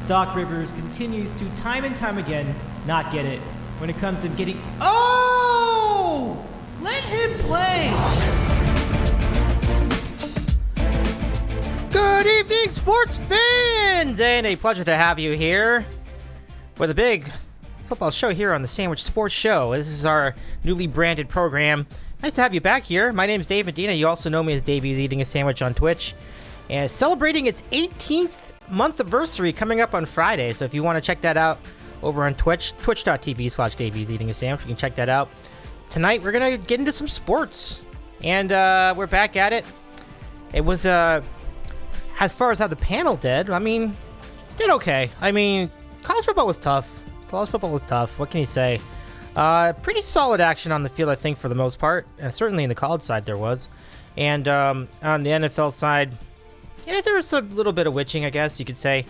Doc Rivers continues to time and time again not get it when it comes to getting... Oh! Let him play! Good evening, sports fans! And a pleasure to have you here for the big football show here on the Sandwich Sports Show. This is our newly branded program. Nice to have you back here. My name is Dave Medina. You also know me as Davey's Eating a Sandwich on Twitch. And celebrating its 18th month anniversary coming up on Friday. So if you want to check that out over on Twitch, twitch.tv/Davey's Eating a Sandwich, you can check that out. Tonight, we're going to get into some sports. And we're back at it. It was, as far as how the panel did, I mean, did okay. I mean, college football was tough. What can you say? Pretty solid action on the field, I think, for the most part. Certainly in the college side there was. And on the NFL side, yeah, there was a little bit of witching, I guess you could say.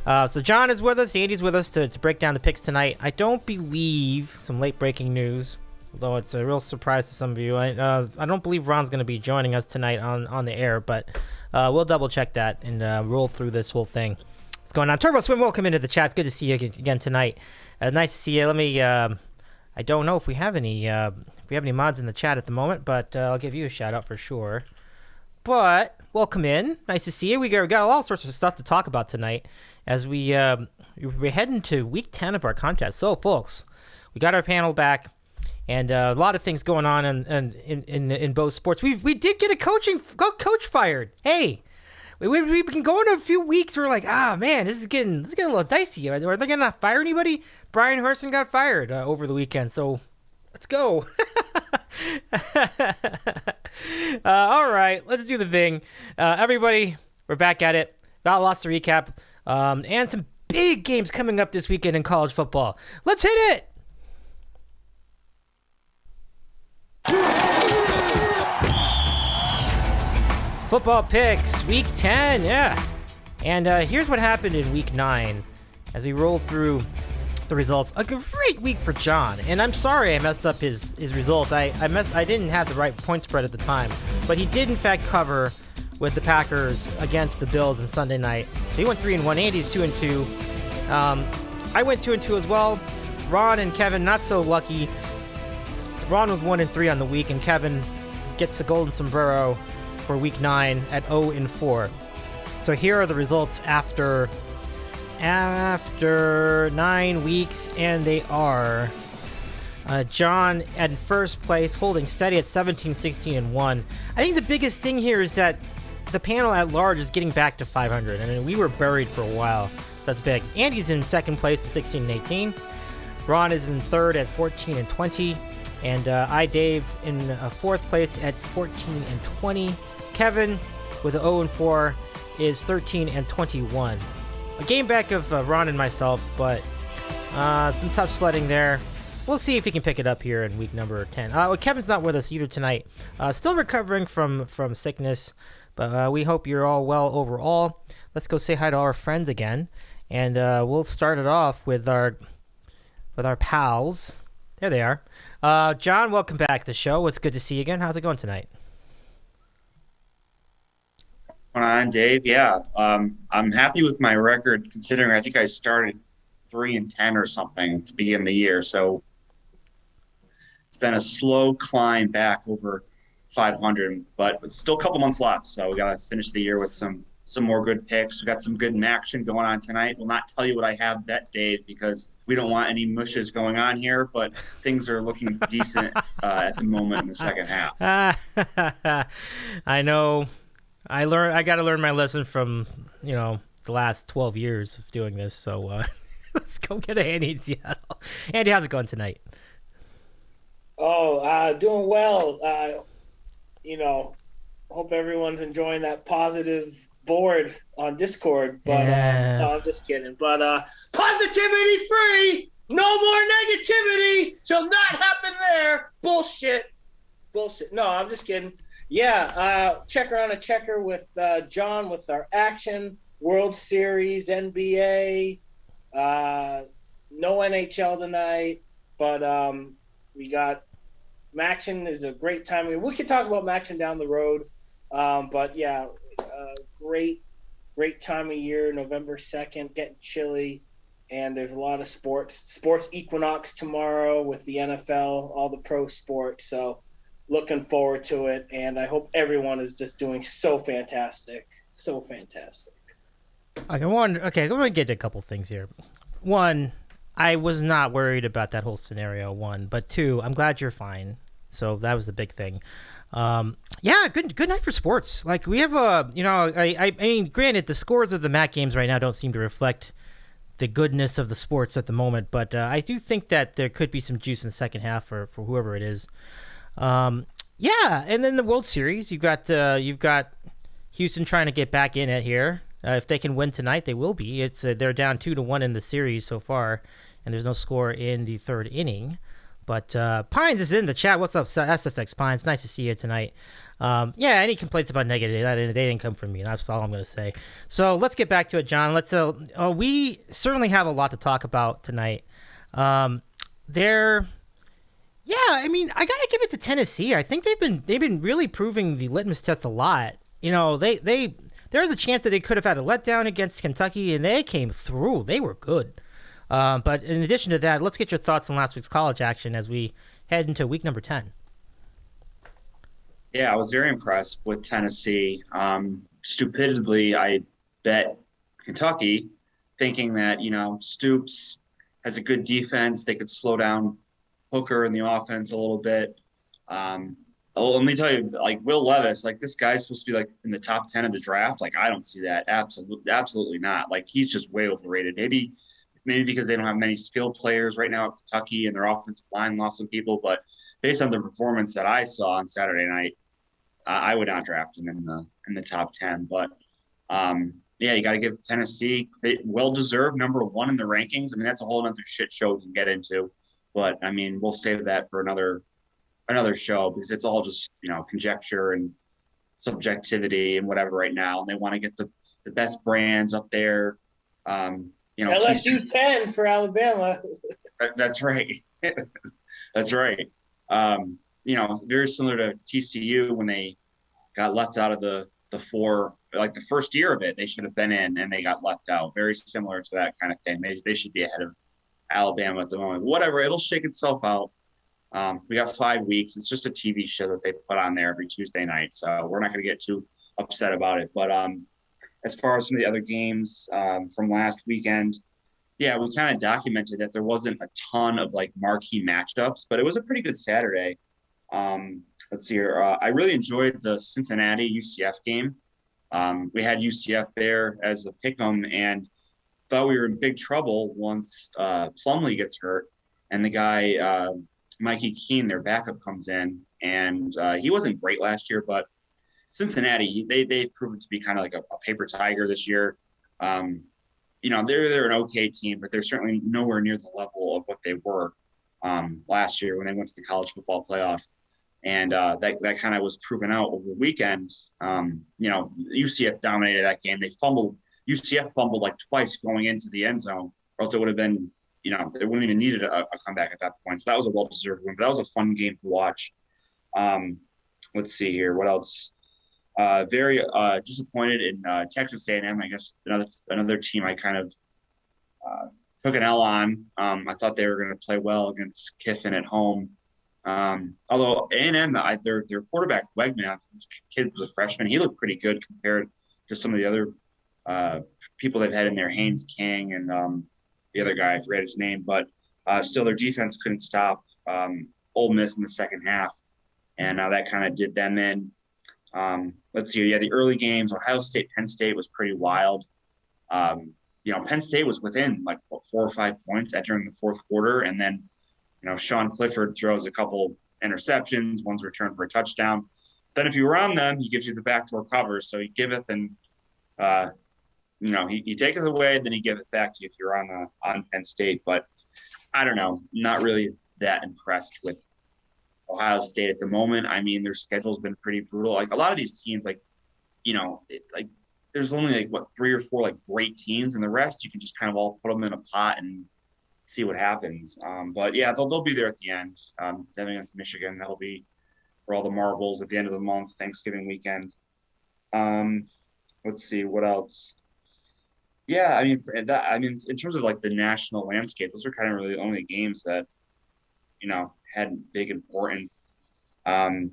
So John is with us, Andy's with us to break down the picks tonight. I don't believe, some late breaking news, although it's a real surprise to some of you, I don't believe Ron's going to be joining us tonight on the air, but we'll double check that and roll through this whole thing. What's going on? TurboSwim, welcome into the chat. Good to see you again tonight. Nice to see you. Let me... I don't know if we have any mods in the chat at the moment, but I'll give you a shout out for sure. But welcome in. Nice to see you. We got all sorts of stuff to talk about tonight as we're heading to week 10 of our contest. So, folks, we got our panel back, and a lot of things going on in both sports. We did get a coach fired. Hey. We've been going a few weeks. We're like, man, this is getting a little dicey. Are they gonna not fire anybody? Brian Herson got fired over the weekend, so let's go. All right, let's do the thing. Everybody, we're back at it. Got lots to recap, and some big games coming up this weekend in college football. Let's hit it. Football picks, week 10, yeah. And here's what happened in week 9 as we roll through the results. A great week for John, and I'm sorry I messed up his result. I didn't have the right point spread at the time, but he did in fact cover with the Packers against the Bills on Sunday night. So he went 3-1. Andy's 2-2. I went 2-2 as well. Ron and Kevin not so lucky. Ron was 1-3 on the week, and Kevin gets the golden sombrero for week 9 at 0-4. So here are the results after 9 weeks, and they are John at first place, holding steady at 17-16-1. I think the biggest thing here is that the panel at large is getting back to 500. I mean, we were buried for a while. So that's big. Andy's in second place at 16-18. Ron is in third at 14-20. And Dave, in fourth place at 14-20. Kevin, with an 0-4, is 13-21. A game back of Ron and myself, but some tough sledding there. We'll see if he can pick it up here in week number 10. Kevin's not with us either tonight. Still recovering from sickness, but we hope you're all well overall. Let's go say hi to our friends again, and we'll start it off with our pals. There they are. John, welcome back to the show. It's good to see you again. How's it going tonight? Going on, Dave? Yeah, I'm happy with my record considering I think I started 3-10 or something to begin the year. So it's been a slow climb back over 500, but it's still a couple months left. So we got to finish the year with some more good picks. We got some good action going on tonight. We'll not tell you what I have bet, Dave, because we don't want any mushes going on here, but things are looking decent at the moment in the second half. I know. I got to learn my lesson from, the last 12 years of doing this. So let's go get Andy in Seattle. Andy, how's it going tonight? Doing well. Hope everyone's enjoying that positive board on Discord. But no, I'm just kidding. But positivity free. No more negativity. Shall not happen there. Bullshit. No, I'm just kidding. Yeah, checker on a checker with John with our action, World Series, NBA, no NHL tonight, but we got Maction is a great time. I mean, we could talk about Maction down the road, but yeah, great Great time of year, November 2nd, getting chilly. And there's a lot of sports equinox tomorrow with the NFL, all the pro sports. So looking forward to it. And I hope everyone is just doing so fantastic. So fantastic. Okay, I'm going to get to a couple things here. One, I was not worried about that whole scenario, one. But two, I'm glad you're fine. So that was the big thing. Yeah, good night for sports. Like, we have I mean, granted, the scores of the MAC games right now don't seem to reflect the goodness of the sports at the moment, but I do think that there could be some juice in the second half for whoever it is. Yeah, and then the World Series, you've got Houston trying to get back in it here. If they can win tonight, they will be. It's they're down 2-1 in the series so far, and there's no score in the third inning. But Pines is in the chat. What's up, SFX Pines? Nice to see you tonight. Yeah, any complaints about negative, they didn't come from me. That's all I'm going to say. So let's get back to it, John. We certainly have a lot to talk about tonight. I mean, I got to give it to Tennessee. I think they've been really proving the litmus test a lot. You know, there's a chance that they could have had a letdown against Kentucky, and they came through. They were good. But in addition to that, let's get your thoughts on last week's college action as we head into week number 10. Yeah, I was very impressed with Tennessee. Stupidly, I bet Kentucky, thinking that, Stoops has a good defense. They could slow down Hooker in the offense a little bit. Let me tell you, like, Will Levis, like, this guy's supposed to be, like, in the top 10 of the draft. Like, I don't see that. Absolutely not. Like, he's just way overrated. Maybe because they don't have many skilled players right now at Kentucky and their offensive line lost some people. But based on the performance that I saw on Saturday night, I would not draft him in the top 10. But yeah, you got to give Tennessee well deserved number one in the rankings. I mean, that's a whole other shit show we can get into. But I mean, we'll save that for another show because it's all just conjecture and subjectivity and whatever right now. And they want to get the best brands up there. LSU 10 for Alabama. That's right. That's right. Very similar to TCU when they got left out of the four, like the first year of it, they should have been in and they got left out. Very similar to that kind of thing. They should be ahead of Alabama at the moment. Whatever, it'll shake itself out. We got 5 weeks. It's just a TV show that they put on there every Tuesday night. So we're not going to get too upset about it. But as far as some of the other games from last weekend, yeah, we kind of documented that there wasn't a ton of like marquee matchups, but it was a pretty good Saturday. Let's see here. I really enjoyed the Cincinnati UCF game. We had UCF there as a pick'em and thought we were in big trouble once Plumlee gets hurt and the guy Mikey Keene, their backup, comes in, and he wasn't great last year, but Cincinnati, they proved to be kind of like a paper tiger this year. They're an okay team, but they're certainly nowhere near the level of what they were last year when they went to the college football playoff. And that kind of was proven out over the weekend. UCF dominated that game. UCF fumbled like twice going into the end zone, or else it would have been, they wouldn't even needed a comeback at that point. So that was a well-deserved win. But that was a fun game to watch. Let's see here. What else? Very disappointed in Texas A&M. I guess another team I kind of took an L on. I thought they were going to play well against Kiffin at home. Although A&M, their quarterback Wegman, this kid was a freshman. He looked pretty good compared to some of the other people they've had in there, Haynes King and the other guy, I forget his name. But still, their defense couldn't stop Ole Miss in the second half, and that kind of did them in. Let's see. Yeah, the early games, Ohio State, Penn State was pretty wild. Penn State was within like 4 or 5 points during the fourth quarter, and then Sean Clifford throws a couple interceptions. One's returned for a touchdown. Then if you were on them, he gives you the backdoor cover. So he giveth and he taketh away, then he giveth back to you if you're on Penn State. But I don't know, not really that impressed with Ohio State at the moment. I mean, their schedule's been pretty brutal. Like a lot of these teams, there's only 3 or 4 like great teams, and the rest you can just kind of all put them in a pot and see what happens. But yeah, they'll be there at the end. Then against Michigan, that'll be for all the marbles at the end of the month, Thanksgiving weekend. Let's see what else. Yeah, I mean in terms of like the national landscape, those are kind of really the only games that had big important. Um,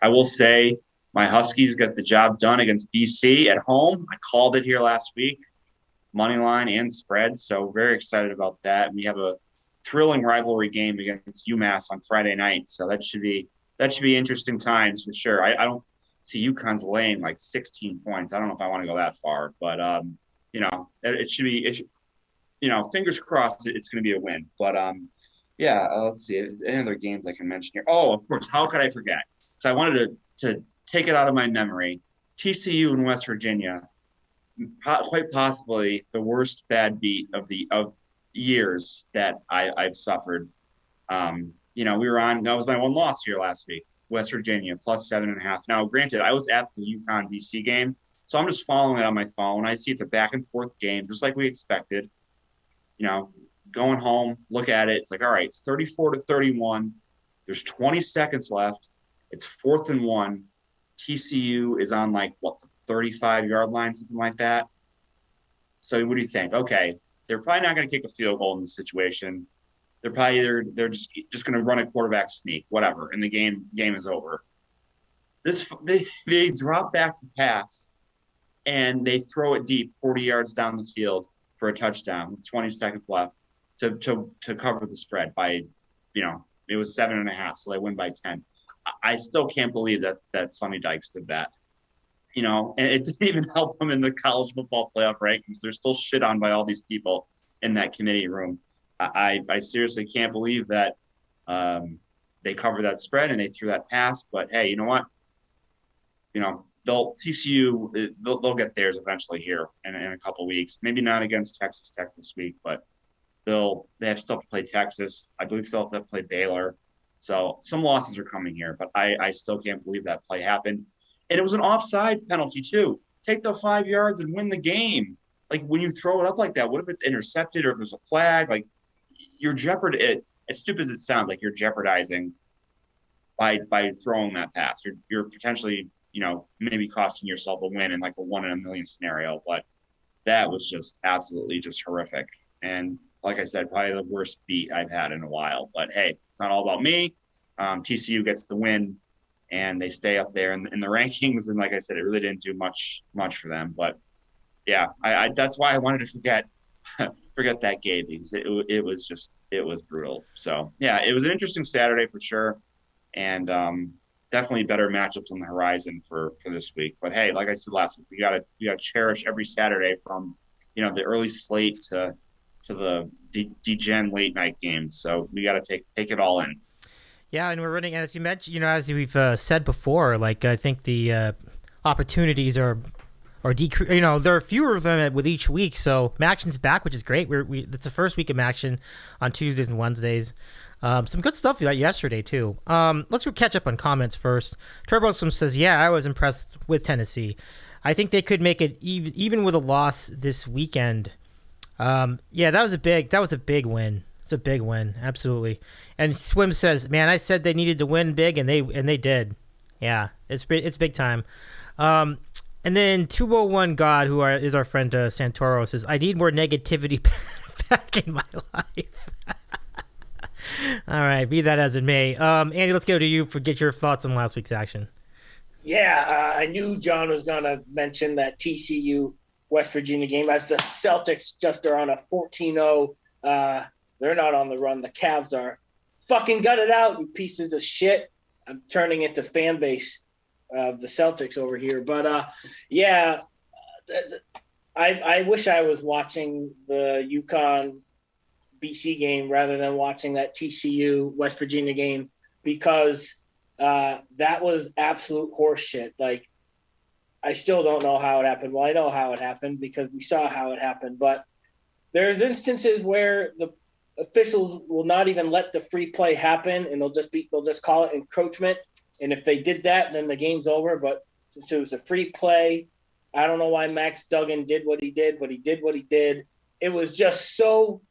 I will say my Huskies got the job done against BC at home. I called it here last week, money line and spread. So very excited about that. We have a thrilling rivalry game against UMass on Friday night. So that should be interesting times for sure. I don't see UConn's laying like 16 points. I don't know if I want to go that far, but it should be. Fingers crossed it's going to be a win. But yeah, let's see. Any other games I can mention here? Oh, of course. How could I forget? So I wanted to take it out of my memory. TCU in West Virginia, quite possibly the worst bad beat of years that I've suffered. We were on. That was my one loss here last week. West Virginia plus 7.5. Now, granted, I was at the UConn BC game, so I'm just following it on my phone. I see it's a back and forth game, just like we expected. Going home, look at it. It's like, all right, it's 34-31. There's 20 seconds left. It's 4th and 1. TCU is on like the 35-yard line, something like that. So what do you think? Okay, they're probably not going to kick a field goal in this situation. They're probably they're just going to run a quarterback sneak, whatever, and the game is over. They drop back to pass, and they throw it deep 40 yards down the field for a touchdown with 20 seconds left to cover the spread by, it was 7.5, so they win by 10. I still can't believe that Sonny Dykes did that. And it didn't even help them in the college football playoff rankings. They're still shit on by all these people in that committee room. I seriously can't believe that they covered that spread and they threw that pass. But hey, you know what? They'll get theirs eventually here in a couple weeks. Maybe not against Texas Tech this week, but they have still to play Texas. I believe they'll have to play Baylor. So some losses are coming here, but I still can't believe that play happened. And it was an offside penalty too. Take the 5 yards and win the game. Like when you throw it up like that, what if it's intercepted or if there's a flag? Like you're as stupid as it sounds, like you're jeopardizing by throwing that pass. You're potentially, maybe costing yourself a win in like a 1 in a million scenario. But that was just absolutely just horrific. And like I said, probably the worst beat I've had in a while. But hey, it's not all about me. TCU gets the win, and they stay up there in the rankings. And like I said, it really didn't do much for them. But yeah, I that's why I wanted to forget that game because it was brutal. So yeah, it was an interesting Saturday for sure, and definitely better matchups on the horizon for this week. But hey, like I said last week, we gotta cherish every Saturday from the early slate to the degen late night games. So we got to take it all in. Yeah, and we're running, as you mentioned, as we've said before, like I think the opportunities are decrease. There are fewer of them with each week. So Maction's back, which is great. It's the first week of Maction on Tuesdays and Wednesdays. Some good stuff yesterday too. Let's catch up on comments first. TurboSwim says, "Yeah, I was impressed with Tennessee. I think they could make it even with a loss this weekend." Yeah, that was a big win. It's a big win, absolutely. And Swim says, "Man, I said they needed to win big, and they did. Yeah, it's big time." And then 201 God, who is our friend Santoro, says, "I need more negativity back in my life." All right, be that as it may. Andy, let's go to you get your thoughts on last week's action. Yeah, I knew John was going to mention that TCU West Virginia game as the Celtics just are on a 14-0. They're not on the run. The Cavs are. Fucking gut it out, you pieces of shit. I'm turning into fan base of the Celtics over here. But, yeah, I wish I was watching the UConn BC game rather than watching that TCU West Virginia game because that was absolute horseshit. Like, I still don't know how it happened. Well, I know how it happened because we saw how it happened. But there's instances where the officials will not even let the free play happen, and they'll just call it encroachment. And if they did that, then the game's over. But since it was a free play, I don't know why Max Duggan did what he did, but he did what he did. It was just so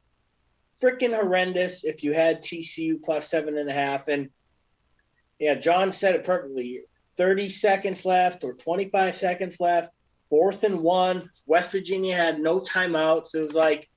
freaking horrendous if you had TCU plus 7.5. And, yeah, John said it perfectly. 30 seconds left or 25 seconds left. 4th and 1. West Virginia had no timeouts. It was like,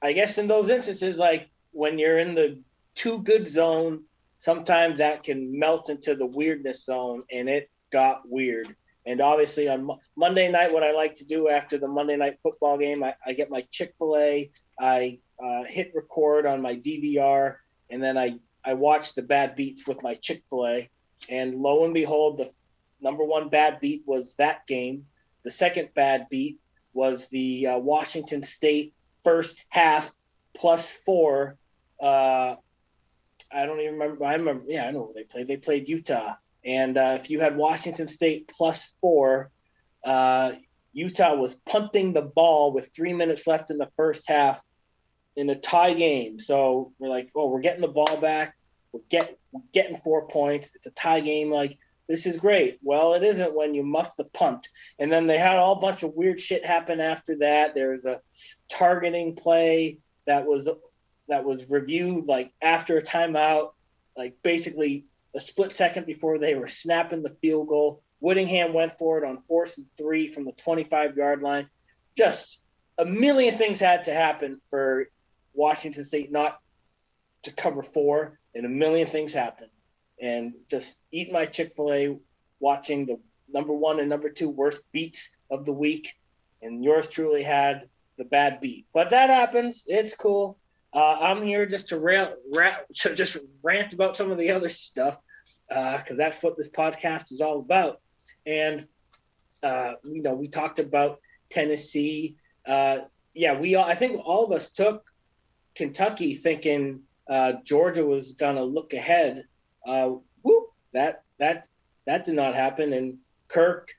I guess in those instances, like when you're in the too good zone, sometimes that can melt into the weirdness zone, and it got weird. And obviously on Monday night, what I like to do after the Monday night football game, I get my Chick-fil-A, I hit record on my DVR, and then I watch the bad beats with my Chick-fil-A. And lo and behold, the number one bad beat was that game. The second bad beat was the Washington State first half +4. I don't even remember. I know what they played. They played Utah. And if you had Washington State +4, Utah was punting the ball with 3 minutes left in the first half in a tie game. So we're like, oh, we're getting the ball back. We're getting 4 points. It's a tie game. Like, this is great. Well, it isn't when you muff the punt. And then they had a whole bunch of weird shit happen after that. There was a targeting play that was reviewed like after a timeout, like basically a split second before they were snapping the field goal. Whittingham went for it on 4th and 3 from the 25-yard line. Just a million things had to happen for Washington State not to cover 4, and a million things happened. And just eating my Chick-fil-A, watching the number 1 and number 2 worst beats of the week, and yours truly had the bad beat. But that happens. It's cool. I'm here just to rant about some of the other stuff, because that's what this podcast is all about. And we talked about Tennessee. I think all of us took Kentucky thinking Georgia was gonna look ahead. That did not happen. And Kirk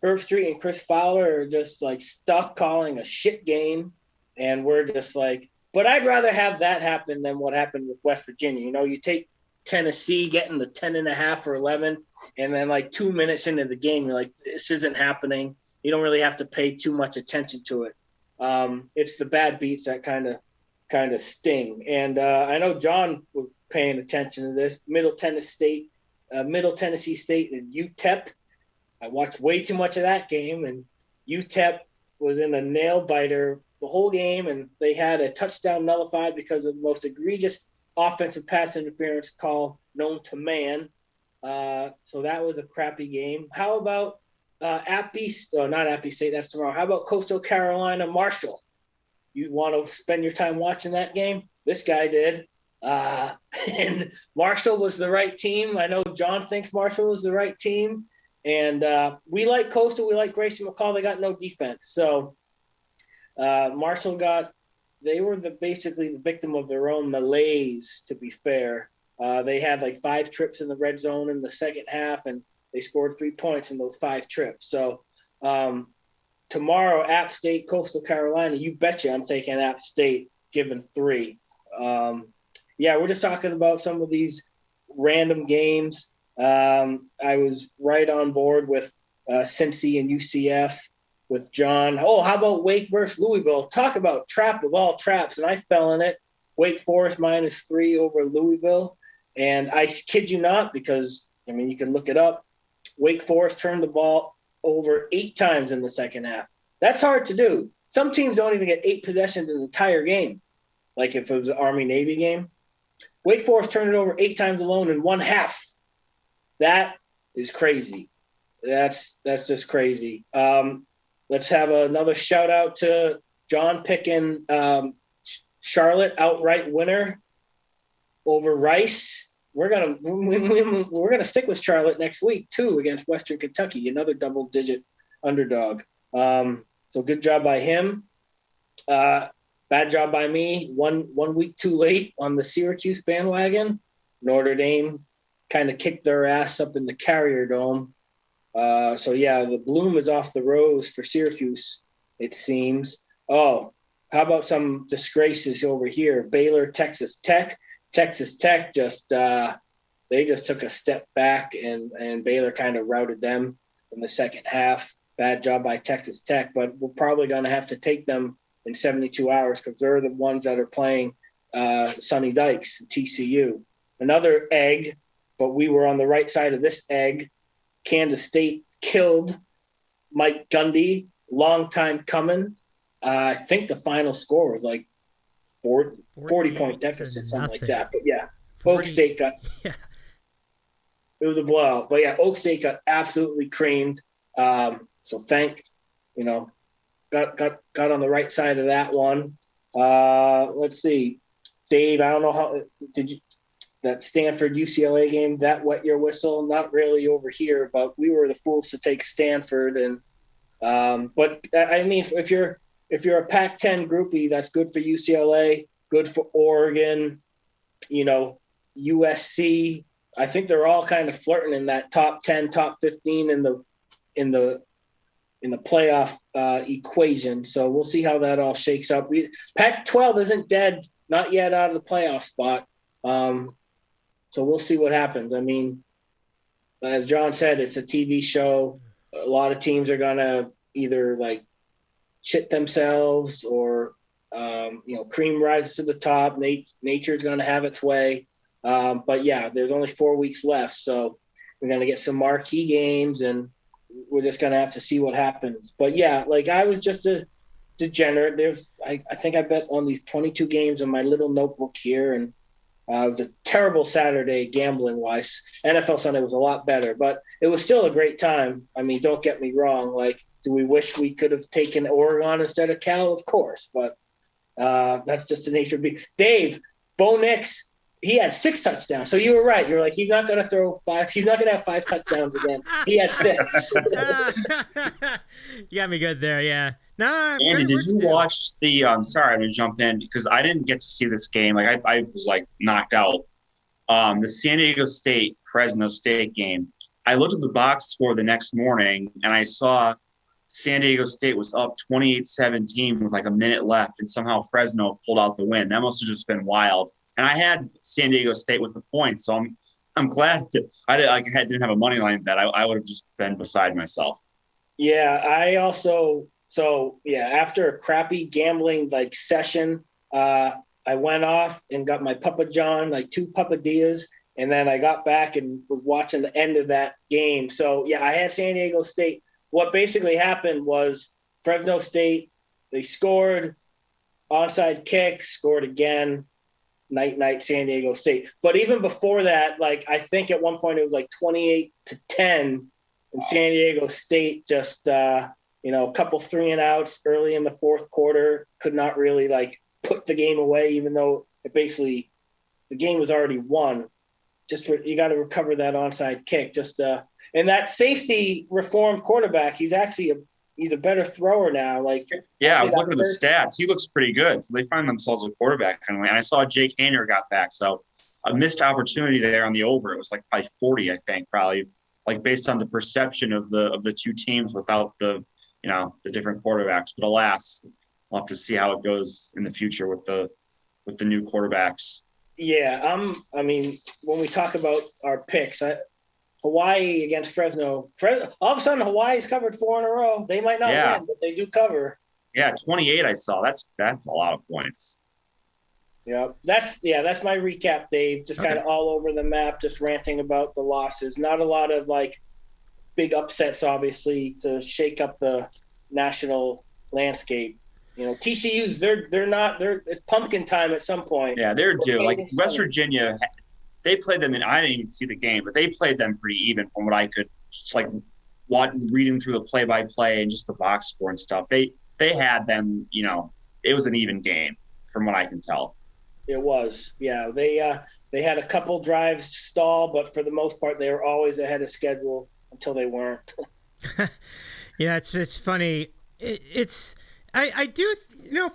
Herbstreit and Chris Fowler are just like stuck calling a shit game, and we're just like. But I'd rather have that happen than what happened with West Virginia. You take Tennessee getting the 10.5 or 11, and then like 2 minutes into the game, you're like, this isn't happening. You don't really have to pay too much attention to it. It's the bad beats that kind of sting. And I know John was paying attention to this. Middle Tennessee State and UTEP. I watched way too much of that game, and UTEP was in a nail biter the whole game, and they had a touchdown nullified because of the most egregious offensive pass interference call known to man. So that was a crappy game. How about not Appy State, that's tomorrow. How about Coastal Carolina Marshall? You want to spend your time watching that game? This guy did. And Marshall was the right team. I know John thinks Marshall was the right team. And we like Coastal. We like Grayson McCall. They got no defense. So Marshall they were basically the victim of their own malaise, to be fair. They had like 5 trips in the red zone in the second half, and they scored 3 points in those 5 trips. So tomorrow, App State, Coastal Carolina, you betcha I'm taking App State, given 3. We're just talking about some of these random games. I was right on board with Cincy and UCF with John. Oh, how about Wake versus Louisville? Talk about trap of all traps, and I fell in it. Wake Forest -3 over Louisville. And I kid you not, because, you can look it up. Wake Forest turned the ball over 8 times in the second half. That's hard to do. Some teams don't even get 8 possessions in the entire game, like if it was an Army-Navy game. Wake Forest turned it over 8 times alone in one half. That is crazy. That's just crazy. Let's have another shout-out to John picking Charlotte outright winner over Rice. We're gonna stick with Charlotte next week too against Western Kentucky, another double-digit underdog. So good job by him. Bad job by me. One week too late on the Syracuse bandwagon. Notre Dame kind of kicked their ass up in the Carrier Dome. The bloom is off the rose for Syracuse, it seems. Oh, how about some disgraces over here? Baylor, Texas Tech. Texas Tech just took a step back, and Baylor kind of routed them in the second half. Bad job by Texas Tech, but we're probably going to have to take them in 72 hours because they're the ones that are playing Sonny Dykes, TCU. Another egg, but we were on the right side of this egg. Kansas State killed Mike Gundy, long time coming. I think the final score was like 40-point deficit, something like that. But yeah, 40, Oak State got it was a blowout. But yeah, Oak State got absolutely creamed. So got on the right side of that one. Let's see, Dave. I don't know how that Stanford UCLA game, that wet your whistle? Not really over here, but we were the fools to take Stanford. And but I mean, if you're a Pac-10 groupie, that's good for UCLA, good for Oregon, USC. I think they're all kind of flirting in that top 10, top 15 in the playoff equation. So we'll see how that all shakes up. Pac-12 isn't dead, not yet out of the playoff spot. So we'll see what happens. I mean, as John said, it's a TV show. A lot of teams are going to either like shit themselves or, cream rises to the top. Nature's going to have its way. But yeah, there's only 4 weeks left. So we're going to get some marquee games and we're just going to have to see what happens. But yeah, like I was just a degenerate. I think I bet on these 22 games in my little notebook here. And it was a terrible Saturday gambling wise. NFL Sunday was a lot better, but it was still a great time. I mean, don't get me wrong. Like, do we wish we could have taken Oregon instead of Cal? Of course, but that's just the nature of being. Dave, Bo Nix, he had 6 touchdowns. So you were right. You're like, he's not going to throw 5. He's not going to have 5 touchdowns again. He had 6. You got me good there. Yeah. No, Andy, did you watch the? Sorry, I'm gonna jump in because I didn't get to see this game. Like I was like knocked out. The San Diego State Fresno State game. I looked at the box score the next morning and I saw San Diego State was up 28-17 with like a minute left, and somehow Fresno pulled out the win. That must have just been wild. And I had San Diego State with the points, so I'm glad that I didn't have a money line bet. I would have just been beside myself. Yeah, I also. So yeah, after a crappy gambling like session, I went off and got my Papa John, like 2 papadillas, and then I got back and was watching the end of that game. So yeah, I had San Diego State. What basically happened was Fresno State, they scored, onside kick, scored again, night San Diego State. But even before that, like I think at one point it was like 28-10, and San Diego State just a couple 3-and-outs early in the fourth quarter, could not really like put the game away, even though the game was already won. You got to recover that onside kick. And that safety reformed quarterback, he's a better thrower now. Like, yeah, I was looking at the stats. He looks pretty good. So they find themselves a quarterback kind of way. And I saw Jake Haener got back. So a missed opportunity there on the over. It was like by 40, I think, probably, like based on the perception of the 2 teams without the different quarterbacks. But alas, we'll have to see how it goes in the future with the new quarterbacks. Yeah, I mean, when we talk about our picks, Hawaii against Fresno, all of a sudden Hawaii's covered 4 in a row. They might not win, but they do cover. Yeah, 28 I saw. That's a lot of points. Yeah, that's my recap, Dave. Just kind of all over the map, just ranting about the losses. Not a lot of like big upsets, obviously, to shake up the national landscape. TCU's it's pumpkin time at some point. Yeah, they're due. Like West Virginia, they played them, and I didn't even see the game, but they played them pretty even from what I could just like reading through the play-by-play and just the box score and stuff. They had them. It was an even game from what I can tell. It was, yeah. They had a couple drives stall, but for the most part, they were always ahead of schedule until they weren't. Yeah, it's funny. I do,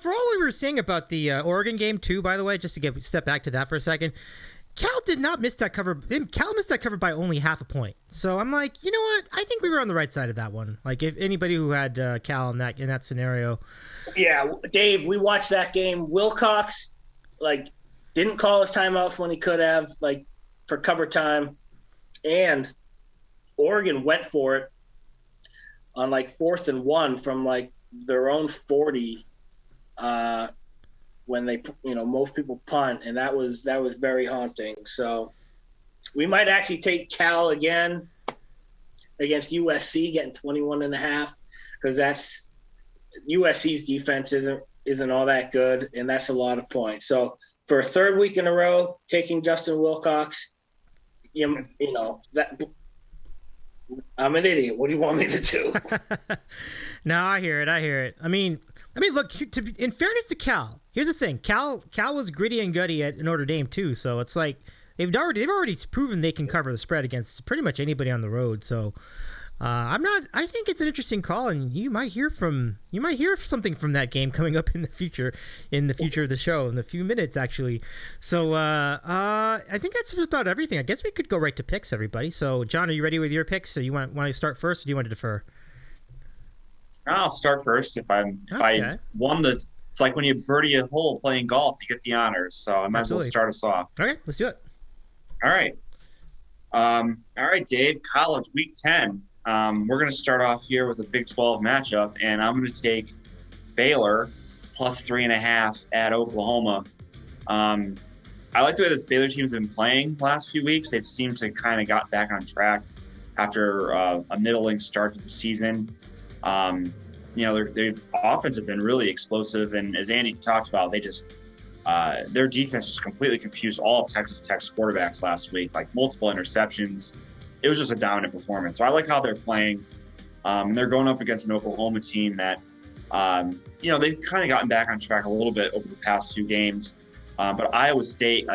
for all we were saying about the Oregon game too, by the way, just to step back to that for a second, Cal did not miss that cover. Cal missed that cover by only half a point. So I'm like, you know what? I think we were on the right side of that one. Like if anybody who had Cal in that scenario. Yeah, Dave, we watched that game. Wilcox, didn't call his timeouts when he could have, for cover time. And Oregon went for it on 4th and 1 from their own 40 when they, most people punt, and that was very haunting. So we might actually take Cal again against USC, getting 21.5. because that's USC's defense isn't all that good, and that's a lot of points. So for a third week in a row, taking Justin Wilcox, you know that I'm an idiot. What do you want me to do? No, I hear it. I mean, look. In fairness to Cal, here's the thing. Cal was gritty and gutty at Notre Dame too. So it's like they've already proven they can cover the spread against pretty much anybody on the road. So I think it's an interesting call, and you might hear something from that game coming up in the future of the show in a few minutes actually. So I think that's about everything. I guess we could go right to picks, everybody. So John, are you ready with your picks? So you want to start first, or do you want to defer? I'll start first. If I won it's like when you birdie a hole playing golf, you get the honors. So I might as well start us off. Okay, let's do it. All right. All right, Dave. College Week 10. We're going to start off here with a Big 12 matchup, and I'm going to take Baylor plus 3.5 at Oklahoma. I like the way this Baylor team's been playing the last few weeks. They've seemed to kind of got back on track after a middling start to the season. Their offense has been really explosive, and as Andy talked about, they just their defense just completely confused all of Texas Tech's quarterbacks last week, like multiple interceptions. It was just a dominant performance. So I like how they're playing. And they're going up against an Oklahoma team that, they've kind of gotten back on track a little bit over the past few games. But Iowa State,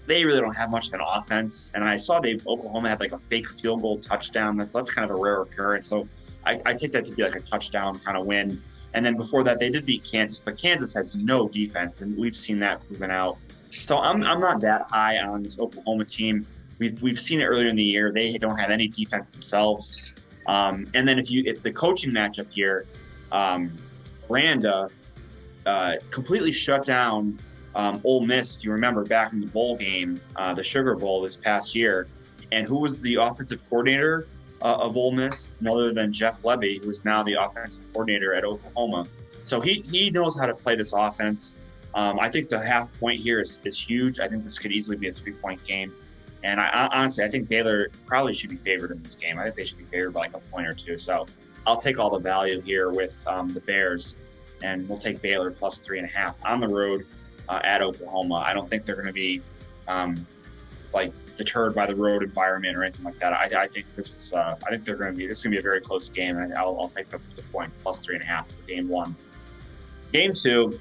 they really don't have much of an offense. And I saw Oklahoma had a fake field goal touchdown. That's kind of a rare occurrence. So I take that to be a touchdown kind of win. And then before that, they did beat Kansas, but Kansas has no defense, and we've seen that proven out. So I'm not that high on this Oklahoma team. We've seen it earlier in the year. They don't have any defense themselves. And then if the coaching matchup here, Randa completely shut down Ole Miss. If you remember back in the bowl game, the Sugar Bowl this past year, and who was the offensive coordinator of Ole Miss, none other than Jeff Lebby, who is now the offensive coordinator at Oklahoma. So he knows how to play this offense. I think the half point here is huge. I think this could easily be a 3-point game. And I think Baylor probably should be favored in this game. I think they should be favored by a point or two. So I'll take all the value here with the Bears, and we'll take Baylor plus 3.5 on the road at Oklahoma. I don't think they're going to be deterred by the road environment or anything like that. I think this is going to be a very close game, and I'll take the point plus 3.5 for game one. Game two,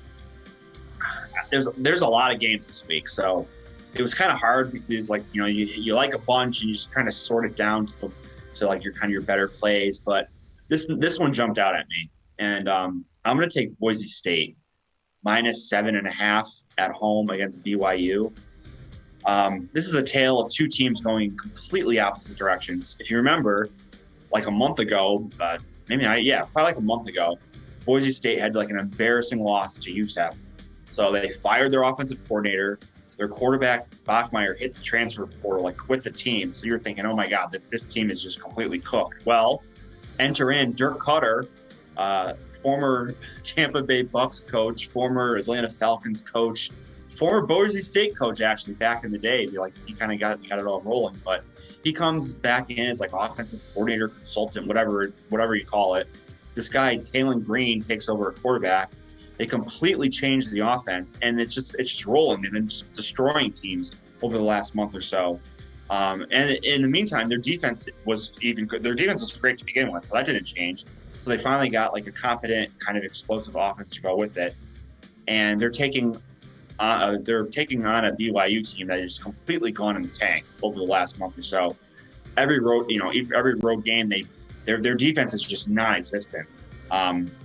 there's a lot of games this week, so it was kind of hard because it's you like a bunch and you just kind of sort it down to your better plays, but this one jumped out at me, and I'm going to take Boise State minus 7.5 at home against BYU. This is a tale of two teams going completely opposite directions. If you remember, a month ago, probably a month ago, Boise State had an embarrassing loss to UTEP. So they fired their offensive coordinator. Their quarterback, Bachmeier, hit the transfer portal, quit the team. So you're thinking, oh my God, this team is just completely cooked. Well, enter in Dirk Cutter, former Tampa Bay Bucks coach, former Atlanta Falcons coach, former Boise State coach, actually, back in the day. He kind of got it all rolling. But he comes back in as offensive coordinator, consultant, whatever you call it. This guy, Talon Green, takes over a quarterback. They completely changed the offense, and it's just rolling and just destroying teams over the last month or so. And in the meantime, their defense was even good. Their defense was great to begin with, so that didn't change. So they finally got a competent, kind of explosive offense to go with it, and they're taking on a BYU team that has completely gone in the tank over the last month or so. Every road game, their defense is just non-existent.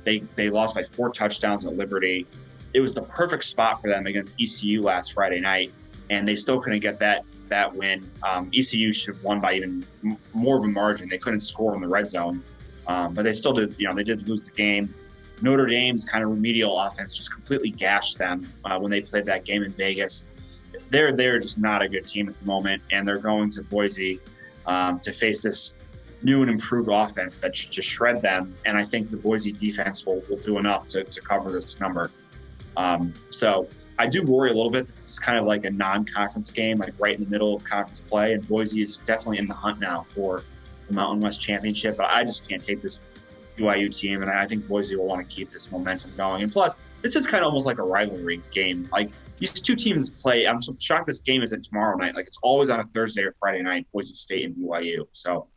They lost by 4 touchdowns at Liberty. It was the perfect spot for them against ECU last Friday night, and they still couldn't get that win. ECU should have won by even more of a margin. They couldn't score in the red zone, but they still did. They did lose the game. Notre Dame's kind of remedial offense just completely gashed them when they played that game in Vegas. They're just not a good team at the moment, and they're going to Boise to face this new and improved offense that should just shred them. And I think the Boise defense will do enough to cover this number. So I do worry a little bit that this is kind of a non-conference game, right in the middle of conference play. And Boise is definitely in the hunt now for the Mountain West Championship, but I just can't take this BYU team, and I think Boise will want to keep this momentum going. And plus, this is kind of almost like a rivalry game. Like, these two teams play. I'm so shocked this game isn't tomorrow night. Like, it's always on a Thursday or Friday night, Boise State and BYU. So,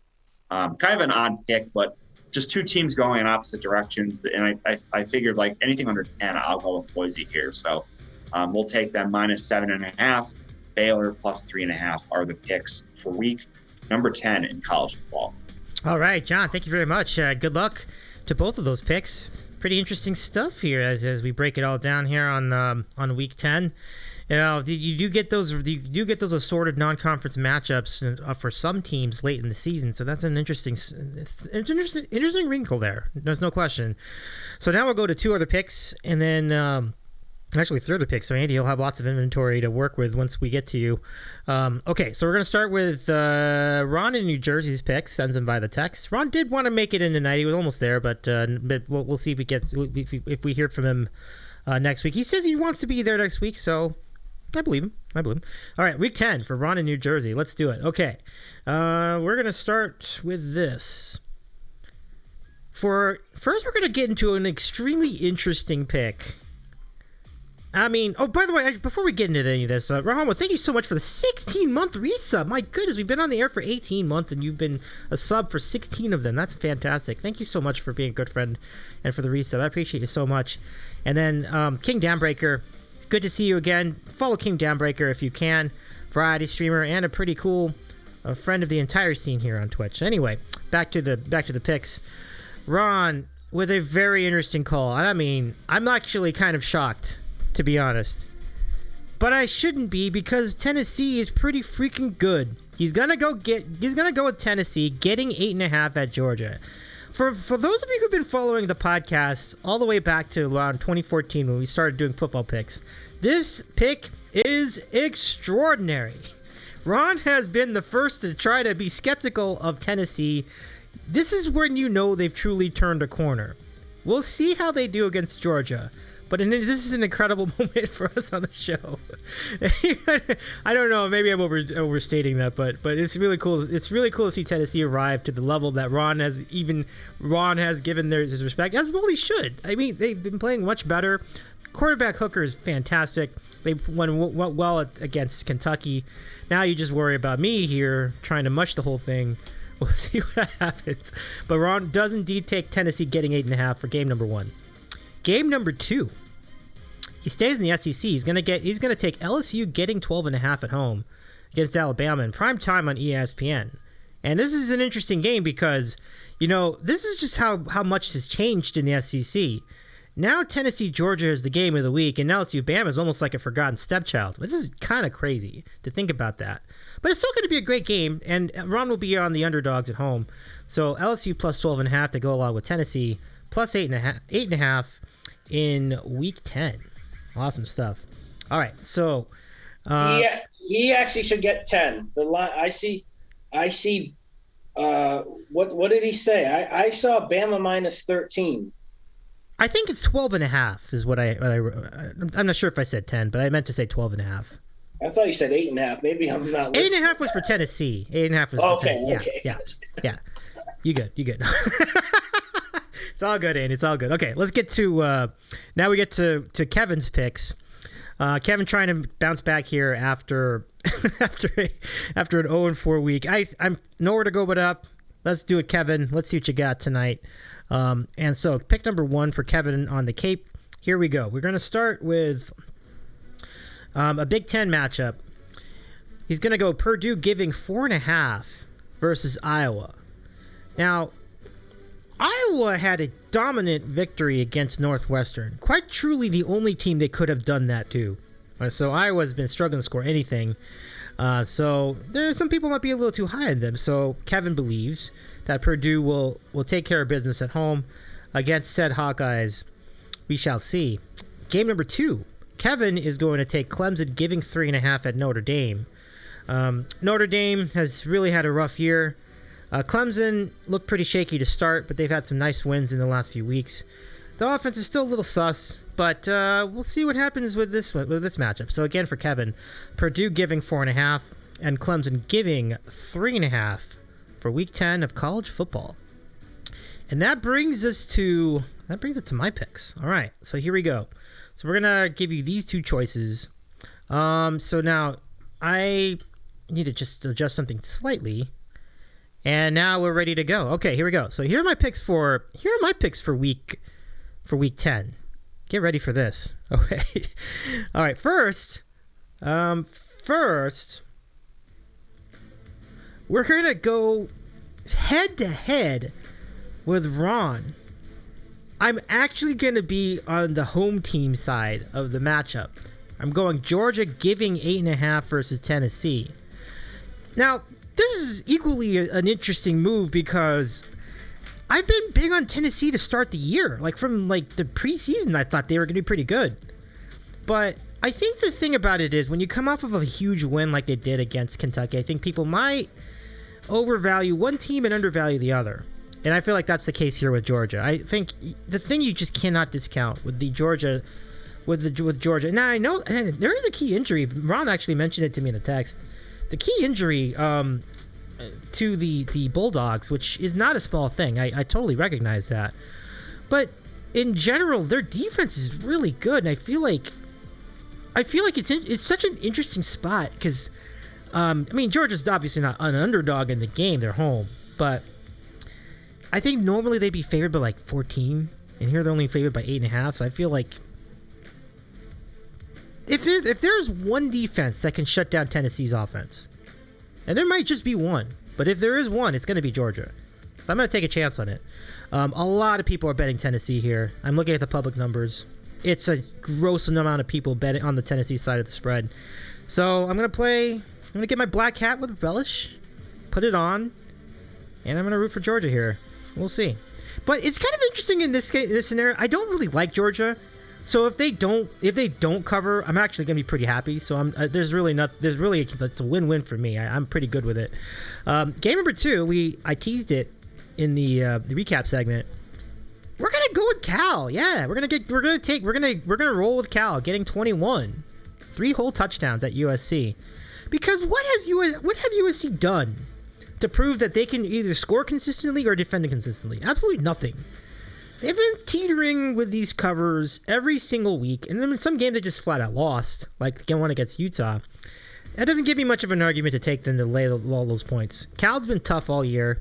kind of an odd pick, but just two teams going in opposite directions. And I figured, like, anything under 10, I'll go with Boise here. So, we'll take them -7.5. Baylor +3.5 are the picks for week number 10 in college football. All right, John, thank you very much. Good luck to both of those picks. Pretty interesting stuff here as we break it all down here on week 10. You know, you do get those assorted non-conference matchups for some teams late in the season. So that's an interesting wrinkle there. There's no question. So now we'll go to two other picks, and then actually three other picks. So Andy, you'll have lots of inventory to work with once we get to you. Okay, so we're going to start with Ron in New Jersey's picks. Sends him by the text. Ron did want to make it in tonight. He was almost there, but we'll see if we hear from him next week. He says he wants to be there next week, so I believe him. All right, week 10 for Ron in New Jersey. Let's do it. Okay, we're going to start with this. First, we're going to get into an extremely interesting pick. I mean, oh, by the way, before we get into any of this, Rahama, thank you so much for the 16-month resub. My goodness, we've been on the air for 18 months, and you've been a sub for 16 of them. That's fantastic. Thank you so much for being a good friend and for the resub. I appreciate you so much. And then King Dambreaker, good to see you again. Follow King Dambreaker if you can. Variety streamer and a pretty cool friend of the entire scene here on Twitch. Anyway, back to the picks. Ron, with a very interesting call. I mean, I'm actually kind of shocked, to be honest. But I shouldn't be, because Tennessee is pretty freaking good. He's gonna go with Tennessee, getting 8.5 at Georgia. For those of you who've been following the podcast all the way back to around 2014 when we started doing football picks, this pick is extraordinary. Ron has been the first to try to be skeptical of Tennessee. This is when you know they've truly turned a corner. We'll see how they do against Georgia. But this is an incredible moment for us on the show. I don't know, maybe I'm overstating that, but it's really cool. It's really cool to see Tennessee arrive to the level that Ron has given his respect, as well he should. I mean, they've been playing much better. Quarterback Hooker is fantastic. They went well against Kentucky. Now you just worry about me here trying to mush the whole thing. We'll see what happens. But Ron does indeed take Tennessee getting 8.5 for game number 1. Game number 2. He stays in the SEC. He's gonna take LSU getting 12.5 at home against Alabama in prime time on ESPN. And this is an interesting game because, you know, this is just how much has changed in the SEC. Now Tennessee Georgia is the game of the week, and LSU Bama is almost like a forgotten stepchild. But this is kind of crazy to think about that. But it's still going to be a great game, and Ron will be on the underdogs at home. So LSU plus 12.5 to go along with Tennessee plus 8.5 in week 10. Awesome stuff. All right, so he actually should get 10. The line I see. What did he say? I saw Bama minus 13. I think it's 12.5 is what I'm not sure if I said 10, but I meant to say 12.5. I thought you said 8.5. Maybe I'm not listening. 8.5 was for Tennessee. 8.5 was for Tennessee. Yeah. You good. It's all good, Andy. It's all good. Okay, let's get to now we get to Kevin's picks. Kevin trying to bounce back here after after an 0-4 week. I'm nowhere to go but up. Let's do it, Kevin. Let's see what you got tonight. And so pick number 1 for Kevin on the Cape. Here we go. We're going to start with a Big Ten matchup. He's going to go Purdue giving 4.5 versus Iowa. Now, Iowa had a dominant victory against Northwestern. Quite truly the only team they could have done that to. So Iowa's been struggling to score anything. So there some people might be a little too high on them. So Kevin believes that Purdue will take care of business at home against said Hawkeyes. We shall see. Game number 2. Kevin is going to take Clemson giving 3.5 at Notre Dame. Notre Dame has really had a rough year. Clemson looked pretty shaky to start, but they've had some nice wins in the last few weeks. The offense is still a little sus, but we'll see what happens with this matchup. So again, for Kevin, Purdue giving 4.5 and Clemson giving 3.5 for Week 10 of college football. And that brings us to my picks. All right, so here we go. So we're gonna give you these two choices. So now I need to just adjust something slightly, and now we're ready to go. Okay, here we go. So here are my picks for week 10. Get ready for this. Okay. All right. First, we're gonna go head to head with Ron. I'm actually going to be on the home team side of the matchup. I'm going Georgia giving 8.5 versus Tennessee. Now, this is equally an interesting move because I've been big on Tennessee to start the year. Like from the preseason, I thought they were going to be pretty good. But I think the thing about it is when you come off of a huge win like they did against Kentucky, I think people might overvalue one team and undervalue the other. And I feel like that's the case here with Georgia. I think the thing you just cannot discount with Georgia. Now I know there is a key injury. Ron actually mentioned it to me in the text. The key injury to the Bulldogs, which is not a small thing. I totally recognize that. But in general, their defense is really good, and I feel like it's such an interesting spot because Georgia's obviously not an underdog in the game. They're home, but I think normally they'd be favored by 14, and here they're only favored by 8.5. So I feel like if there's one defense that can shut down Tennessee's offense, and there might just be one, but if there is one, it's going to be Georgia. So I'm going to take a chance on it. A lot of people are betting Tennessee here. I'm looking at the public numbers. It's a gross amount of people betting on the Tennessee side of the spread. So I'm going to get my black hat with relish, put it on, and I'm going to root for Georgia here. We'll see. But it's kind of interesting in this scenario. I don't really like Georgia. So if they don't cover, I'm actually going to be pretty happy. So it's a win-win for me. I'm pretty good with it. Game number 2, I teased it in the recap segment. We're going to go with Cal. Yeah, we're going to roll with Cal getting 21. 3 whole touchdowns at USC. Because what have USC done to prove that they can either score consistently or defend consistently? Absolutely nothing. They've been teetering with these covers every single week, and then in some games they just flat out lost, like the one against Utah. That doesn't give me much of an argument to take them to lay all those points. Cal's been tough all year.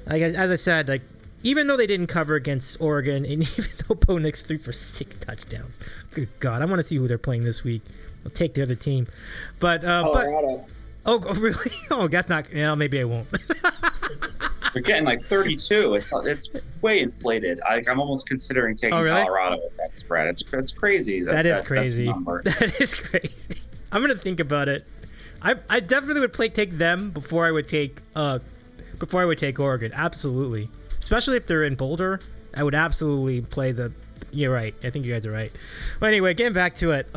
As I said, even though they didn't cover against Oregon, and even though Bo Nix threw for 6 touchdowns, good God, I want to see who they're playing this week. I'll take the other team, but oh, really? Oh, that's not. Maybe I won't. They're getting 32. It's way inflated. I'm almost considering taking Colorado with that spread. It's crazy. That is crazy. That is crazy. I'm gonna think about it. I definitely would take them before I would take Oregon. Absolutely, especially if they're in Boulder. I would absolutely play the. You're right. I think you guys are right. But anyway, getting back to it.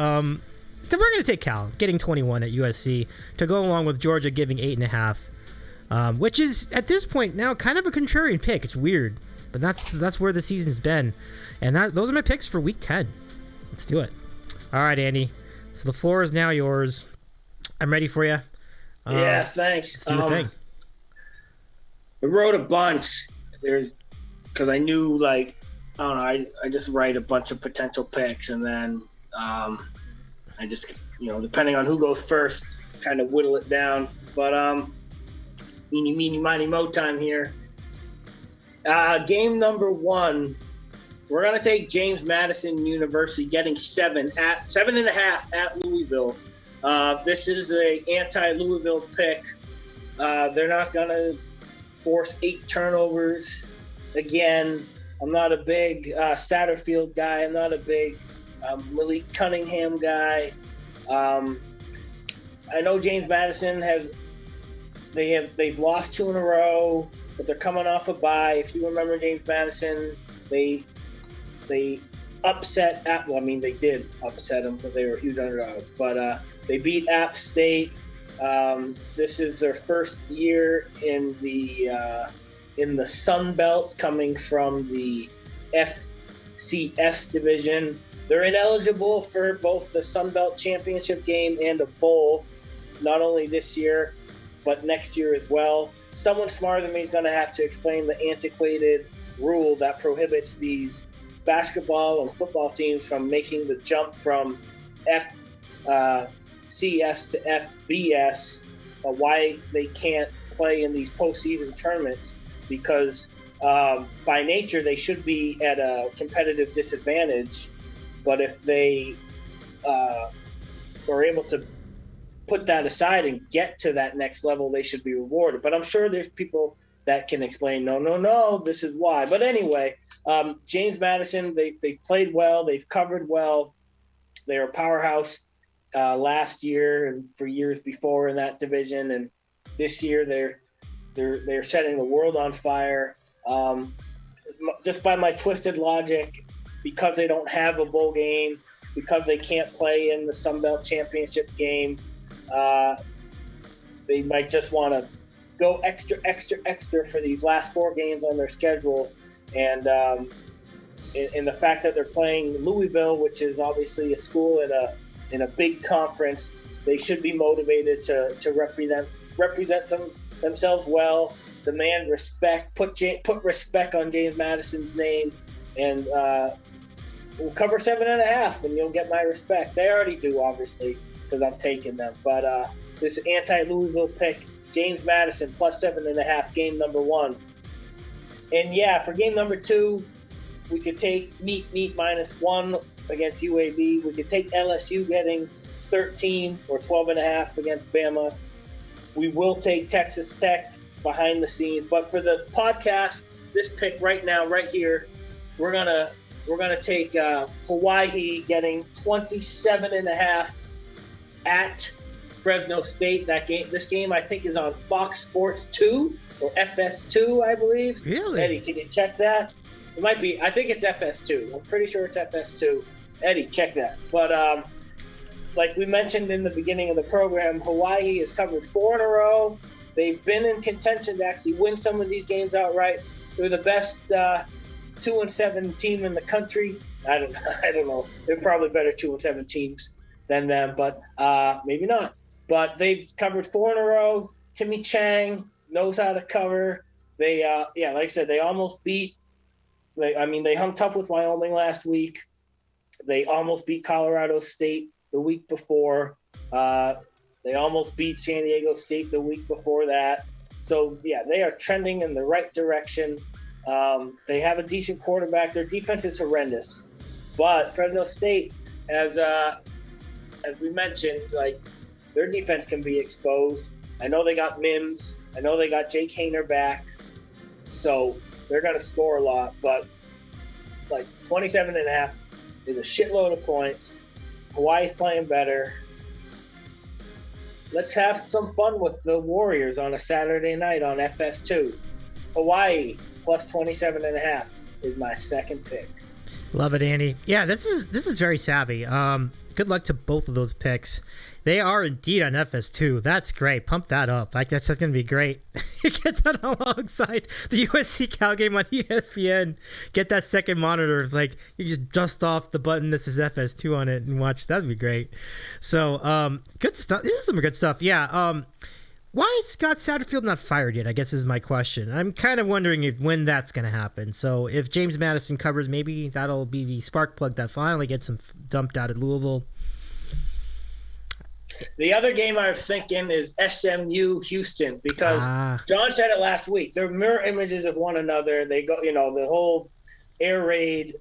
So we're going to take Cal, getting 21 at USC, to go along with Georgia giving 8.5, which is, at this point now, kind of a contrarian pick. It's weird, but that's where the season's been. And those are my picks for Week 10. Let's do it. All right, Andy. So the floor is now yours. I'm ready for you. Yeah, thanks. Let's do the thing. I wrote a bunch because I knew, I don't know, I just write a bunch of potential picks, and then I just, depending on who goes first, kind of whittle it down. But eeny, meeny, miny, mo time here. Game number 1, we're going to take James Madison University getting 7.5 at Louisville. This is a anti-Louisville pick. They're not going to force 8 turnovers again. I'm not a big Satterfield guy. I'm not a big Malik Cunningham guy. I know James Madison they've lost 2 in a row, but they're coming off a bye. If you remember James Madison, they upset they did upset them because they were huge underdogs, but they beat App State. This is their first year in the Sun Belt, coming from the FCS division. They're ineligible for both the Sun Belt Championship game and a bowl, not only this year, but next year as well. Someone smarter than me is going to have to explain the antiquated rule that prohibits these basketball and football teams from making the jump from FCS to FBS, why they can't play in these postseason tournaments, because by nature they should be at a competitive disadvantage. But if they are able to put that aside and get to that next level, they should be rewarded. But I'm sure there's people that can explain, no, this is why. But anyway, James Madison, they played well, they've covered well. They're a powerhouse last year and for years before in that division, and this year they're setting the world on fire. Just by my twisted logic, because they don't have a bowl game, because they can't play in the Sun Belt Championship game, they might just want to go extra for these last 4 games on their schedule. And in the fact that they're playing Louisville, which is obviously a school in a big conference, they should be motivated to represent themselves well, demand respect, put respect on James Madison's name, and we'll cover 7.5, and you'll get my respect. They already do, obviously, because I'm taking them. But this anti-Louisville pick, James Madison plus 7.5, game number 1. And yeah, for game number 2, we could take meat -1 against UAB. We could take LSU getting 13 or 12.5 against Bama. We will take Texas Tech behind the scenes. But for the podcast, this pick right now, right here, we're gonna take Hawaii getting 27.5 at Fresno State. This game I think is on Fox Sports 2 or FS2, I believe. Really? Eddie, can you check that? It might be. I think it's FS2. I'm pretty sure it's FS2. Eddie, check that. But like we mentioned in the beginning of the program, Hawaii has covered 4 in a row. They've been in contention to actually win some of these games outright. They're the best 2-7 team in the country. I don't know. They're probably better 2-7 teams than them, but maybe not. But they've covered 4 in a row. Timmy Chang knows how to cover. They like I said, they almost beat. They hung tough with Wyoming last week. They almost beat Colorado State the week before. They almost beat San Diego State the week before that. So, yeah, they are trending in the right direction. They have a decent quarterback. Their defense is horrendous. But Fresno State, as we mentioned, like, their defense can be exposed. I know they got Mims. I know they got Jake Hayner back. So they're going to score a lot. But, like, 27.5 is a shitload of points. Hawaii's playing better. Let's have some fun with the Warriors on a Saturday night on FS2. Hawaii plus 27.5 is my second pick. Love it, Andy. Yeah, this is very savvy. Good luck to both of those picks. They are indeed on FS2. That's great. Pump that up. Like that's going to be great. Get that alongside the USC Cal game on ESPN. Get that second monitor. It's like you just dust off the button that says FS2 on it and watch. That'd be great. So good stuff. This is some good stuff. Yeah. Why is Scott Satterfield not fired yet? I guess is my question. I'm kind of wondering when that's going to happen. So if James Madison covers, maybe that'll be the spark plug that finally gets him dumped out at Louisville. The other game I was thinking is SMU Houston, because John said it last week. They're mirror images of one another. They go, the whole air raid.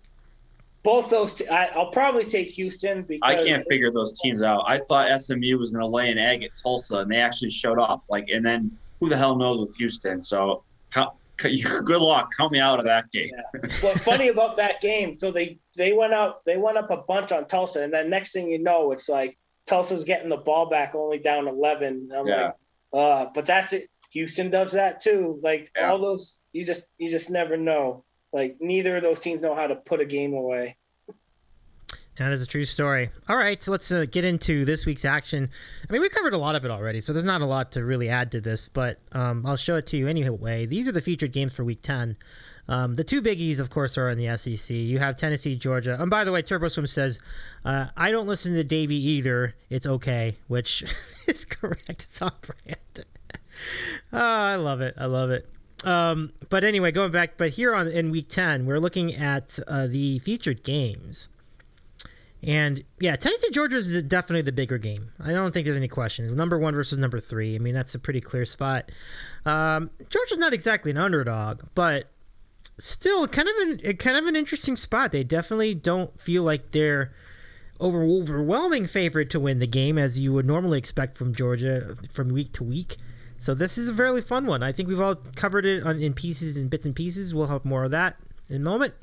Both those, I'll probably take Houston because I can't figure those teams out. I thought SMU was going to lay an egg at Tulsa, and they actually showed up. And then who the hell knows with Houston? So good luck. Count me out of that game. Yeah. What's funny about that game? So they went up a bunch on Tulsa, and then next thing you know, it's like Tulsa's getting the ball back only down 11. And I'm like, but that's it. Houston does that too. All those, you just never know. Like neither of those teams know how to put a game away. That is a true story. All right, so let's get into this week's action. I mean, we covered a lot of it already, so there's not a lot to really add to this, but I'll show it to you anyway. These are the featured games for Week 10. The two biggies, of course, are in the SEC. You have Tennessee, Georgia. And by the way, TurboSwim says, I don't listen to Davey either. It's okay, which is correct. It's on brand. Oh, I love it. But anyway, going back, but here in week 10, we're looking at the featured games. And yeah, Tennessee Georgia is definitely the bigger game. I don't think there's any question. Number 1 versus number 3. I mean, that's a pretty clear spot. Georgia's not exactly an underdog, but still kind of an interesting spot. They definitely don't feel like they're overwhelming favorite to win the game as you would normally expect from Georgia from week to week. So this is a fairly fun one. I think we've all covered it in pieces and bits and pieces. We'll have more of that in a moment.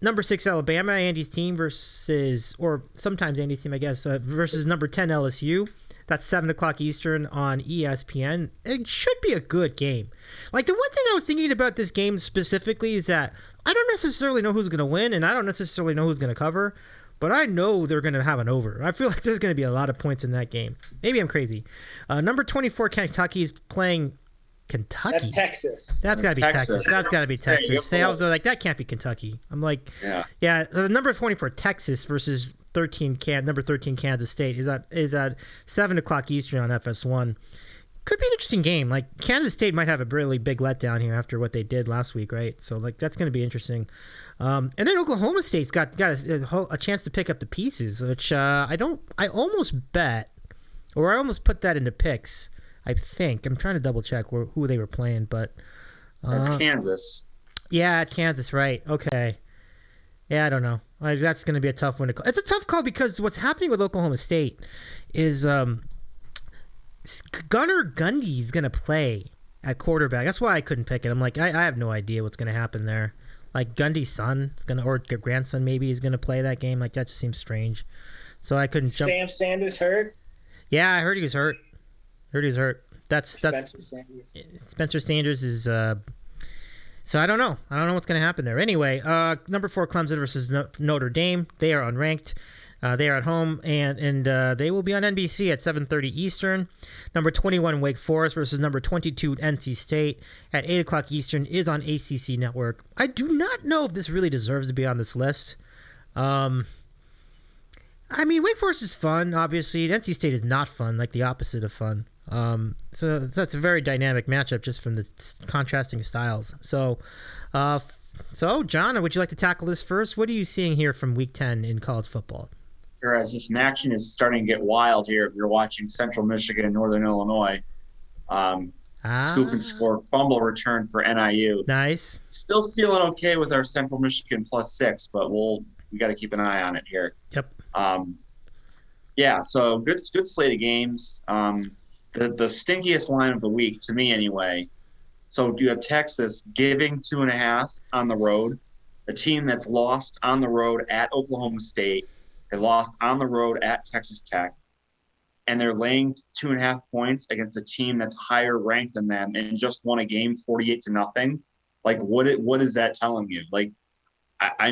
Number 6 Alabama, Andy's team versus, or sometimes Andy's team, I guess, versus number 10 LSU. That's 7 o'clock Eastern on ESPN. It should be a good game. Like, the one thing I was thinking about this game specifically is that I don't necessarily know who's going to win, and I don't necessarily know who's going to cover, but I know they're going to have an over. I feel like there's going to be a lot of points in that game. Maybe I'm crazy. Number 24 Kentucky is playing Kentucky. That's Texas. That's got to be Texas. That's got to be Texas. I was like, that can't be Kentucky. I'm like, yeah. Number 24 Texas versus number 13 Kansas State is at 7 o'clock Eastern on FS1. Could be an interesting game. Like, Kansas State might have a really big letdown here after what they did last week, right? So like that's going to be interesting. And then Oklahoma State's got a chance to pick up the pieces, which I almost bet, or I almost put that into picks. I think I'm trying to double check who they were playing, but that's Kansas. Yeah, Kansas, right? Okay. Yeah, I don't know. That's going to be a tough one to call. It's a tough call because what's happening with Oklahoma State is Gunnar Gundy is going to play at quarterback. That's why I couldn't pick it. I'm like, I have no idea what's going to happen there. Like Gundy's son is going to, or grandson maybe is going to play that game. Like that just seems strange. So I couldn't jump. Sam Sanders hurt? Yeah, I heard he was hurt. That's Spencer Sanders is. So I don't know. I don't know what's going to happen there. Anyway, number 4 Clemson versus Notre Dame. They are unranked. They are at home, and they will be on NBC at 7:30 Eastern. Number 21 Wake Forest versus number 22 NC State at 8 o'clock Eastern is on ACC Network. I do not know if this really deserves to be on this list. I mean, Wake Forest is fun, obviously. NC State is not fun, like the opposite of fun. So that's a very dynamic matchup just from the contrasting styles. So John, would you like to tackle this first? What are you seeing here from Week 10 in college football? Sure, as this action is starting to get wild here, if you're watching Central Michigan and Northern Illinois, scoop and score fumble return for NIU. Nice. Still feeling okay with our Central Michigan +6, but we got to keep an eye on it here. Yep. Yeah, so good slate of games. The stinkiest line of the week, to me anyway. So you have Texas giving 2.5 on the road, a team that's lost on the road at Oklahoma State. They lost on the road at Texas Tech, and they're laying 2.5 points against a team that's higher ranked than them and just won a game 48-0. Like, what is that telling you? Like, I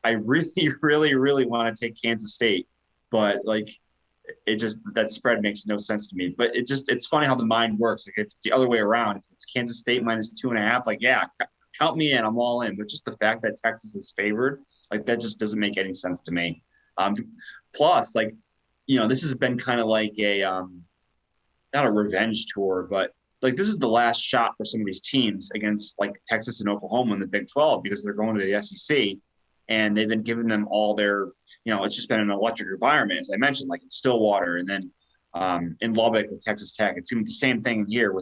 really, really, really want to take Kansas State, but like, it just, that spread makes no sense to me. But it's funny how the mind works. Like, if it's the other way around, if it's Kansas State -2.5, like, yeah, count me in, I'm all in. But just the fact that Texas is favored, like, that just doesn't make any sense to me. Plus, like, this has been kind of like a not a revenge tour, but like, this is the last shot for some of these teams against like Texas and Oklahoma in the Big 12 because they're going to the SEC. And they've been giving them all their, it's just been an electric environment, as I mentioned, like in Stillwater, and then in Lubbock with Texas Tech. It's going to be the same thing here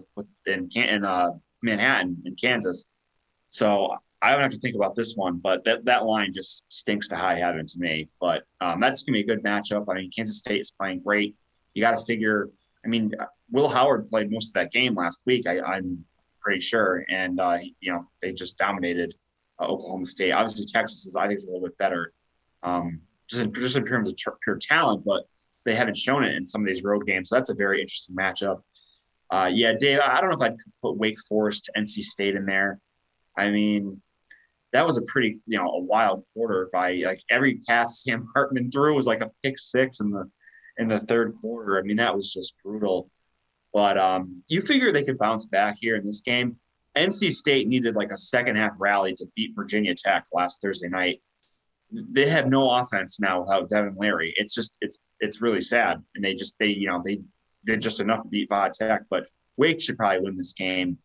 in Manhattan and Kansas. So I don't have to think about this one, but that line just stinks to high heaven to me. But that's going to be a good matchup. I mean, Kansas State is playing great. You got to figure. I mean, Will Howard played most of that game last week. I'm pretty sure, and they just dominated Oklahoma State. Obviously, Texas is, I think, is a little bit better, just in terms of pure talent, but they haven't shown it in some of these road games. So that's a very interesting matchup. Yeah, Dave, I don't know if I'd put Wake Forest to NC State in there. I mean, that was a pretty, a wild quarter by like every pass Sam Hartman threw was like a pick 6 in the third quarter. I mean, that was just brutal. But you figure they could bounce back here in this game. NC State needed like a second half rally to beat Virginia Tech last Thursday night. They have no offense now without Devin Leary. It's just, it's really sad. And they did just enough to beat Va Tech, but Wake should probably win this game.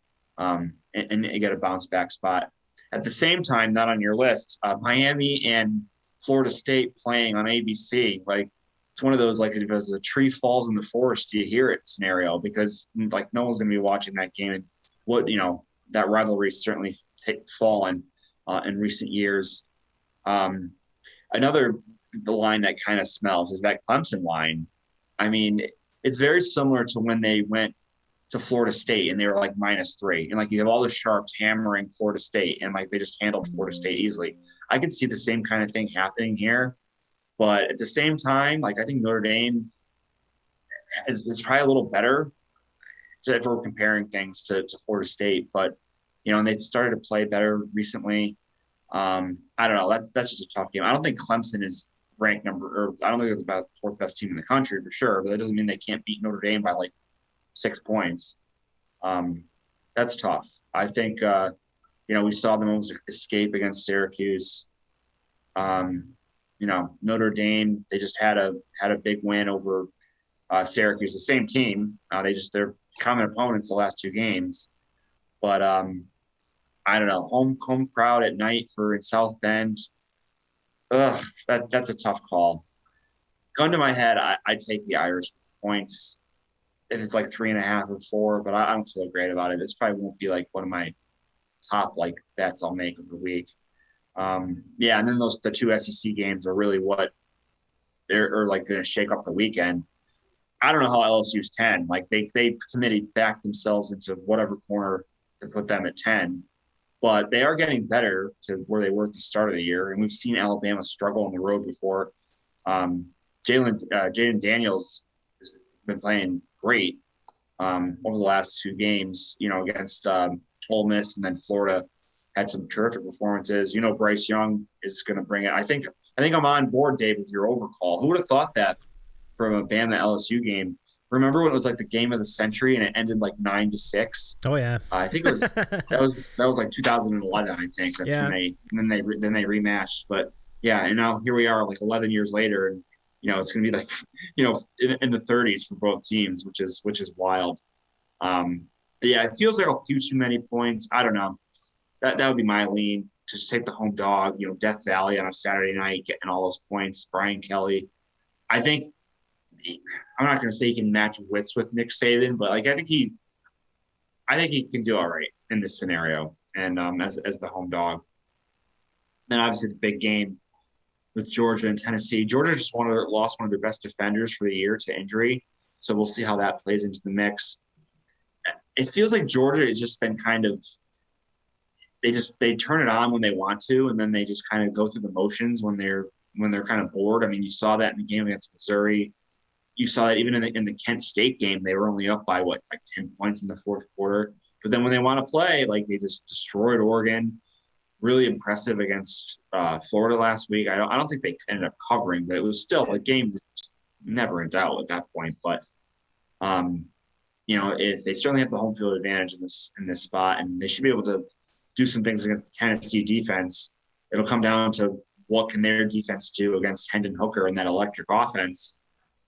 and get a bounce back spot. At the same time, not on your list, Miami and Florida State playing on ABC. Like, it's one of those, like, if a tree falls in the forest, do you hear it scenario, because like no one's going to be watching that game. And that rivalry certainly fallen in recent years. Another the line that kind of smells is that Clemson line. I mean, it's very similar to when they went to Florida State and they were like -3, and like you have all the sharps hammering Florida State, and like they just handled Florida State easily. I could see the same kind of thing happening here, but at the same time, like I think Notre Dame is probably a little better if we're comparing things to Florida State, but and they've started to play better recently. I don't know. That's just a tough game. I don't think Clemson is ranked I don't think it's about the 4th best team in the country for sure, but that doesn't mean they can't beat Notre Dame by like 6 points. That's tough. I think, we saw them almost escape against Syracuse. Notre Dame, they just had a big win over Syracuse, the same team. They're common opponents the last 2 games, but I don't know. Home crowd at night in South Bend. That's a tough call. Gun to my head, I take the Irish with the points. If it's like 3.5 or 4, but I don't feel great about it. This probably won't be like one of my top like bets I'll make of the week. And then the 2 SEC games are really what they're like going to shake up the weekend. I don't know how LSU's 10. Like they committed backed themselves into whatever corner to put them at 10. But they are getting better to where they were at the start of the year, and we've seen Alabama struggle on the road before. Jaden Daniels has been playing great over the last 2 games. Against Ole Miss, and then Florida had some terrific performances. Bryce Young is going to bring it. I think I'm on board, Dave, with your overcall. Who would have thought that from a Bama LSU game? Remember when it was like the game of the century and it ended like 9-6? Oh yeah. I think it was that was like 2011. I think that's when they rematched. But yeah, and now here we are, like 11 years later, and it's going to be like in the 30s for both teams, which is wild. But yeah, it feels like a few too many points. I don't know. That would be my lean. Just take the home dog. Death Valley on a Saturday night, getting all those points. Brian Kelly. I think. I'm not going to say he can match wits with Nick Saban, but like I think he can do all right in this scenario, and as the home dog. Then obviously the big game with Georgia and Tennessee. Georgia just lost one of their best defenders for the year to injury, so we'll see how that plays into the mix. It feels like Georgia has just been kind of they turn it on when they want to, and then they just kind of go through the motions when they're kind of bored. I mean, you saw that in the game against Missouri. You saw that even in the Kent State game, they were only up by 10 points in the 4th quarter. But then when they want to play, like they just destroyed Oregon. Really impressive against Florida last week. I don't think they ended up covering, but it was still a game that's never in doubt at that point. But if they certainly have the home field advantage in this spot, and they should be able to do some things against the Tennessee defense. It'll come down to what can their defense do against Hendon Hooker and that electric offense.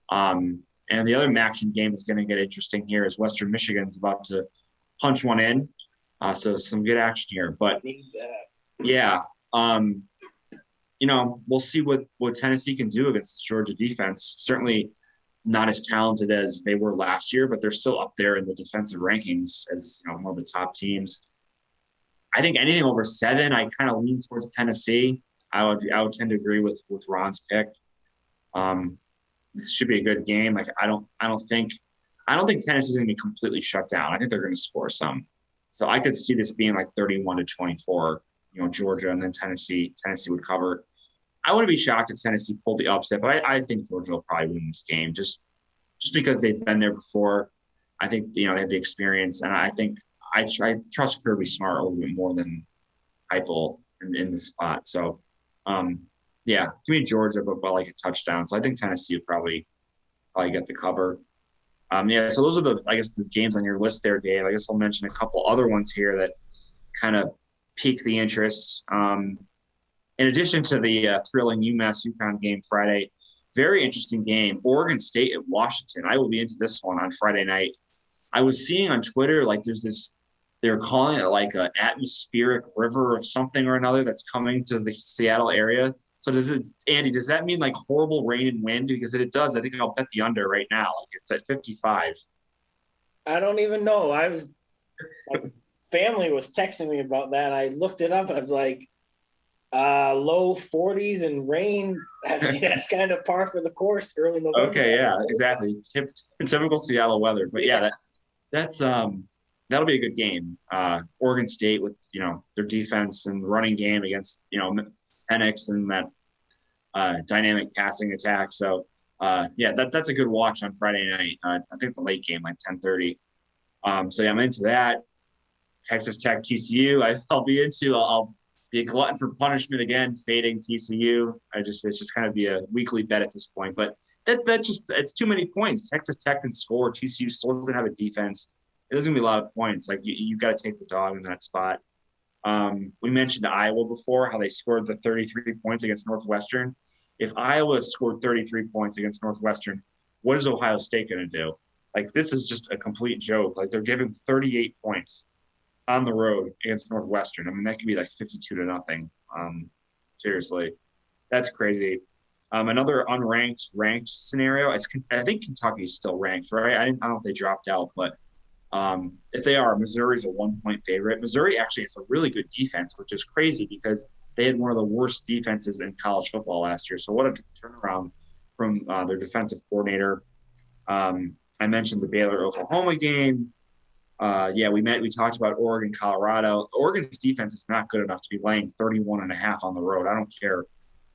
And the other action game is going to get interesting here as Western Michigan's about to punch one in. So some good action here. But yeah, we'll see what Tennessee can do against this Georgia defense. Certainly not as talented as they were last year, but they're still up there in the defensive rankings as one of the top teams. I think anything over 7, I kind of lean towards Tennessee. I would tend to agree with Ron's pick. This should be a good game. Like I don't think Tennessee's going to be completely shut down. I think they're going to score some. So I could see this being like 31-24. Georgia and then Tennessee would cover. I wouldn't be shocked if Tennessee pulled the upset, but I think Georgia will probably win this game just because they've been there before. I think they have the experience, and I think I trust Kirby Smart a little bit more than Heupel in this spot. So. Yeah, give me Georgia, but by like a touchdown. So I think Tennessee would probably get the cover. So those are the games on your list there, Dave. I guess I'll mention a couple other ones here that kind of pique the interest. In addition to the thrilling UMass-UConn game Friday, very interesting game, Oregon State at Washington. I will be into this one on Friday night. I was seeing on Twitter, like there's this they're calling it like an atmospheric river or something or another that's coming to the Seattle area. So Andy, does that mean like horrible rain and wind? Because if it does, I think I'll bet the under right now. Like it's at 55. I don't even know. My family was texting me about that. I looked it up and I was like, low 40s and rain. I mean, that's kind of par for the course early November. Okay, yeah, exactly. Typical Seattle weather. But yeah, that's that'll be a good game. Oregon State with their defense and running game against Penix and that dynamic passing attack. So yeah, that's a good watch on Friday night. I think it's a late game, like 10:30. So yeah, I'm into that. Texas Tech TCU. I'll be into. I'll be a glutton for punishment again, fading TCU. It's just kind of be a weekly bet at this point. But it's too many points. Texas Tech can score. TCU still doesn't have a defense. There's gonna be a lot of points. Like you've got to take the dog in that spot. We mentioned Iowa before, how they scored the 33 points against Northwestern. If Iowa scored 33 points against Northwestern, what is Ohio State going to do? Like, this is just a complete joke. Like, they're giving 38 points on the road against Northwestern. I mean, that could be like 52-0. Seriously, that's crazy. Another ranked scenario. I think Kentucky's still ranked, right? I don't know if they dropped out, but if they are, Missouri's a 1-point favorite. Missouri actually has a really good defense, which is crazy because they had one of the worst defenses in college football last year. So what a turnaround from their defensive coordinator. I mentioned the Baylor-Oklahoma game. We talked about Oregon, Colorado. Oregon's defense is not good enough to be laying 31.5 on the road. I don't care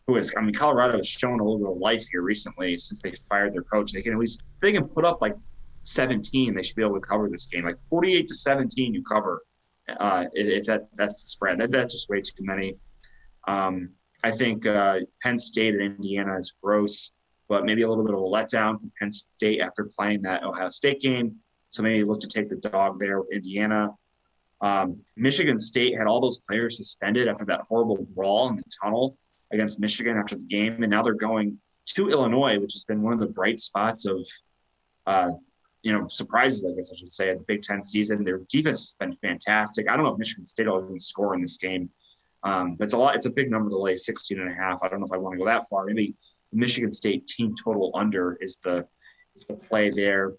who is. I mean, Colorado has shown a little bit of life here recently since they fired their coach. They can put up like 17. They should be able to cover this game. Like 48-17, you cover. If that's the spread. That's just way too many. I think Penn State and Indiana is gross, but maybe a little bit of a letdown for Penn State after playing that Ohio State game. So maybe look to take the dog there with Indiana. Michigan State had all those players suspended after that horrible brawl in the tunnel against Michigan after the game. And now they're going to Illinois, which has been one of the bright spots of, surprises, I guess I should say, at the Big Ten season. Their defense has been fantastic. I don't know if Michigan State will even score in this game. But it's a big number to lay, 16.5. I don't know if I want to go that far. Maybe the Michigan State team total under is the play there.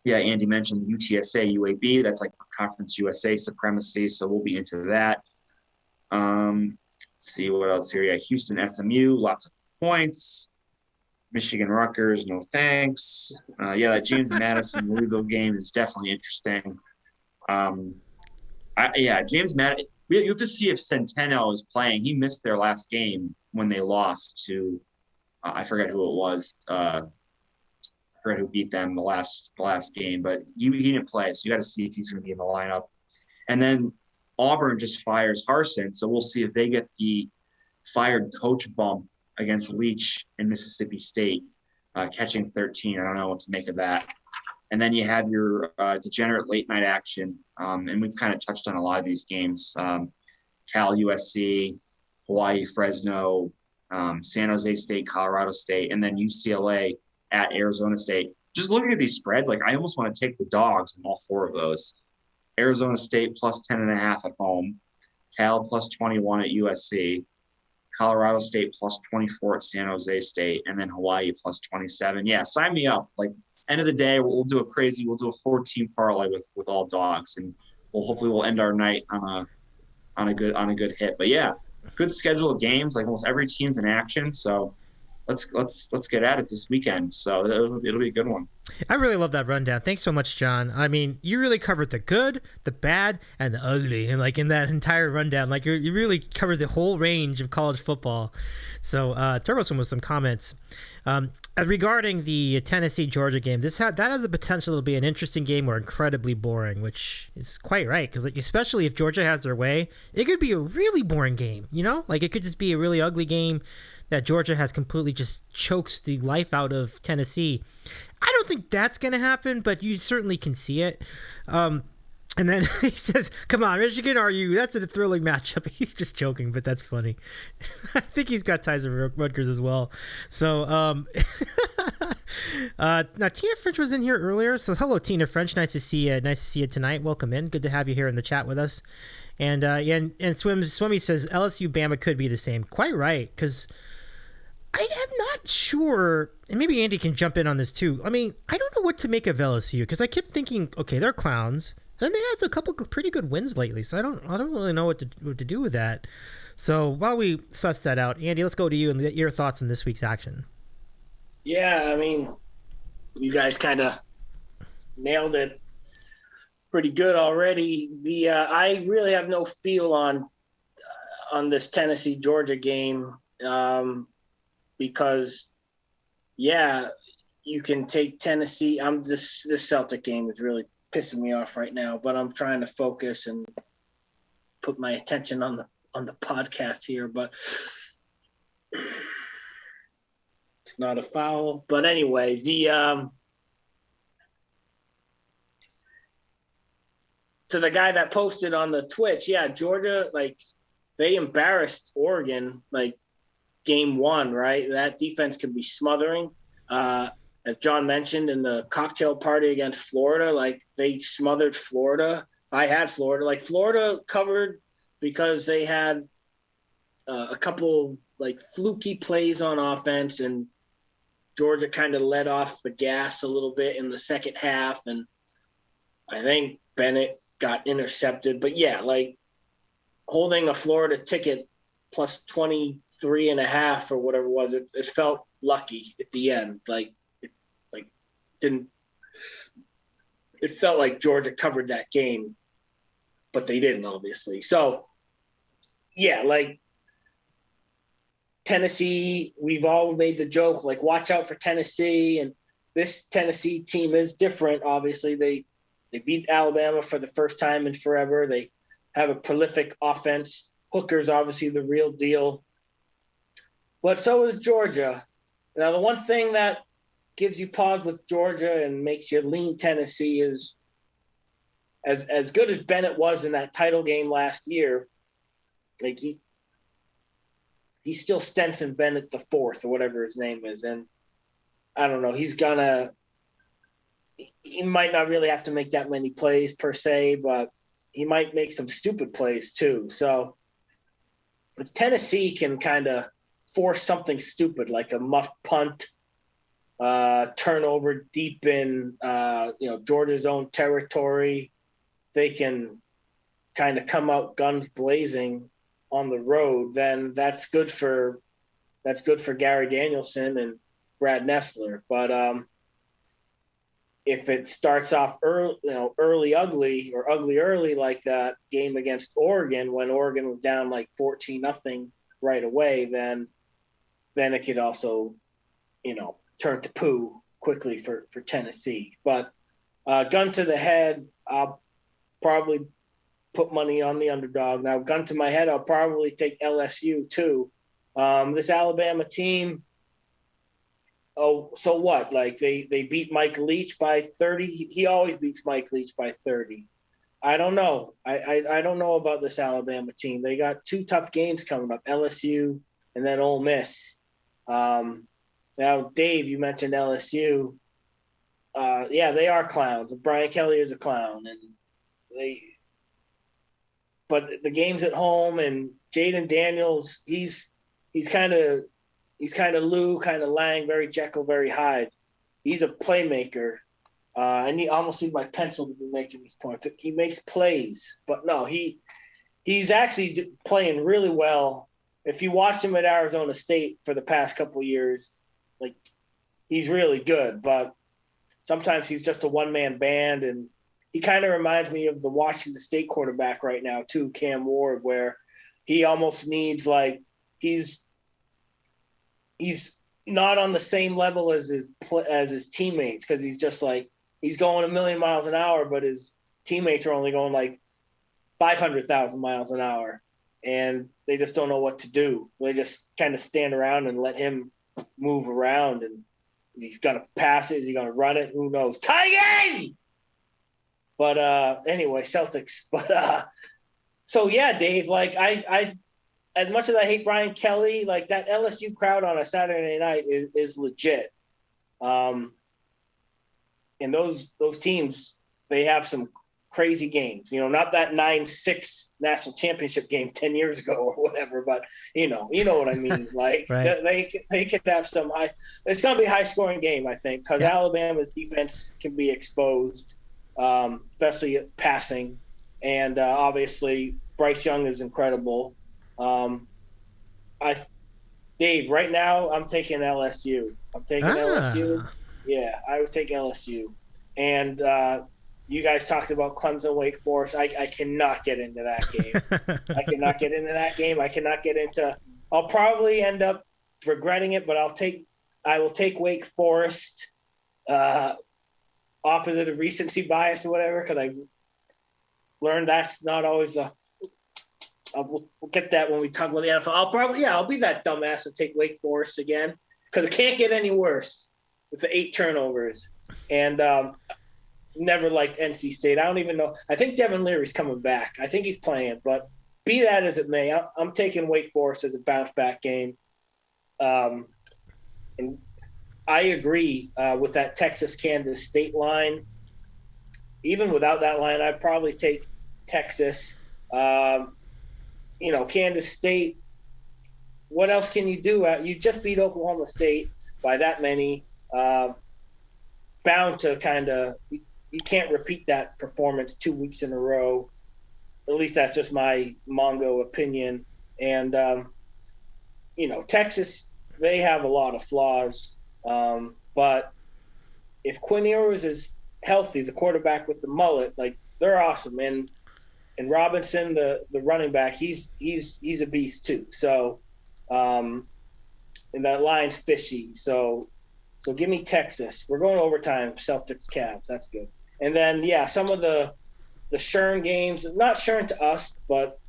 Andy mentioned UTSA, UAB. That's like Conference USA supremacy, so we'll be into that. Let's see what else here. Yeah, Houston, SMU, lots of points. Michigan, Rutgers, no thanks. That James Madison Louisville game is definitely interesting. James Madison. You have to see if Centeno is playing. He missed their last game when they lost to I forget who it was. I forget who beat them the last game, but he didn't play. So you got to see if he's going to be in the lineup. And then Auburn just fires Harsin, so we'll see if they get the fired coach bump against Leach in Mississippi State, catching 13. I don't know what to make of that. And then you have your degenerate late night action. And we've kind of touched on a lot of these games. Cal, USC, Hawaii, Fresno, San Jose State, Colorado State, and then UCLA at Arizona State. Just looking at these spreads, like I almost want to take the dogs in all four of those. Arizona State plus 10.5 at home. Cal plus 21 at USC. Colorado State plus 24 at San Jose State. And then Hawaii plus 27. Yeah, sign me up. Like, end of the day, we'll do a 14 parlay with all dogs, and we'll end our night on a good hit. But yeah, good schedule of games. Like almost every team's in action, so let's get at it this weekend. So it'll be a good one. I really love that rundown. Thanks so much, John. I mean, you really covered the good, the bad, and the ugly, and like in that entire rundown, like you really covered the whole range of college football. So TurboSwim with some comments. Regarding the Tennessee-Georgia game, that has the potential to be an interesting game or incredibly boring, which is quite right, because like, especially if Georgia has their way, it could be a really boring game, Like it could just be a really ugly game that Georgia has completely just chokes the life out of Tennessee. I don't think that's going to happen, but you certainly can see it. And then he says, come on, Michigan, that's a thrilling matchup. He's just joking, but that's funny. I think he's got ties to Rutgers as well. So, Now Tina French was in here earlier, so hello Tina French. Nice to see you. Nice to see you tonight. Welcome in. Good to have you here in the chat with us. And Swimmy says LSU Bama could be the same. Quite right, because I am not sure, and maybe Andy can jump in on this too. I mean, I don't know what to make of LSU because I kept thinking, okay, they're clowns, and they had a couple pretty good wins lately, so I don't really know what to do with that. So while we suss that out, Andy, let's go to you and get your thoughts on this week's action. Yeah, I mean, you guys kind of nailed it pretty good already. I really have no feel on this Tennessee Georgia game because, yeah, you can take Tennessee. This Celtic game is really pissing me off right now, but I'm trying to focus and put my attention on the podcast here. But it's not a foul. But anyway, to the guy that posted on the Twitch, yeah, Georgia, like, they embarrassed Oregon, like, game one, right? That defense could be smothering. As John mentioned in the cocktail party against Florida, like, they smothered Florida. I had Florida. Like, Florida covered because they had a couple, like, fluky plays on offense, and Georgia kind of let off the gas a little bit in the second half, and I think Bennett got intercepted. But yeah, like, holding a Florida ticket plus 23.5 or whatever it was, it felt lucky at the end. It felt like Georgia covered that game, but they didn't, obviously. So yeah, like, Tennessee, we've all made the joke, like, watch out for Tennessee, and this Tennessee team is different. Obviously, they beat Alabama for the first time in forever. They have a prolific offense. Hooker's obviously the real deal. But so is Georgia. Now, the one thing that gives you pause with Georgia and makes you lean Tennessee is, as good as Bennett was in that title game last year, like, he's still Stenson Bennett the fourth or whatever his name is. And I don't know, he might not really have to make that many plays per se, but he might make some stupid plays too. So if Tennessee can kind of force something stupid, like a muff punt, turnover deep in, Georgia's own territory, they can kind of come out guns blazing on the road, then that's good for Gary Danielson and Brad Nessler. But if it starts off early ugly or ugly early, like that game against Oregon when Oregon was down like 14-0 right away, then it could also, turn to poo quickly for Tennessee. But gun to the head, I'll probably put money on the underdog. Now, gun to my head, I'll probably take LSU too. This Alabama team, oh, so what? Like, they beat Mike Leach by 30. He always beats Mike Leach by 30. I don't know. I don't know about this Alabama team. They got two tough games coming up, LSU and then Ole Miss. Now, Dave, you mentioned LSU. Yeah, they are clowns. Brian Kelly is a clown, and but the game's at home, and Jaden Daniels, he's kind of Lou, kind of Lang, very Jekyll, very Hyde. He's a playmaker. I almost need my pencil to be making this point. He makes plays, but no, he's actually playing really well. If you watched him at Arizona State for the past couple of years, like, he's really good, but sometimes he's just a one-man band, and he kind of reminds me of the Washington State quarterback right now too, Cam Ward, where he almost needs, like, he's not on the same level as his teammates, because he's just like, he's going a million miles an hour, but his teammates are only going like 500,000 miles an hour, and they just don't know what to do. They just kind of stand around and let him move around, and he's going to pass it. Is he going to run it? Who knows? Tie in! But anyway, Celtics. But so yeah, Dave, like, I as much as I hate Brian Kelly, like, that LSU crowd on a Saturday night is legit. And those teams, they have some crazy games. Not that 9-6 national championship game 10 years ago or whatever, but you know what I mean. Like Right. they could have some high. It's going to be a high scoring game, I think, because Alabama's defense can be exposed, especially at passing, and obviously Bryce Young is incredible. Dave, right now I'm taking LSU. I'm taking LSU. Yeah, I would take LSU. And you guys talked about Clemson, Wake Forest. I cannot get into that game. I cannot get into that game. I cannot get into. I'll probably end up regretting it, but I will take Wake Forest, opposite of recency bias or whatever, because I've learned that's not always a. We'll get that when we talk about the NFL. I'll be that dumbass and take Wake Forest again, because it can't get any worse with the 8 turnovers. And never liked NC State. I don't even know. I think Devin Leary's coming back. I think he's playing. But be that as it may, I'm taking Wake Forest as a bounce-back game. And I agree with that Texas-Kansas State line. Even without that line, I'd probably take Texas. Kansas State, what else can you do? You just beat Oklahoma State by that many. Bound to kind of – you can't repeat that performance 2 weeks in a row. At least that's just my Mongo opinion. And, Texas, they have a lot of flaws. But if Quinn Ewers is healthy, the quarterback with the mullet, like, they're awesome. And Robinson, the running back, he's a beast too. So, and that line's fishy. So give me Texas. We're going overtime. Celtics, Cavs. That's good. And then some of the Shern games, not Shern to us, but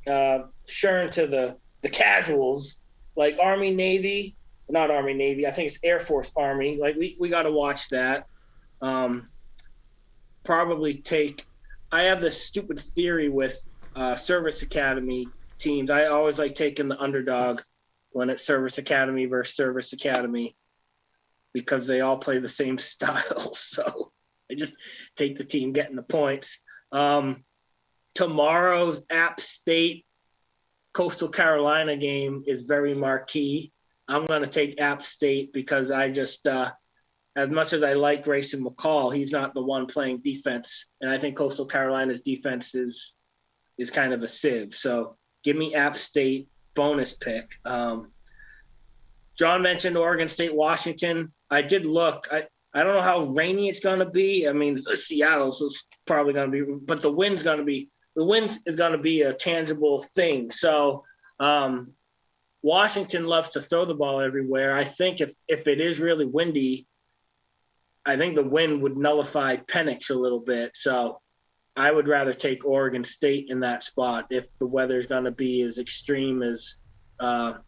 Shern to the casuals, like Army Navy. Not Army Navy. I think it's Air Force Army. Like we got to watch that. Probably take. I have this stupid theory with service academy teams. I always like taking the underdog when it's service academy versus service academy, because they all play the same style. So I just take the team getting the points. Tomorrow's App State Coastal Carolina game is very marquee. I'm going to take App State because I just as much as I like Grayson McCall, he's not the one playing defense. And I think Coastal Carolina's defense is kind of a sieve. So give me App State, bonus pick. John mentioned Oregon State, Washington. I did look. I don't know how rainy it's going to be. I mean, Seattle, so it's probably going to be – but the wind is going to be a tangible thing. So Washington loves to throw the ball everywhere. I think if it is really windy, I think the wind would nullify Penix a little bit. So I would rather take Oregon State in that spot if the weather is going to be as extreme as what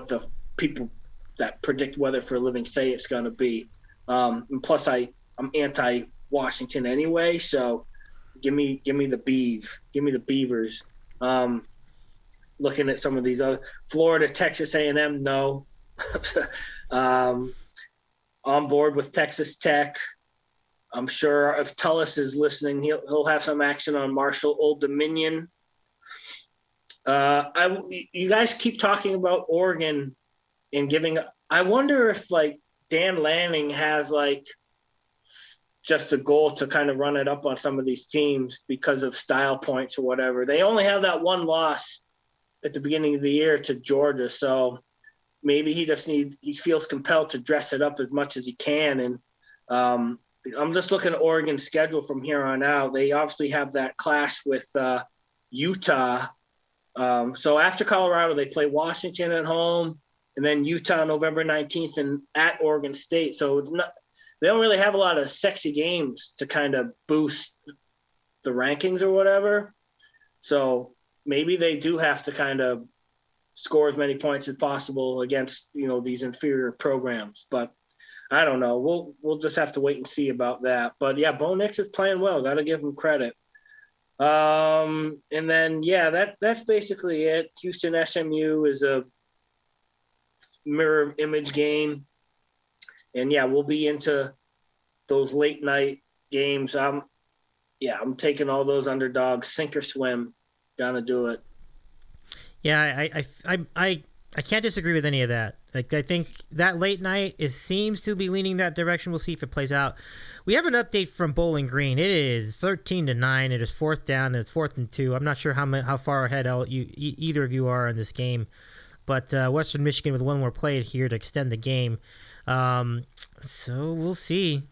the people that predict weather for a living say it's going to be. And plus, I'm anti-Washington anyway, so give me the Beavers. Looking at some of these other Florida, Texas A&M, no. On board with Texas Tech. I'm sure if Tullis is listening, he'll have some action on Marshall, Old Dominion. You guys keep talking about Oregon and giving. I wonder if like Dan Lanning has like just a goal to kind of run it up on some of these teams because of style points or whatever. They only have that one loss at the beginning of the year to Georgia, so maybe he feels compelled to dress it up as much as he can. And I'm just looking at Oregon's schedule from here on out. They obviously have that clash with Utah. So after Colorado, they play Washington at home, and then Utah November 19th and at Oregon State. So they don't really have a lot of sexy games to kind of boost the rankings or whatever. So maybe they do have to kind of score as many points as possible against, these inferior programs. But I don't know. We'll just have to wait and see about that. But yeah, Bo Nix is playing well. Got to give him credit. And then that's basically it. Houston SMU is a mirror image game. And yeah, we'll be into those late night games. I'm taking all those underdogs, sink or swim. Gonna do it. Yeah, I can't disagree with any of that. Like, I think that late night seems to be leaning that direction. We'll see if it plays out. We have an update from Bowling Green. It is 13-9. It is 4th down, and it's 4th and 2. I'm not sure how far ahead either of you are in this game, but Western Michigan with one more play here to extend the game. So we'll see.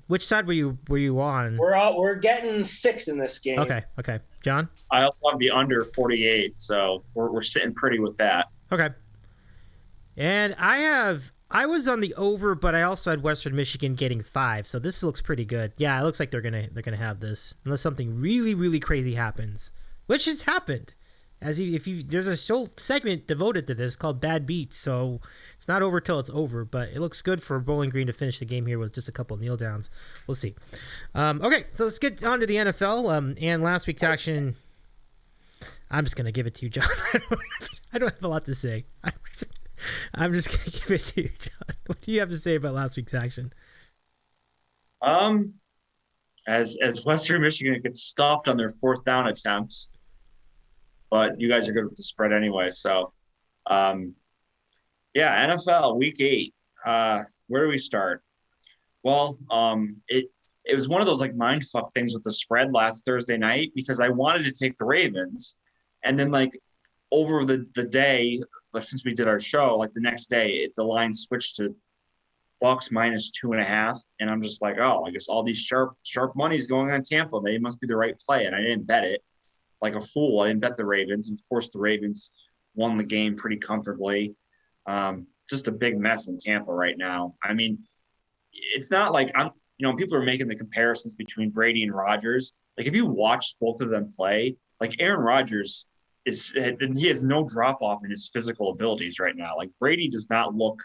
Which side were you on? We're getting 6 in this game. Okay. John? I also have the under 48, so we're sitting pretty with that. Okay. And I was on the over, but I also had Western Michigan getting 5, so this looks pretty good. Yeah, it looks like they're gonna have this unless something really, really crazy happens, which has happened. There's a whole segment devoted to this called Bad Beats, so it's not over till it's over, but it looks good for Bowling Green to finish the game here with just a couple of kneel downs. We'll see. Okay, so let's get on to the NFL and last week's action. I'm just gonna give it to you, John. I don't have a lot to say. I'm just gonna give it to you, John. What do you have to say about last week's action? As Western Michigan gets stopped on their 4th down attempts, but you guys are good with the spread anyway. So, yeah, NFL Week 8. Where do we start? Well, it was one of those like mindfuck things with the spread last Thursday night because I wanted to take the Ravens, and then like over the day, since we did our show, like the next day, the line switched to Bucks -2.5, and I'm just like, oh, I guess all these sharp money is going on Tampa. They must be the right play, and I didn't bet it. Like a fool, I didn't bet the Ravens. And of course, the Ravens won the game pretty comfortably. Just a big mess in Tampa right now. I mean, it's not like people are making the comparisons between Brady and Rodgers. Like if you watch both of them play, like Aaron Rodgers he has no drop off in his physical abilities right now. Like Brady doesn't look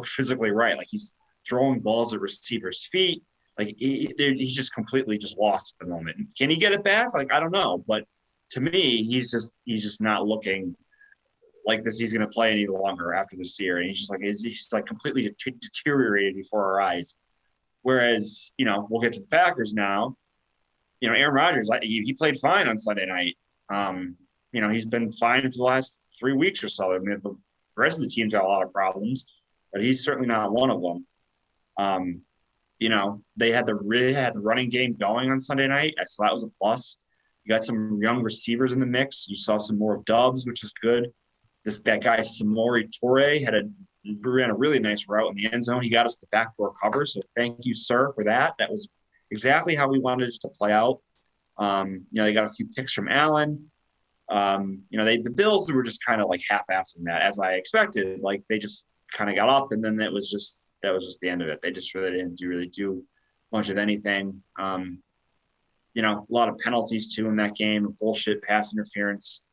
physically right. Like he's throwing balls at receivers' feet. Like he's just completely lost at the moment. Can he get it back? Like I don't know, but to me, he's just not looking like this. He's going to play any longer after this year, and he's completely deteriorated before our eyes. Whereas we'll get to the Packers now. Aaron Rodgers, he played fine on Sunday night. He's been fine for the last 3 weeks or so. I mean, the rest of the team's got a lot of problems, but he's certainly not one of them. They had the running game going on Sunday night, so that was a plus. You got some young receivers in the mix. You saw some more dubs, which is good. That guy Samori Toure ran a really nice route in the end zone. He got us the backdoor cover, so thank you, sir, for that. That was exactly how we wanted it to play out. They got a few picks from Allen. The Bills were just kind of like half-assing that, as I expected. Like they just kind of got up, and then that was just the end of it. They just really didn't do much of anything. A lot of penalties too in that game. A bullshit pass interference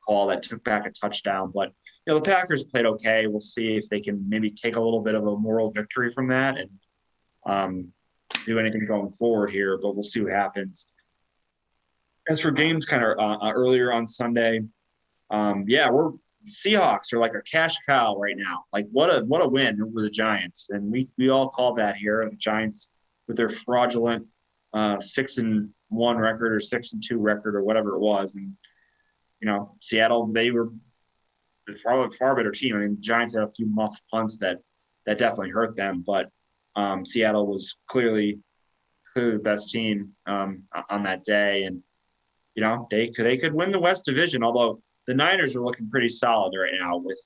call that took back a touchdown. But the Packers played okay. We'll see if they can maybe take a little bit of a moral victory from that and do anything going forward here. But we'll see what happens. As for games kind of earlier on Sunday, we're Seahawks are like a cash cow right now. Like what a win over the Giants, and we all call that here the Giants with their fraudulent 6-1 record or 6-2 record or whatever it was, and Seattle, they were a far better team. I mean, the Giants had a few muff punts that definitely hurt them, but Seattle was clearly the best team on that day, and they could win the West Division, although the Niners are looking pretty solid right now with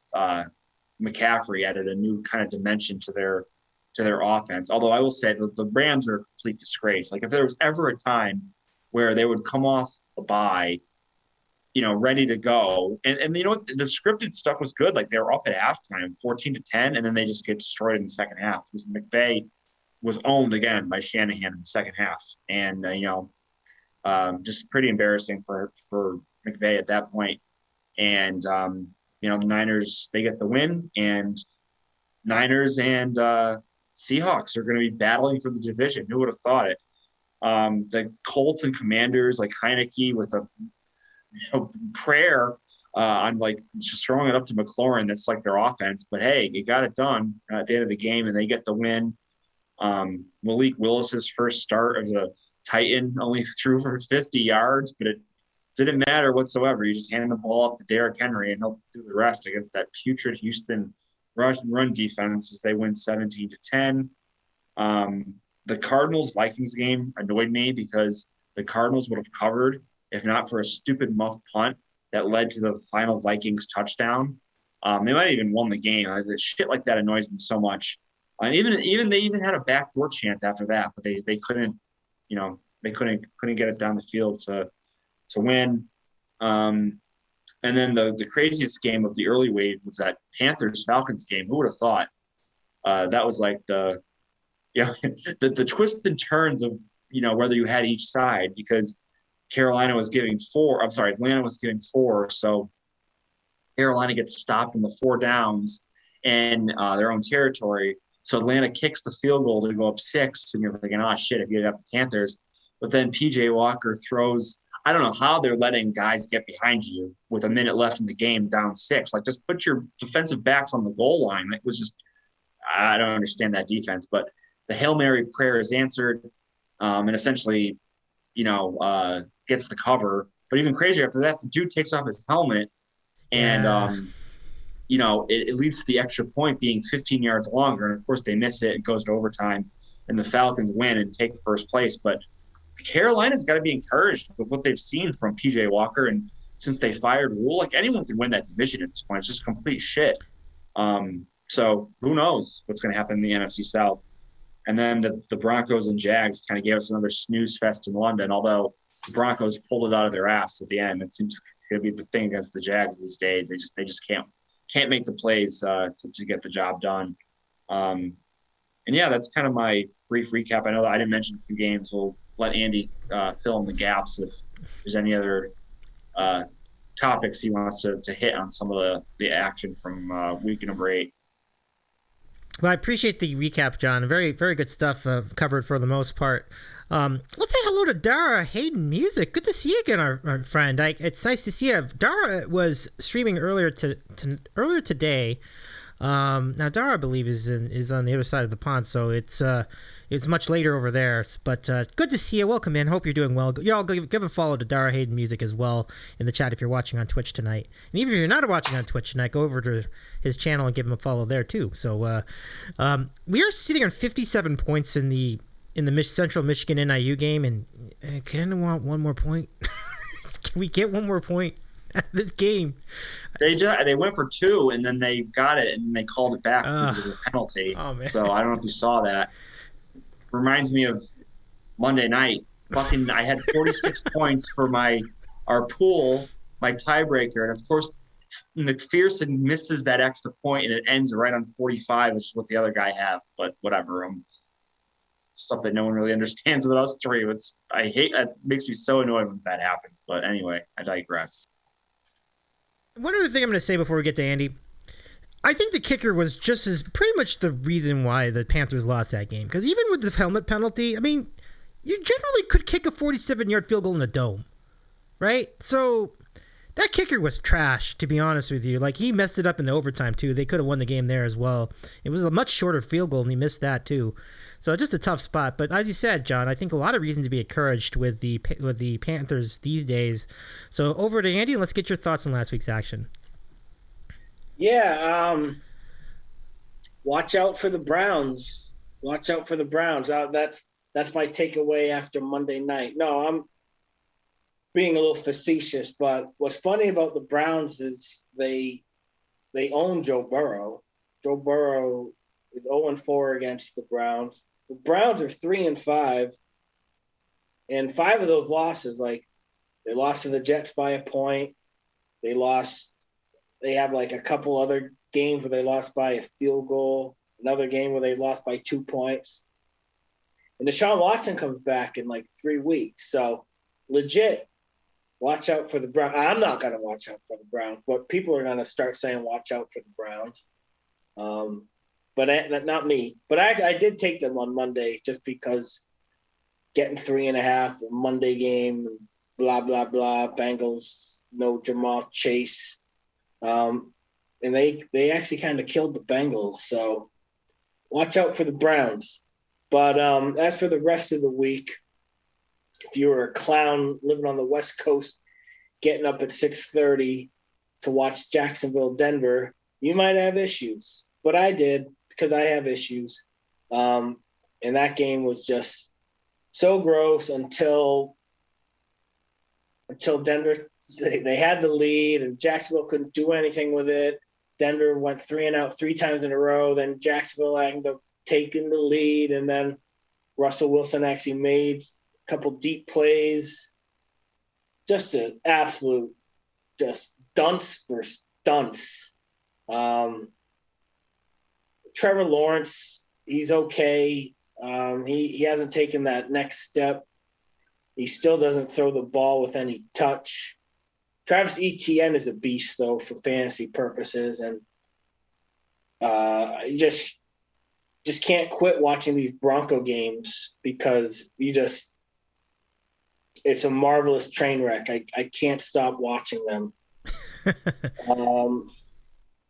McCaffrey added a new kind of dimension to their offense. Although I will say that the Rams are a complete disgrace. Like if there was ever a time where they would come off a bye, ready to go, and the scripted stuff was good. Like they were up at halftime, 14-10, and then they just get destroyed in the second half because McVay was owned again by Shanahan in the second half, and just pretty embarrassing for McVay at that point. And, the Niners, they get the win, and Niners and Seahawks are going to be battling for the division. Who would have thought it? The Colts and Commanders, like Heineke with a prayer I'm like just throwing it up to McLaurin. That's like their offense. But hey, you got it done at the end of the game, and they get the win. Malik Willis's first start as a Titan only threw for 50 yards, but it didn't matter whatsoever. You just hand the ball off to Derrick Henry, and he'll do the rest against that putrid Houston run defense as they win 17-10. The Cardinals-Vikings game annoyed me because the Cardinals would have covered if not for a stupid muff punt that led to the final Vikings touchdown. They might have even won the game. Shit like that annoys me so much. And even they even had a backdoor chance after that, but they couldn't, they couldn't get it down the field to win. And then the craziest game of the early wave was that Panthers-Falcons game. Who would have thought? That was like the twists and turns of, whether you had each side, because Atlanta was giving 4. So Carolina gets stopped in the 4 downs in their own territory. So Atlanta kicks the field goal to go up 6, and you're thinking, oh shit, if you have the Panthers. But then PJ Walker throws, I don't know how they're letting guys get behind you with a minute left in the game down 6. Like, just put your defensive backs on the goal line. It was just, I don't understand that defense. But the Hail Mary prayer is answered, and essentially, gets the cover. But even crazier after that, the dude takes off his helmet, and it leads to the extra point being 15 yards longer. And of course they miss it. It goes to overtime, and the Falcons win and take first place. But Carolina's got to be encouraged with what they've seen from PJ Walker. And since they fired Rule, like, anyone can win that division at this point. It's just complete shit. So who knows what's going to happen in the NFC South. And then the Broncos and Jags kind of gave us another snooze fest in London, although the Broncos pulled it out of their ass at the end. It seems to be the thing against the Jags these days. They just can't make the plays to get the job done. And yeah, that's kind of my brief recap. I know that I didn't mention a few games. We'll let Andy fill in the gaps if there's any other topics he wants to hit on some of the action from week number 8. Well, I appreciate the recap, John. Very, very good stuff covered for the most part. Let's say hello to DaraHaydenMusic. Good to see you again, our friend. It's nice to see you. Dara was streaming earlier today. Now Dara, I believe, is on the other side of the pond, so it's much later over there. But good to see you. Welcome in. Hope you're doing well. Y'all give a follow to DaraHaydenMusic as well in the chat if you're watching on Twitch tonight. And even if you're not watching on Twitch tonight, go over to his channel and give him a follow there too. So we are sitting on 57 points in the Central Michigan NIU game, and I kind of want one more point. Can we get one more point out of this game? They went for 2, and then they got it, and they called it back because of the penalty. Oh, man. So I don't know if you saw that. Reminds me of Monday night. I had 46 points for our pool, my tiebreaker, and of course McPherson misses that extra point, and it ends right on 45, which is what the other guy had. But whatever. Stuff that no one really understands with us three. I hate that. It makes me so annoyed when that happens. But anyway, I digress. One other thing I'm going to say before we get to Andy. I think the kicker was just as pretty much the reason why the Panthers lost that game. Because even with the helmet penalty, I mean, you generally could kick a 47-yard field goal in a dome, right? So that kicker was trash, to be honest with you. Like, he messed it up in the overtime too. They could have won the game there as well. It was a much shorter field goal, and he missed that too. So just a tough spot. But as you said, John, I think a lot of reason to be encouraged with the Panthers these days. So over to Andy, and let's get your thoughts on last week's action. Yeah, watch out for the Browns. Watch out for the Browns. That's my takeaway after Monday night. No, I'm being a little facetious, but what's funny about the Browns is they own Joe Burrow. Joe Burrow is 0-4 against the Browns. The Browns are 3-5, and 5 of those losses, like, they lost to the Jets by a point. They have like a couple other games where they lost by a field goal, another game where they lost by 2 points. And Deshaun Watson comes back in like 3 weeks. So legit, watch out for the Browns. I'm not going to watch out for the Browns, but people are going to start saying watch out for the Browns. But not me. But I did take them on Monday just because getting 3.5, a Monday game, blah, blah, blah, Bengals, no Jamal Chase. And they actually kind of killed the Bengals. So watch out for the Browns. But as for the rest of the week, if you were a clown living on the West Coast, getting up at 6:30 to watch Jacksonville, Denver, you might have issues. But I did because I have issues. And that game was just so gross until Denver, they had the lead and Jacksonville couldn't do anything with it. Denver went 3-and-out 3 times in a row. Then Jacksonville ended up taking the lead. And then Russell Wilson actually made a couple deep plays. Just an absolute just dunce for dunce. Trevor Lawrence, he's okay. He hasn't taken that next step. He still doesn't throw the ball with any touch. Travis Etienne is a beast, though, for fantasy purposes, and you just can't quit watching these Bronco games because it's a marvelous train wreck. I can't stop watching them.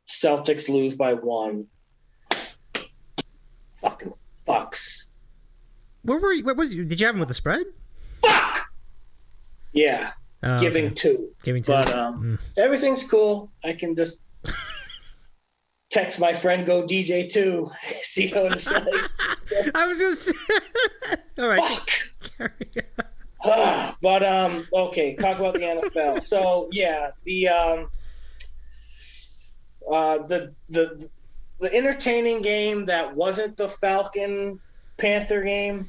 Celtics lose by 1. Fucking fucks. Where were you? Did you have him with the spread? Fuck! Yeah. Giving okay. 2. Giving 2. But everything's cool. I can just text my friend Go DJ 2. See how it's like. I was just all right. Fuck. But okay, talk about the NFL. So yeah, the entertaining game that wasn't the Falcon Panther game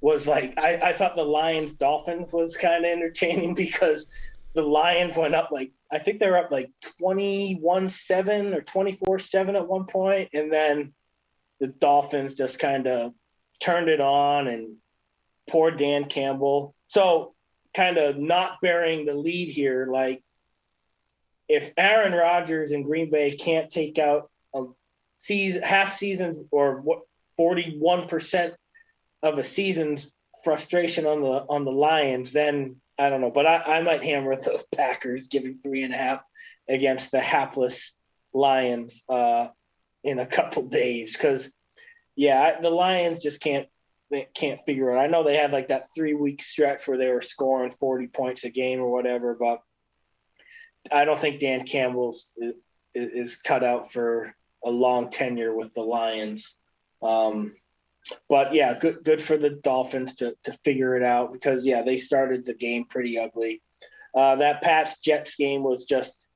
was like I thought the Lions Dolphins was kind of entertaining because the Lions went up I think they were up 21-7 or 24-7 at one point, and then the Dolphins just kind of turned it on, and poor Dan Campbell. So kind of not bearing the lead here, if Aaron Rodgers and Green Bay can't take out a half season or 41% of a season's frustration on the Lions, then I don't know. But I might hammer the Packers, giving 3.5 against the hapless Lions in a couple days. Because, yeah, the Lions just can't figure it out. I know they had that 3-week stretch where they were scoring 40 points a game or whatever, but I don't think Dan Campbell's is cut out for a long tenure with the Lions. But yeah, good for the Dolphins to figure it out because yeah, they started the game pretty ugly. That Pats Jets game was just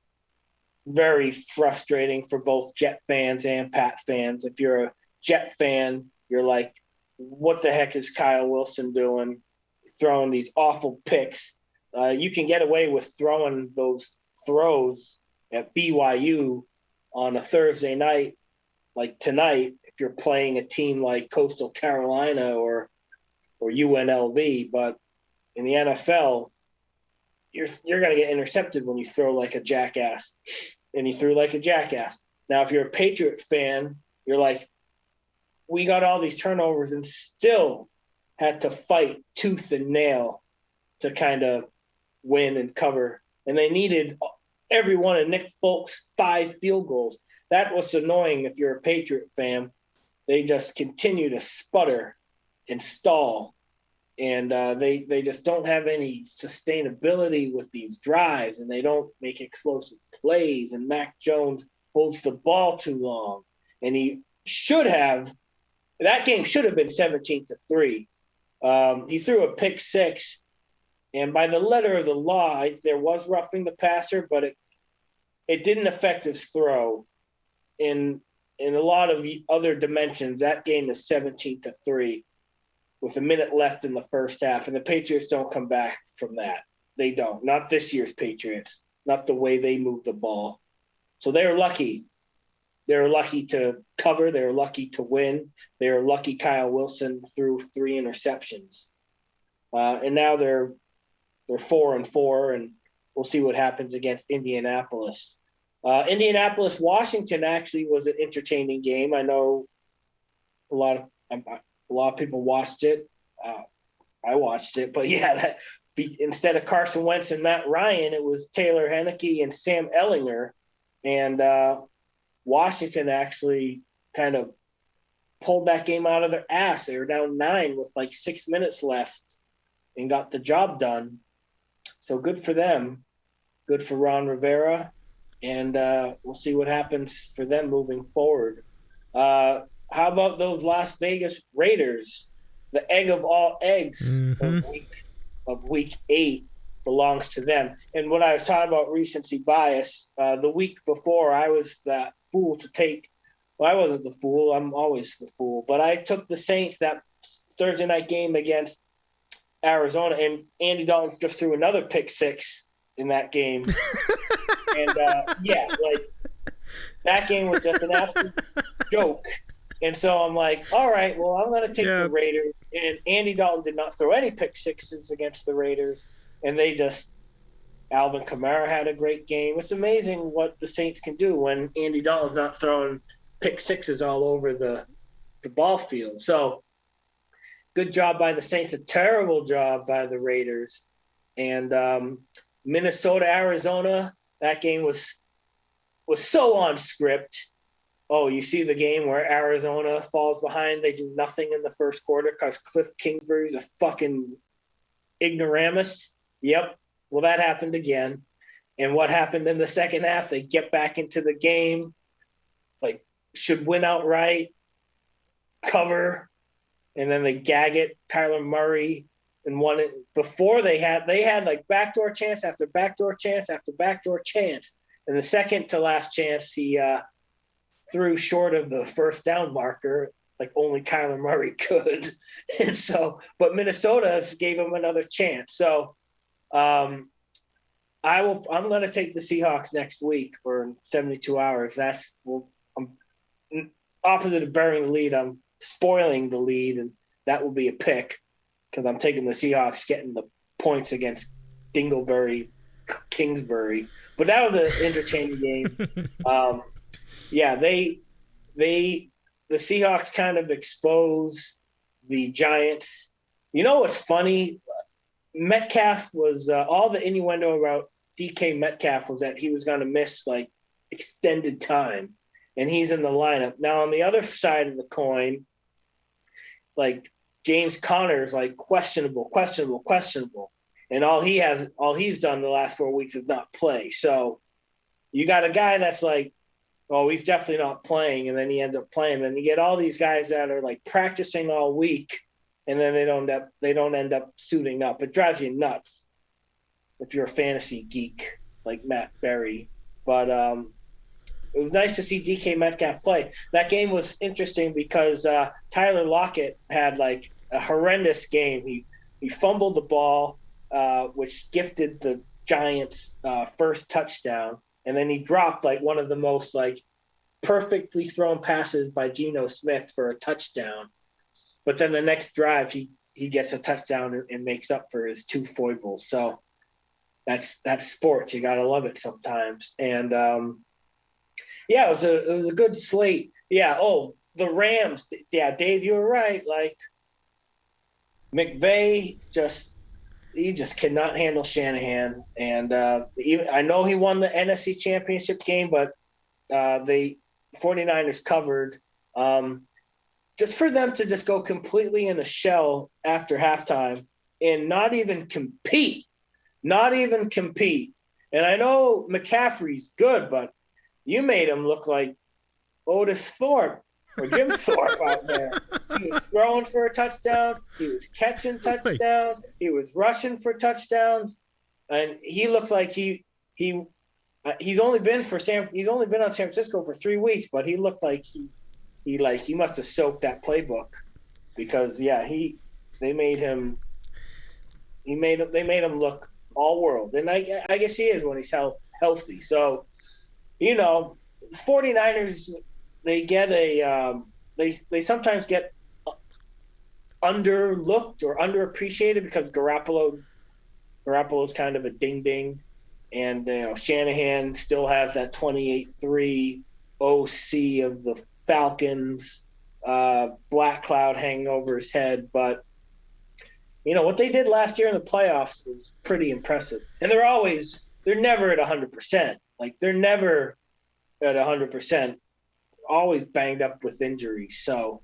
very frustrating for both Jet fans and Pat fans. If you're a Jet fan, you're like, what the heck is Kyle Wilson doing? Throwing these awful picks. You can get away with throwing those throws at BYU on a Thursday night, like tonight, if you're playing a team like Coastal Carolina or UNLV. But in the NFL, you're going to get intercepted when you throw like a jackass, and he threw like a jackass. Now, if you're a Patriot fan, you're like, we got all these turnovers and still had to fight tooth and nail to kind of win and cover. And they needed every one of Nick Folk's 5 field goals. That was annoying if you're a Patriot fan. They just continue to sputter and stall. And they just don't have any sustainability with these drives, and they don't make explosive plays. And Mac Jones holds the ball too long. And he should have – that game should have been 17-3. He threw a pick 6. And by the letter of the law, there was roughing the passer, but it didn't affect his throw. In a lot of other dimensions, that game is 17-3 with a minute left in the first half, and the Patriots don't come back from that. They don't. Not this year's Patriots. Not the way they move the ball. So they were lucky. They were lucky to cover. They were lucky to win. They were lucky Kyle Wilson threw 3 interceptions. And now they're 4-4, and we'll see what happens against Indianapolis. Indianapolis-Washington actually was an entertaining game. I know a lot of people watched it. I watched it. But yeah, instead of Carson Wentz and Matt Ryan, it was Taylor Heineke and Sam Ellinger. And Washington actually kind of pulled that game out of their ass. They were down 9 with like 6 minutes left and got the job done. So good for them. Good for Ron Rivera. And we'll see what happens for them moving forward. How about those Las Vegas Raiders? The egg of all eggs of week 8 belongs to them. And when I was talking about recency bias, the week before I was that fool to take – well, I wasn't the fool. I'm always the fool. But I took the Saints that Thursday night game against Arizona, and Andy Dalton just threw another pick six in that game. And, that game was just an absolute joke. And so I'm like, all right, well, I'm going to take the Raiders. And Andy Dalton did not throw any pick sixes against the Raiders. And Alvin Kamara had a great game. It's amazing what the Saints can do when Andy Dalton's not throwing pick sixes all over the ball field. So good job by the Saints, a terrible job by the Raiders. And Minnesota, Arizona, that game was so on script. Oh, you see the game where Arizona falls behind. They do nothing in the first quarter because Cliff Kingsbury's a fucking ignoramus. Yep. Well, that happened again. And what happened in the second half? They get back into the game, like should win outright, cover, and then they gag it. Kyler Murray and won it before they had like backdoor chance after backdoor chance after backdoor chance. And the second to last chance, he threw short of the first down marker, like only Kyler Murray could. And so, but Minnesota gave him another chance. So I'm going to take the Seahawks next week for 72 hours. I'm opposite of burying the lead. I'm spoiling the lead, and that will be a pick because I'm taking the Seahawks getting the points against Dingleberry, Kingsbury. But that was an entertaining game. The Seahawks kind of expose the Giants. You know what's funny? Metcalf was all the innuendo about DK Metcalf was that he was going to miss like extended time, and he's in the lineup. Now on the other side of the coin, like James Conner's like questionable, and all he's done the last 4 weeks is not play. So you got a guy that's like, oh, he's definitely not playing, and then he ends up playing. And you get all these guys that are like practicing all week, and then they don't end up suiting up. It drives you nuts if you're a fantasy geek like Matt Berry. But it was nice to see DK Metcalf play. That game was interesting because Tyler Lockett had like a horrendous game. He fumbled the ball, which gifted the Giants' first touchdown. And then he dropped like one of the most like perfectly thrown passes by Geno Smith for a touchdown. But then the next drive, he gets a touchdown and makes up for his 2 foibles. So that's sports. You gotta love it sometimes. And it was a good slate. Yeah. Oh, the Rams. Yeah, Dave, you were right. Like McVay he just cannot handle Shanahan. And I know he won the NFC Championship game, but the 49ers covered. Just for them to just go completely in a shell after halftime and not even compete. And I know McCaffrey's good, but you made him look like Otis Thorpe or Jim Thorpe out there. He was throwing for a touchdown. He was catching touchdowns. He was rushing for touchdowns, and he looked like he's only been on San Francisco for 3 weeks, but he looked like he must have soaked that playbook because they made him look all world, and I guess he is when he's healthy. So the 49ers. They get they sometimes get underlooked or underappreciated because Garoppolo's kind of a ding-ding, and Shanahan still has that 28-3 OC of the Falcons black cloud hanging over his head. But what they did last year in the playoffs was pretty impressive. And they're never at 100%. Like, they're never at 100%, always banged up with injuries. So,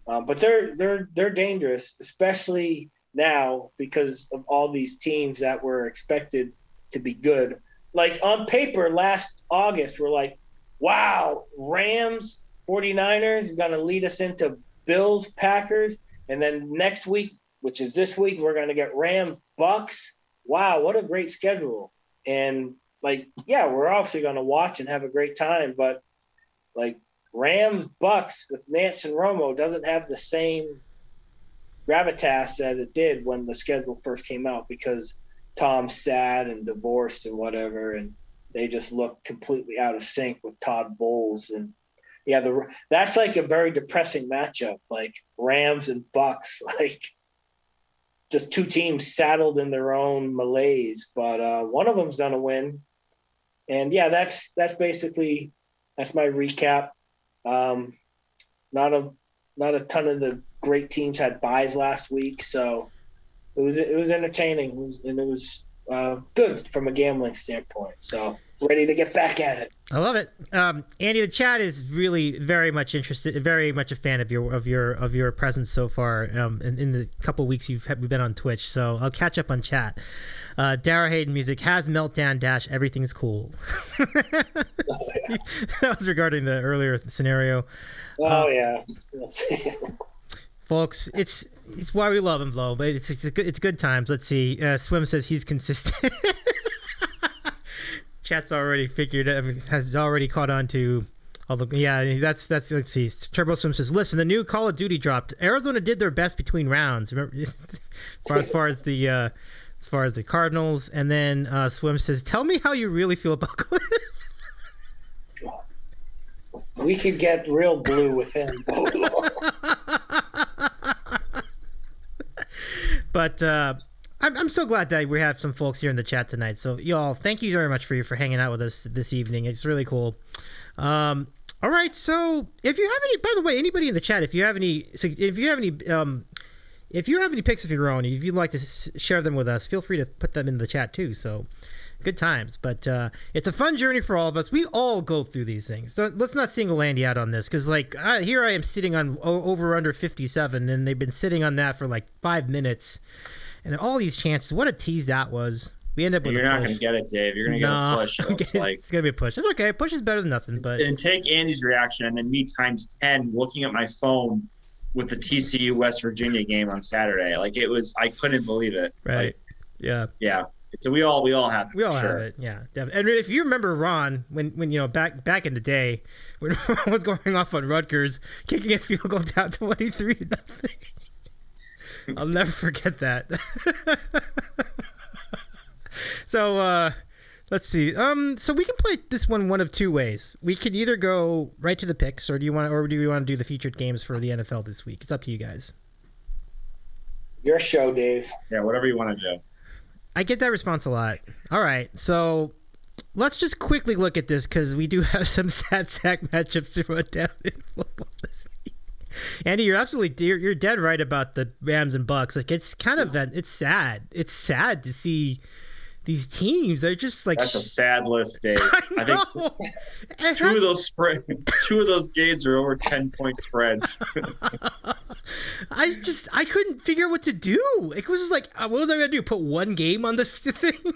but they're dangerous, especially now because of all these teams that were expected to be good. Like, on paper last August, we're like, wow, Rams, 49ers is going to lead us into Bills, Packers. And then next week, which is this week, we're going to get Rams, Bucks. Wow, what a great schedule. And, like, yeah, we're obviously going to watch and have a great time. But, like, Rams, Bucks with Nance and Romo doesn't have the same gravitas as it did when the schedule first came out because Tom's sad and divorced and whatever, and they just look completely out of sync with Todd Bowles. And yeah, that's like a very depressing matchup, like Rams and Bucks, like just two teams saddled in their own malaise. But one of them's gonna win, and yeah, that's my recap. Not a ton of the great teams had byes last week, so it was entertaining, and it was good from a gambling standpoint. So ready to get back at it. I love it. Andy, the chat is really very much interested, very much a fan of your presence so far. In the couple of weeks we've been on Twitch, so I'll catch up on chat. DaraHaydenMusic has meltdown dash. Everything's cool. That was regarding the earlier scenario. Oh yeah. Folks, it's why we love him, Flo, but it's good times. Let's see. Swim says he's consistent. Chat's already has already caught on to all the, yeah, that's let's see. TurboSwim says, listen, the new Call of Duty dropped. Arizona did their best between rounds. Remember, as far as the Cardinals, and then Swim says, tell me how you really feel about Cliff. We could get real blue with him. But I'm so glad that we have some folks here in the chat tonight. So y'all, thank you very much for hanging out with us this evening. It's really cool. All right, so if you have any, by the way, anybody in the chat, if you have any picks of your own, if you'd like to share them with us, feel free to put them in the chat too. So good times. But it's a fun journey for all of us. We all go through these things. So let's not single Andy out on this, because like here I am sitting on over under 57, and they've been sitting on that for like 5 minutes, and all these chances. What a tease that was. We end up with. You're not going to get it, Dave. You're going to get a push. It's going to be a push. It's okay. Push is better than nothing. But and take Andy's reaction, and then me times 10 looking at my phone with the TCU West Virginia game on Saturday. Like, it was, I couldn't believe it. Right. Like, yeah. Yeah. So we all have it. We all have it. Yeah. And if you remember Ron, when back in the day, when Ron was going off on Rutgers, kicking a field goal down 23-0. I'll never forget that. So let's see. So we can play this one of two ways. We can either go right to the picks, or do we want to do the featured games for the NFL this week? It's up to you guys. Your show, Dave. Yeah, whatever you want to do. I get that response a lot. All right, so let's just quickly look at this, because we do have some sad sack matchups to run down in football this week. Andy, you're dead right about the Rams and Bucks. Like, it's kind of it's sad. It's sad to see these teams. They're just like, that's a sad list, Dave. I know. I think two of those games are over 10-point spreads. I couldn't figure out what to do. It was just like, what was I gonna do? Put one game on this thing?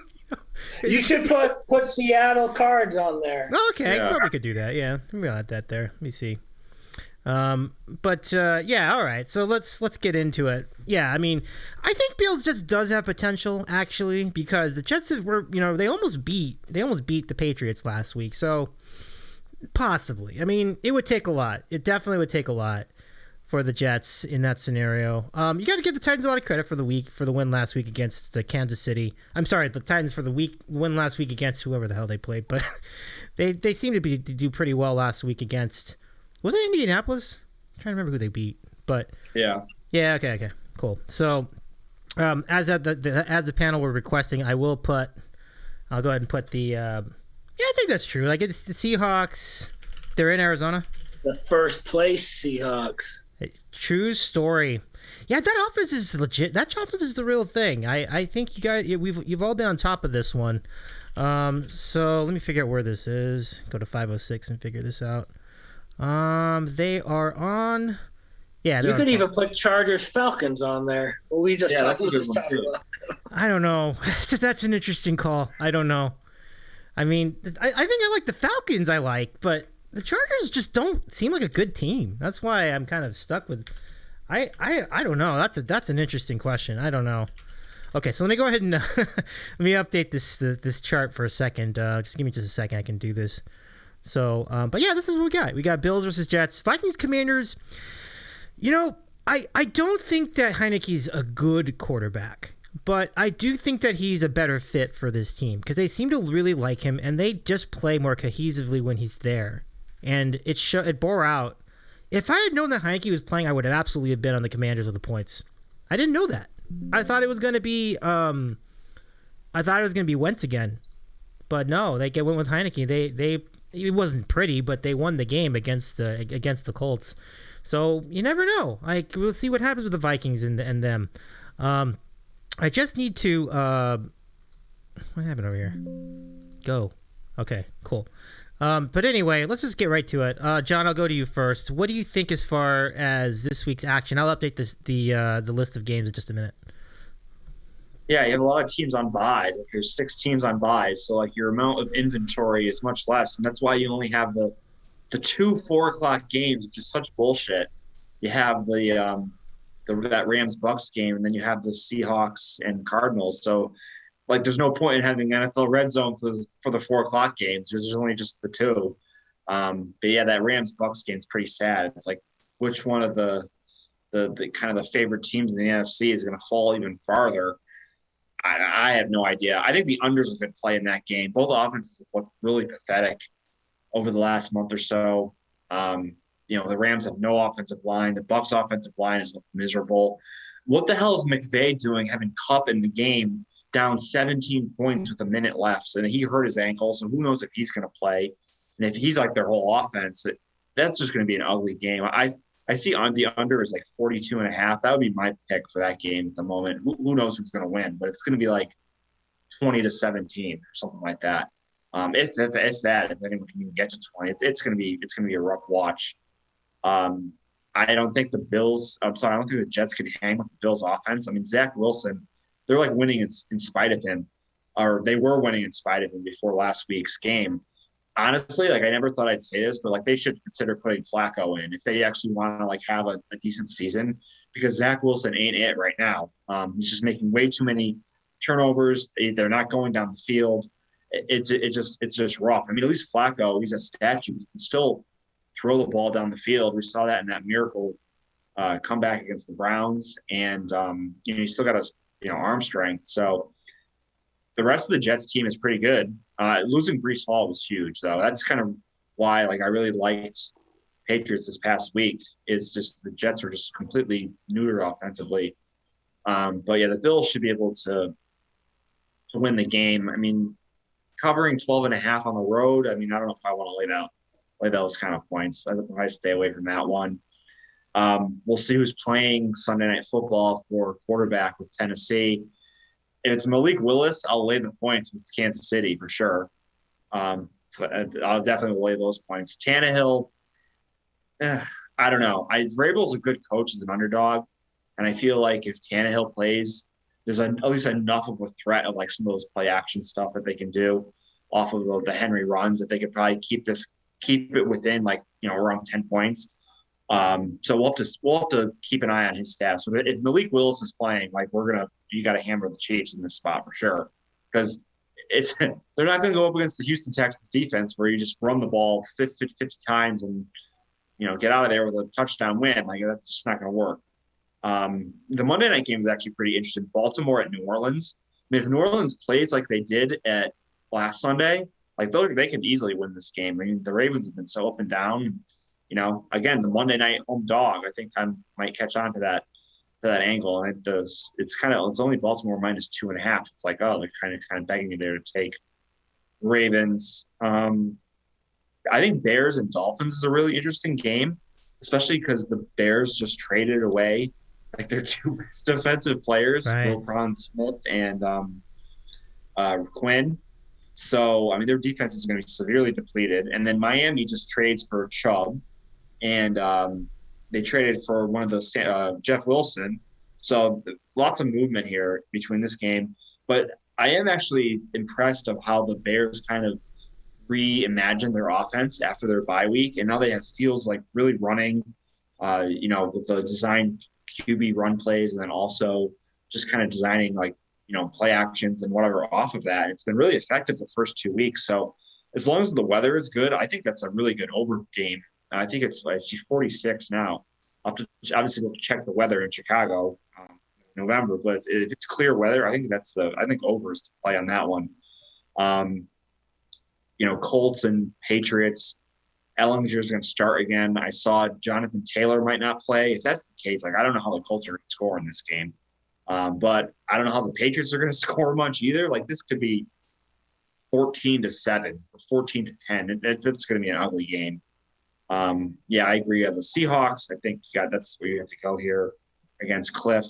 You should put Seattle Cards on there. Okay, yeah. Probably could do that. Yeah, we got that there. Let me see. Yeah, all right. So let's get into it. Yeah, I mean, I think Bills just does have potential, actually, because the Jets they almost beat the Patriots last week. So possibly, I mean, it would take a lot. It definitely would take a lot for the Jets in that scenario. You got to give the Titans a lot of credit for the win last week against the Kansas City. I'm sorry, the Titans for the win last week against whoever the hell they played, but they seem to do pretty well last week against. Was it Indianapolis? I'm trying to remember who they beat, but yeah. Okay, cool. So, as the panel were requesting, I'll go ahead and put the. I think that's true. Like, it's the Seahawks. They're in Arizona. The first place Seahawks. True story. Yeah, that offense is legit. That offense is the real thing. I think you guys, you've all been on top of this one. So let me figure out where this is. Go to 506 and figure this out. They are on. Yeah, you could even put Chargers Falcons on there. We just talked about. I don't know. That's an interesting call. I don't know. I mean, I think I like the Falcons. But the Chargers just don't seem like a good team. That's why I'm kind of stuck with. I don't know. That's an interesting question. I don't know. Okay, so let me go ahead and let me update this chart for a second. Just give me just a second. I can do this. So, but yeah, this is what we got. We got Bills versus Jets, Vikings, Commanders. You know, I don't think that Heineke's a good quarterback, but I do think that he's a better fit for this team because they seem to really like him and they just play more cohesively when he's there. And it bore out. If I had known that Heineke was playing, I would have absolutely been on the Commanders with the points. I didn't know that. I thought it was going to be Wentz again, but no, they went with Heineke. It wasn't pretty, but they won the game against the Colts. So you never know. We'll see what happens with the Vikings and them. I just need to. What happened over here? Go. Okay. Cool. But anyway, let's just get right to it. John, I'll go to you first. What do you think as far as this week's action? I'll update the list of games in just a minute. Yeah, you have a lot of teams on buys. Like there's 6 teams on buys, so like your amount of inventory is much less, and that's why you only have the 2 4:00 games, which is such bullshit. You have that Rams Bucks game, and then you have the Seahawks and Cardinals. So like there's no point in having NFL Red Zone for the 4:00 games. There's only just the 2. But yeah, that Rams Bucks game is pretty sad. It's like which one of the kind of the favorite teams in the NFC is going to fall even farther. I have no idea. I think the unders are good play in that game. Both offenses have looked really pathetic over the last month or so. The Rams have no offensive line. The Bucs offensive line has looked miserable. What the hell is McVay doing having Kupp in the game down 17 points with a minute left? And he hurt his ankle, so who knows if he's going to play. And if he's like their whole offense, that's just going to be an ugly game. I see on the under is like 42.5. That would be my pick for that game at the moment. Who knows who's going to win, but it's going to be like 20-17 or something like that. If anyone can even get to 20, it's going to be a rough watch. I don't think I don't think the Jets can hang with the Bills offense. I mean, Zach Wilson, they're like winning in spite of him, or they were winning in spite of him before last week's game. Honestly, like I never thought I'd say this, but like they should consider putting Flacco in if they actually want to like have a decent season, because Zach Wilson ain't it right now. He's just making way too many turnovers. They're not going down the field. It's just rough. I mean, at least Flacco, he's a statue. He can still throw the ball down the field. We saw that in that miracle comeback against the Browns, and he still got arm strength. So the rest of the Jets team is pretty good. Losing Breece Hall was huge, though. That's kind of why, like, I really liked Patriots this past week. Is just the Jets are just completely neutered offensively. But yeah, the Bills should be able to win the game. I mean, covering 12.5 on the road. I mean, I don't know if I want to lay those kind of points. I stay away from that one. We'll see who's playing Sunday Night Football for quarterback with Tennessee. If it's Malik Willis, I'll lay the points with Kansas City for sure. So I'll definitely lay those points. Tannehill, I don't know. Vrabel's a good coach as an underdog, and I feel like if Tannehill plays, there's at least enough of a threat of like some of those play action stuff that they can do off of the Henry runs that they could probably keep it within around 10 points. So we'll have to keep an eye on his stats. So if Malik Willis is playing, like you got to hammer the Chiefs in this spot for sure, because they're not going to go up against the Houston Texans defense where you just run the ball 50 times and get out of there with a touchdown win. Like that's just not going to work. The Monday night game is actually pretty interesting. Baltimore at New Orleans. I mean, if New Orleans plays like they did at last Sunday, like they can easily win this game. I mean, the Ravens have been so up and down. Again, the Monday night home dog, I think I might catch on to that angle. And it's only Baltimore -2.5. It's like, oh, they're kind of begging you there to take Ravens. I think Bears and Dolphins is a really interesting game, especially because the Bears just traded away like their two best defensive players, Right. Roquan Smith and Quinn. So, I mean, their defense is going to be severely depleted. And then Miami just trades for Chubb, and they traded for one of those Jeff Wilson. So lots of movement here between this game. But I am actually impressed of how the Bears kind of reimagined their offense after their bye week. And now they have Fields like really running, with the designed QB run plays, and then also just kind of designing like, play actions and whatever off of that. It's been really effective the first 2 weeks. So as long as the weather is good, I think that's a really good over game. I think I see 46 now. I'll have to obviously we'll check the weather in Chicago in November, but if it's clear weather, I think over is to play on that one. Colts and Patriots. Ellinger's going to start again. I saw Jonathan Taylor might not play. If that's the case, I don't know how the Colts are going to score in this game. But I don't know how the Patriots are going to score much either. Like this could be 14-7 or 14-10. That's going to be an ugly game. I agree. The Seahawks, I think that's where you have to go here against Cliff.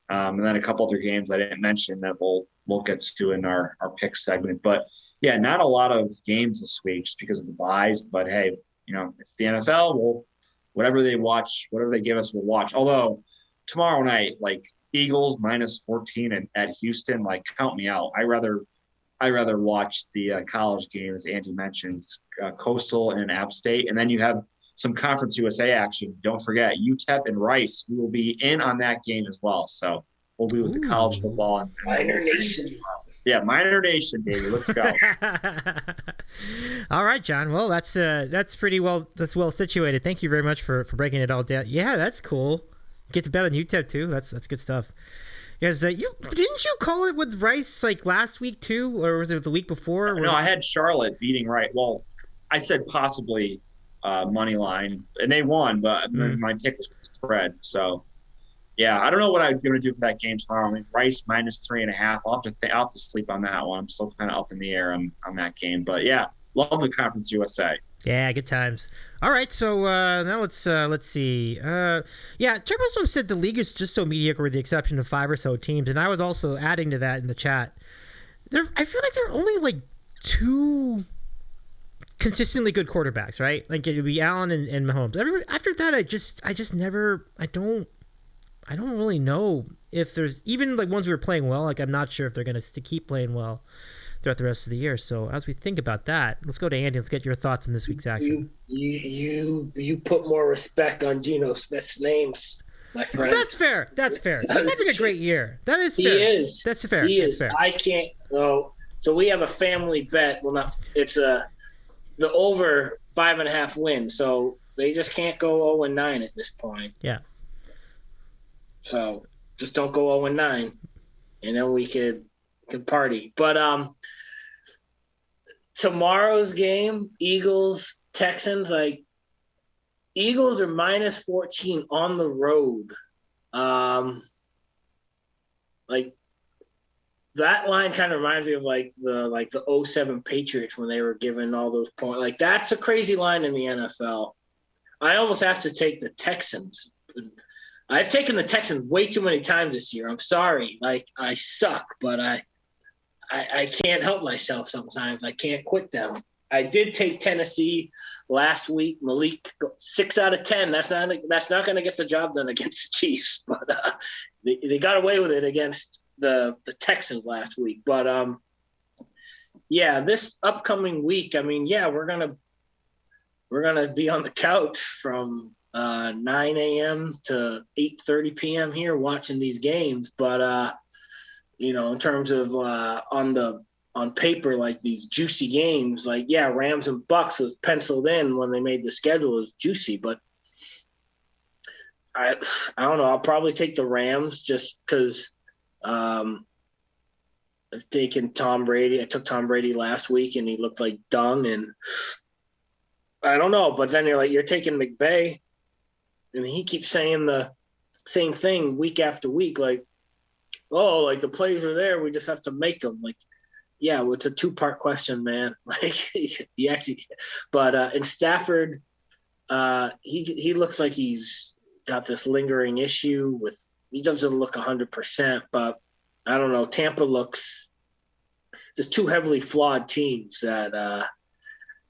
And then a couple other games I didn't mention that we'll get to in our pick segment. But yeah, not a lot of games this week just because of the buys. But hey, it's the NFL. Whatever they give us, we'll watch. Although tomorrow night, like Eagles -14 and at Houston, like count me out. I rather watch the college games. Andy mentions Coastal and App State, and then you have some Conference USA action. Don't forget UTEP and Rice. We will be in on that game as well. So we'll be with the college football and Minor Nation. Yeah, Minor Nation, baby. Let's go. All right, John. Well, that's pretty well. That's well situated. Thank you very much for breaking it all down. Yeah, that's cool. Get to bet on UTEP too. That's good stuff. Yes, didn't you call it with Rice like last week too, or was it the week before? No, I had Charlotte beating Rice. Well, I said possibly money line, and they won, but my pick was with the spread. So, yeah, I don't know what I'm going to do for that game tomorrow. I mean, Rice -3.5. I'll have to sleep on that one. I'm still kind of up in the air on that game, but yeah, love the Conference USA. Yeah, good times. All right, so now let's see. TurboSwim said the league is just so mediocre with the exception of 5 or so teams, and I was also adding to that in the chat. I feel like there are only like 2 consistently good quarterbacks, right? Like it would be Allen and Mahomes. After that, I don't really know if there's even like ones who are playing well. Like I'm not sure if they're going to keep playing well throughout the rest of the year. So as we think about that, let's go to Andy. Let's get your thoughts on this week's action. You put more respect on Geno Smith's names, my friend. That's fair. He's having a great year. That is fair. He is. That's fair. He is. Fair. I can't. So we have a family bet. Well, not. It's the over 5.5 wins. So they just can't go 0-9 at this point. Yeah. So just don't go 0-9, and then we could party. But tomorrow's game, Eagles, Texans, like Eagles are -14 on the road. Like that line kind of reminds me of like the 07 Patriots when they were given all those points. Like that's a crazy line in the NFL. I almost have to take the Texans. I've taken the Texans way too many times this year. I'm sorry. Like I suck, but I can't help myself sometimes. I can't quit them. I did take Tennessee last week. Malik 6 out of 10. That's not going to get the job done against the Chiefs, but they got away with it against the Texans last week. But this upcoming week, I mean, we're gonna be on the couch from 9 a.m. to 8:30 p.m. here watching these games. But in terms of on paper, like these juicy games, like Rams and Bucks was penciled in when they made the schedule as juicy, but I don't know. I'll probably take the Rams just because I've taken Tom Brady. I took Tom Brady last week and he looked like dung, and I don't know. But then you're taking McVay, and he keeps saying the same thing week after week, like, oh, like the plays are there, we just have to make them. Like, well, it's a 2-part question, man. Like, he actually, but in Stafford, he looks like he's got this lingering issue with he doesn't look 100%, but I don't know. Tampa looks just two heavily flawed teams that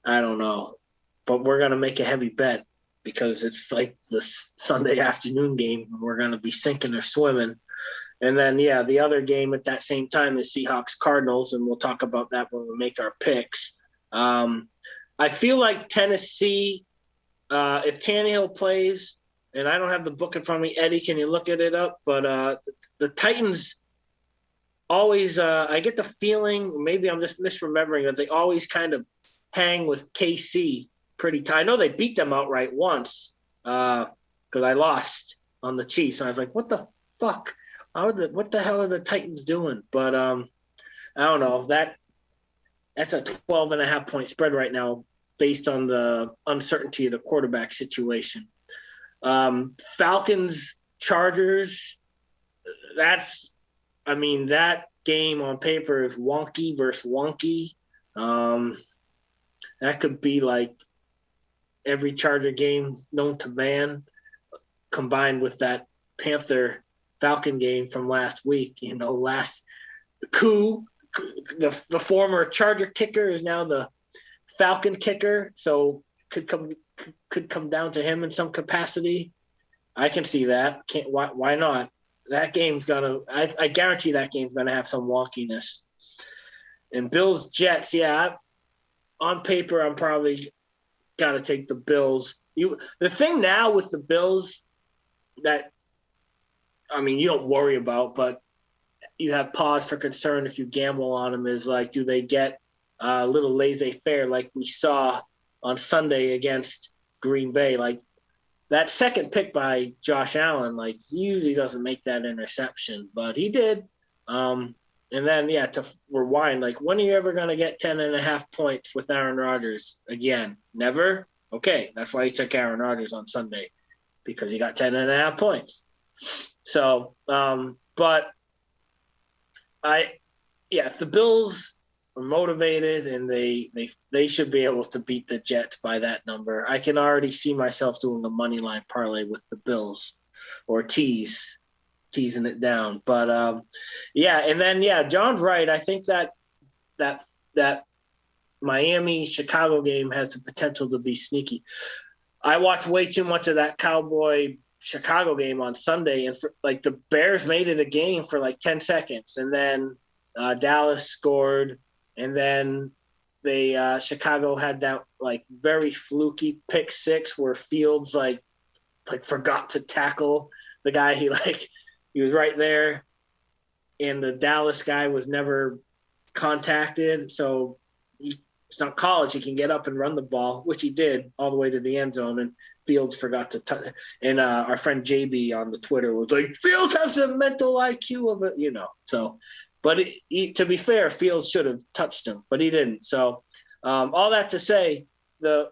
I don't know. But we're going to make a heavy bet because it's like the Sunday afternoon game. And we're going to be sinking or swimming. And then, the other game at that same time is Seahawks-Cardinals, and we'll talk about that when we make our picks. I feel like Tennessee, if Tannehill plays, and I don't have the book in front of me. Eddie, can you look it up? But the Titans always, I get the feeling, maybe I'm just misremembering, that they always kind of hang with KC pretty tight. I know they beat them outright once because I lost on the Chiefs. And I was like, what the fuck? What the hell are the Titans doing? But I don't know. That's a 12.5-point spread right now based on the uncertainty of the quarterback situation. Falcons, Chargers, that game on paper is wonky versus wonky. That could be like every Charger game known to man combined with that Panther-Falcon game from last week. Last coup, the former Charger kicker is now the Falcon kicker, so could come down to him in some capacity. I can see that. Why not? That game's I guarantee that game's gonna have some wonkiness. And Bills Jets, on paper I'm probably gotta take the Bills. The thing now with the Bills that you don't worry about, but you have pause for concern if you gamble on them is like, do they get a little laissez-faire like we saw on Sunday against Green Bay? Like that second pick by Josh Allen, like he usually doesn't make that interception, but he did. And then, to rewind, like when are you ever going to get 10.5 points with Aaron Rodgers again? Never? Okay, that's why he took Aaron Rodgers on Sunday, because he got 10.5 points. So, but if the Bills are motivated and they should be able to beat the Jets by that number. I can already see myself doing a money line parlay with the Bills or teasing it down. But and then John's right. I think that Miami Chicago game has the potential to be sneaky. I watched way too much of that Cowboy Chicago game on Sunday, and the Bears made it a game for like 10 seconds, and then Dallas scored. And then Chicago had that like very fluky pick six where Fields like forgot to tackle the guy. He was right there, and the Dallas guy was never contacted. So it's not college. He can get up and run the ball, which he did all the way to the end zone. And Fields forgot to touch. And our friend JB on the Twitter was like, Fields has the mental IQ of it, So. But to be fair, Fields should have touched him, but he didn't. So all that to say, the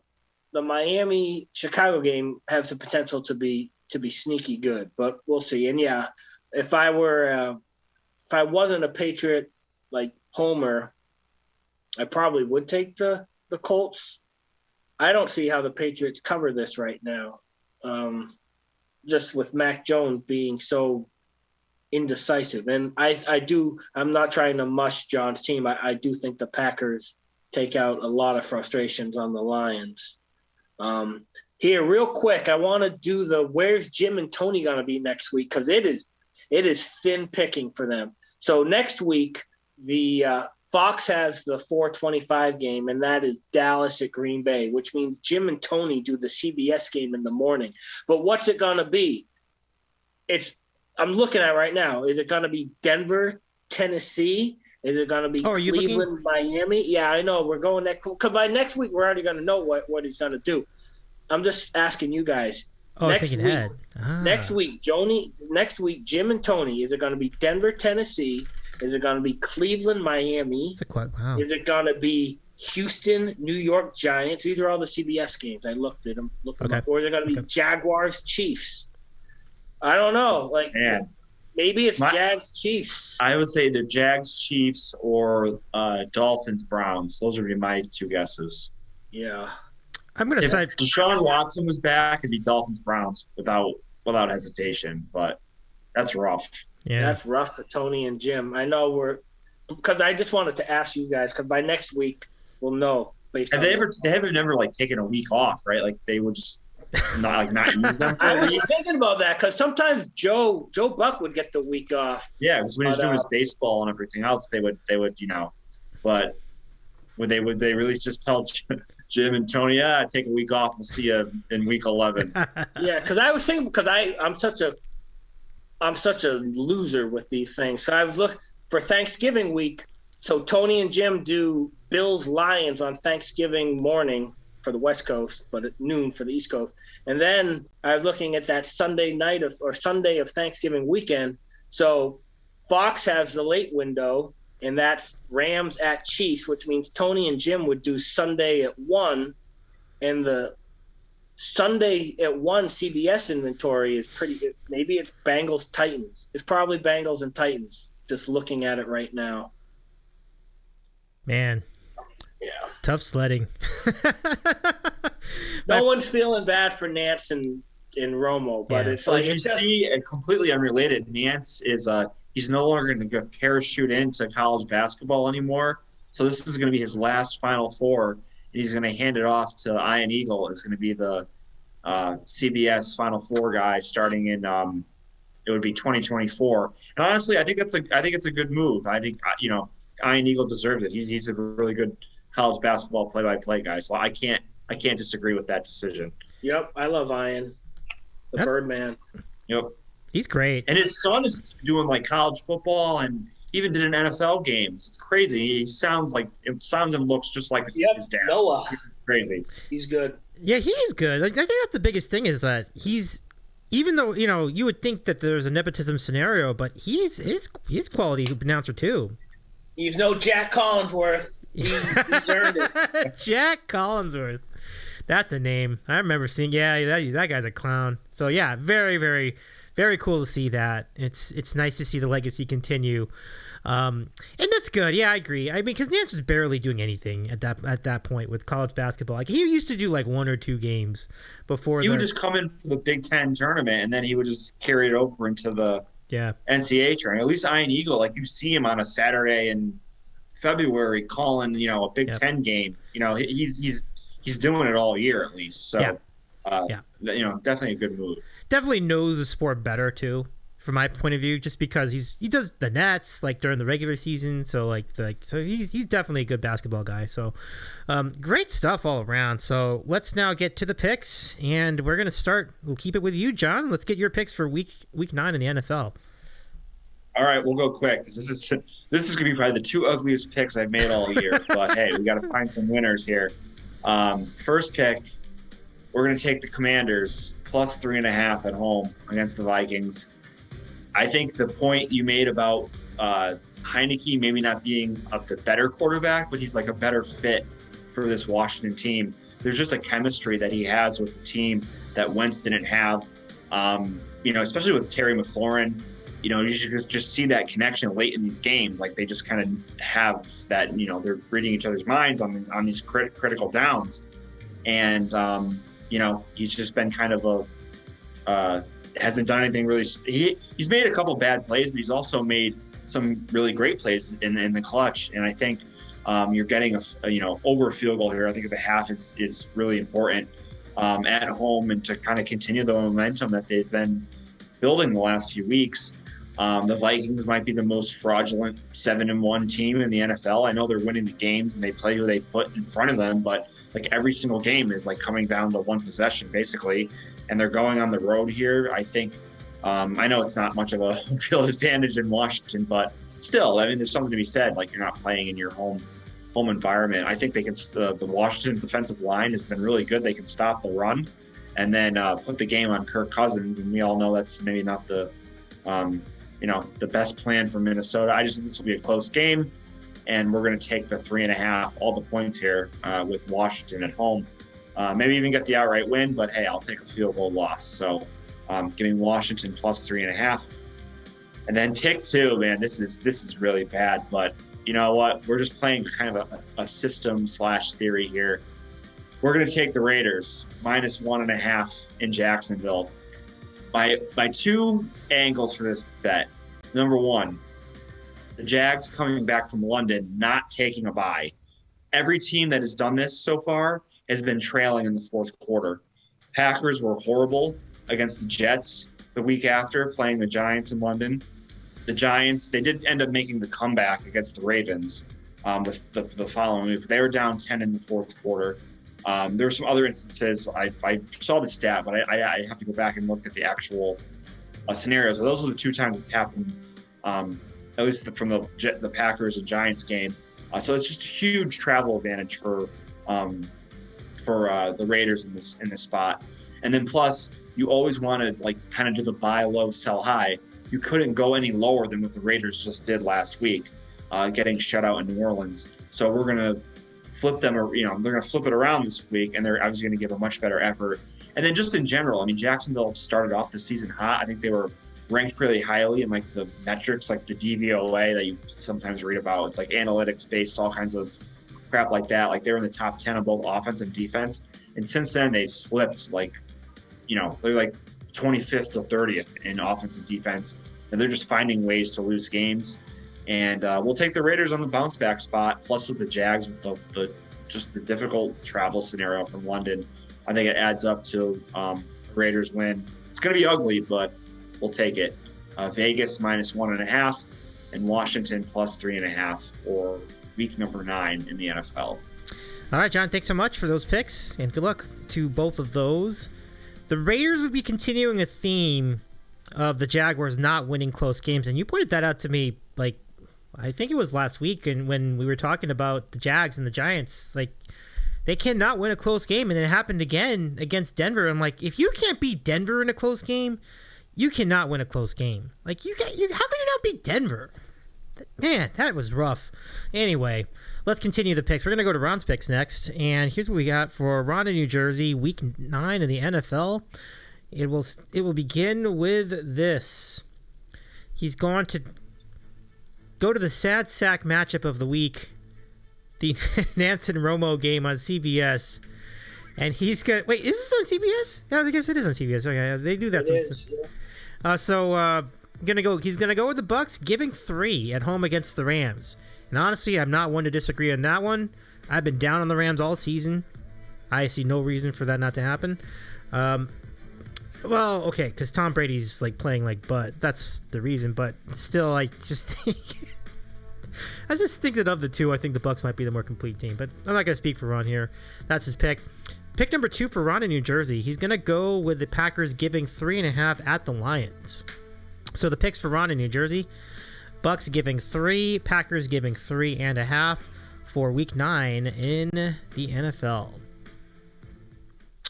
Miami Chicago game has the potential to be sneaky good, but we'll see. And if I wasn't a Patriot like Homer, I probably would take the Colts. I don't see how the Patriots cover this right now, just with Mac Jones being so indecisive. And I'm not trying to mush John's team. I do think the Packers take out a lot of frustrations on the Lions. Here, real quick, I want to do where's Jim and Tony going to be next week, because it is thin picking for them. So next week, the Fox has the 4:25 game, and that is Dallas at Green Bay, which means Jim and Tony do the CBS game in the morning. But what's it going to be? I'm looking at right now. Is it going to be Denver, Tennessee? Is it going to be Cleveland, Miami? Yeah, I know. We're going next. Because by next week, we're already going to know what he's going to do. I'm just asking you guys. Next week, Jim and Tony. Is it going to be Denver, Tennessee? Is it going to be Cleveland, Miami? Wow. Is it going to be Houston, New York Giants? These are all the CBS games. I looked them up. Or is it going to be Jaguars, Chiefs? I don't know. Maybe it's Jags Chiefs. I would say the Jags Chiefs or Dolphins Browns. Those would be my two guesses. Yeah. I'm gonna say Deshaun Watson was back, it'd be Dolphins Browns without hesitation. But That's rough. Yeah. That's rough for Tony and Jim. I know because I just wanted to ask you guys, because by next week we'll know. They haven't never like taken a week off, right? Like they would just not use them for I a was week. thinking about that because sometimes Joe Buck would get the week off. Yeah, because when he was doing his baseball and everything else, they would but would they really just tell Jim and Tony, take a week off, we'll see you in week 11. Yeah, because I was thinking, because I'm such a loser with these things. So I was looking for Thanksgiving week. So Tony and Jim do Bills Lions on Thanksgiving morning for the West Coast, but at noon for the East Coast. And then I was looking at that Sunday of Thanksgiving weekend. So Fox has the late window, and that's Rams at Chiefs, which means Tony and Jim would do Sunday at 1, and the Sunday at 1 CBS inventory is maybe it's Bengals Titans. It's probably Bengals and Titans, just looking at it right now. Man. Yeah. Tough sledding. No one's feeling bad for Nance and Romo, but it's like you see, completely unrelated. Nance is he's no longer going to parachute into college basketball anymore. So this is going to be his last Final Four. He's going to hand it off to Ian Eagle. It's going to be the CBS Final Four guy starting in it would be 2024. And honestly, I think it's a good move. I think Ian Eagle deserves it. He's a really good college basketball play-by-play guy. So I can't disagree with that decision. Yep, I love Ian, the Birdman. Yep, he's great. And his son is doing like college football and even did an NFL games. It's crazy. He sounds and looks just like his dad. Noah. It's crazy. He's good. Yeah, he's good. Like, I think that's the biggest thing is that even though you would think that there's a nepotism scenario, but he's quality announcer too. He's no Jack Collinsworth. He's earned it. Jack Collinsworth. That's a name. I remember seeing. Yeah, that guy's a clown. So yeah, very, very, very cool to see that. It's nice to see the legacy continue, and that's good. Yeah, I agree. I mean, because Nance was barely doing anything at that point with college basketball. Like he used to do like 1 or 2 games before. He would just come in for the Big Ten tournament, and then he would just carry it over into the NCAA tournament. At least Ian Eagle, like you see him on a Saturday in February calling, a Big Ten game. He's doing it all year at least. So, definitely a good move. Definitely knows the sport better too, from my point of view, just because he does the nets like during the regular season. So so he's definitely a good basketball guy. So, great stuff all around. So let's now get to the picks, and we're gonna start. We'll keep it with you, John. Let's get your picks for week 9 in the NFL. All right, we'll go quick because this is gonna be probably the 2 ugliest picks I've made all year. But hey, we got to find some winners here. First pick, we're gonna take the Commanders plus 3.5 at home against the Vikings. I think the point you made about Heineke maybe not being the better quarterback, but he's like a better fit for this Washington team. There's just a chemistry that he has with the team that Wentz didn't have. Especially with Terry McLaurin. You should just see that connection late in these games. Like they just kind of have that, they're reading each other's minds on these critical downs. And, he's just been kind of hasn't done anything really. He's made a couple bad plays, but he's also made some really great plays in the clutch. And I think you're getting over a field goal here. I think the half is really important at home and to kind of continue the momentum that they've been building the last few weeks. The Vikings might be the most fraudulent 7-1 team in the NFL. I know they're winning the games and they play who they put in front of them, but like every single game is like coming down to one possession basically, and they're going on the road here. I think I know it's not much of a field advantage in Washington, but still, I mean, there's something to be said. Like you're not playing in your home environment. I think they can. The Washington defensive line has been really good. They can stop the run, and then put the game on Kirk Cousins. And we all know that's maybe not the the best plan for Minnesota. I just think this will be a close game, and we're going to take the 3.5, all the points here with Washington at home. Maybe even get the outright win, but hey, I'll take a field goal loss. So giving Washington plus 3.5. And then pick 2, man, this is really bad, but you know what? We're just playing kind of a system/theory here. We're going to take the Raiders minus 1.5 in Jacksonville. my two angles for this bet. Number one, the Jags coming back from London, not taking a bye. Every team that has done this so far has been trailing in the fourth quarter. Packers were horrible against the Jets the week after playing the Giants in London. The Giants, they did end up making the comeback against the Ravens the following week. They were down 10 in the fourth quarter. There were some other instances. I saw the stat, but I have to go back and look at the actual scenarios. But those are the two times it's happened, at least from the Packers and Giants game. So it's just a huge travel advantage for the Raiders in this spot. And then plus, you always wanted like kind of do the buy low, sell high. You couldn't go any lower than what the Raiders just did last week, getting shut out in New Orleans. So we're gonna flip them, or they're gonna flip it around this week, and they're obviously gonna give a much better effort. And then just in general, I mean, Jacksonville started off the season hot. I think they were ranked pretty highly in like the metrics, like the DVOA that you sometimes read about. It's like analytics based, all kinds of crap like that. Like they were in the top 10 of both offense and defense. And since then they've slipped they're like 25th to 30th in offense and defense. And they're just finding ways to lose games. And we'll take the Raiders on the bounce back spot, plus with the Jags, with the difficult travel scenario from London. I think it adds up to Raiders win. It's going to be ugly, but we'll take it. Vegas -1.5 and Washington +3.5 for week number 9 in the NFL. All right, John, thanks so much for those picks, and good luck to both of those. The Raiders would be continuing a theme of the Jaguars not winning close games, and you pointed that out to me, like, I think it was last week, and when we were talking about the Jags and the Giants, like, they cannot win a close game, and it happened again against Denver. I'm like, if you can't beat Denver in a close game, you cannot win a close game. Like, how can you not beat Denver? Man, that was rough. Anyway, let's continue the picks. We're going to go to Ron's picks next, and here's what we got for Ron in New Jersey, Week 9 of the NFL. It will begin with this. He's going to go to the sad sack matchup of the week, the Nance and Romo game on CBS, and he's going to... Wait, is this on CBS? Yeah, I guess it is on CBS. Okay, they do that. It is, yeah. He's gonna go with the Bucks, giving 3 at home against the Rams. And honestly, I'm not one to disagree on that one. I've been down on the Rams all season. I see no reason for that not to happen. Well, okay, because Tom Brady's like playing like butt. That's the reason. But still, I just think that of the two, I think the Bucks might be the more complete team. But I'm not gonna speak for Ron here. That's his pick. Pick number 2 for Ron in New Jersey. He's gonna go with the Packers giving 3.5 at the Lions. So the picks for Ron in New Jersey: Bucks giving 3, Packers giving 3.5 for Week 9 in the NFL.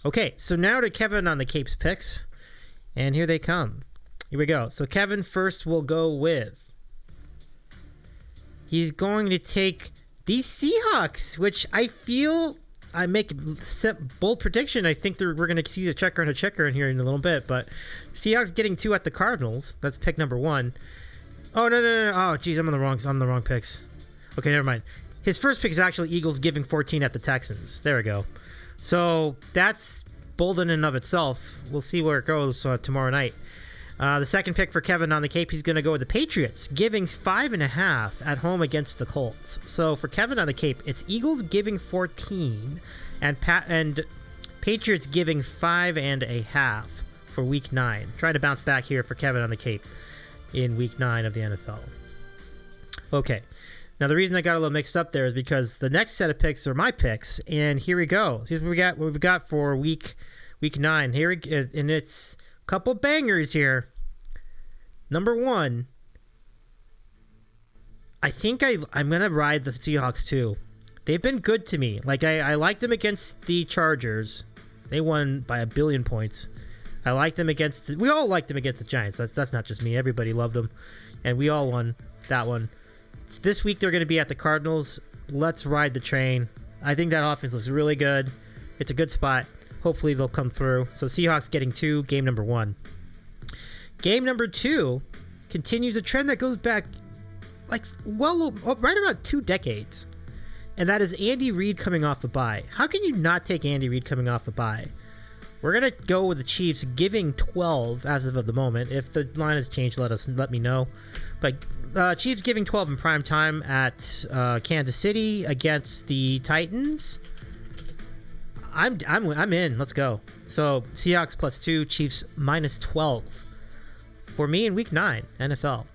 Okay, so now to Kevin on the Cape's picks, and here they come. Here we go. So Kevin first will go with... He's going to take the Seahawks, which I feel... I make a bold prediction. I think we're going to see a checker and a checker in here in a little bit, but Seahawks getting 2 at the Cardinals. That's pick number 1. Oh, no. Oh, geez, I'm on the wrong picks. Okay, never mind. His first pick is actually Eagles giving 14 at the Texans. There we go. So that's bold in and of itself. We'll see where it goes tomorrow night. The second pick for Kevin on the Cape, he's going to go with the Patriots, giving 5.5 at home against the Colts. So for Kevin on the Cape, it's Eagles giving 14 and Patriots giving 5.5 for Week 9. Trying to bounce back here for Kevin on the Cape in Week 9 of the NFL. Okay. Now, the reason I got a little mixed up there is because the next set of picks are my picks, and here we go. Here's what we've got for Week 9. And it's a couple bangers here. Number 1, I think I'm going to ride the Seahawks too. They've been good to me. Like, I liked them against the Chargers. They won by 1 billion points. I liked them we all liked them against the Giants. That's not just me. Everybody loved them. And we all won that one. This week they're going to be at the Cardinals. Let's ride the train. I think that offense looks really good. It's a good spot. Hopefully they'll come through. So Seahawks getting 2, game number 1. Game number 2 continues a trend that goes back right about 2 decades. And that is Andy Reid coming off a bye. How can you not take Andy Reid coming off a bye? We're going to go with the Chiefs giving 12 as of the moment. If the line has changed, let me know. But Chiefs giving 12 in prime time at Kansas City against the Titans. I'm in. Let's go. So Seahawks +2, Chiefs -12 for me in Week 9 NFL.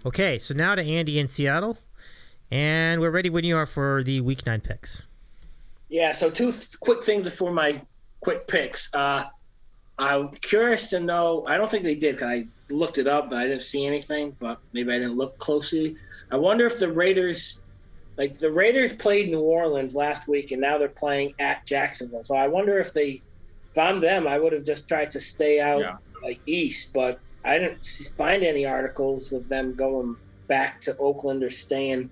Okay, so now to Andy in Seattle, and we're ready when you are for the Week 9 picks. Yeah. So two quick things before my quick picks. I'm curious to know. I don't think they did because I looked it up, but I didn't see anything. But maybe I didn't look closely. I wonder if the Raiders played New Orleans last week, and now they're playing at Jacksonville. So I wonder if I'm them, I would have just tried to stay out east. But I didn't find any articles of them going back to Oakland or staying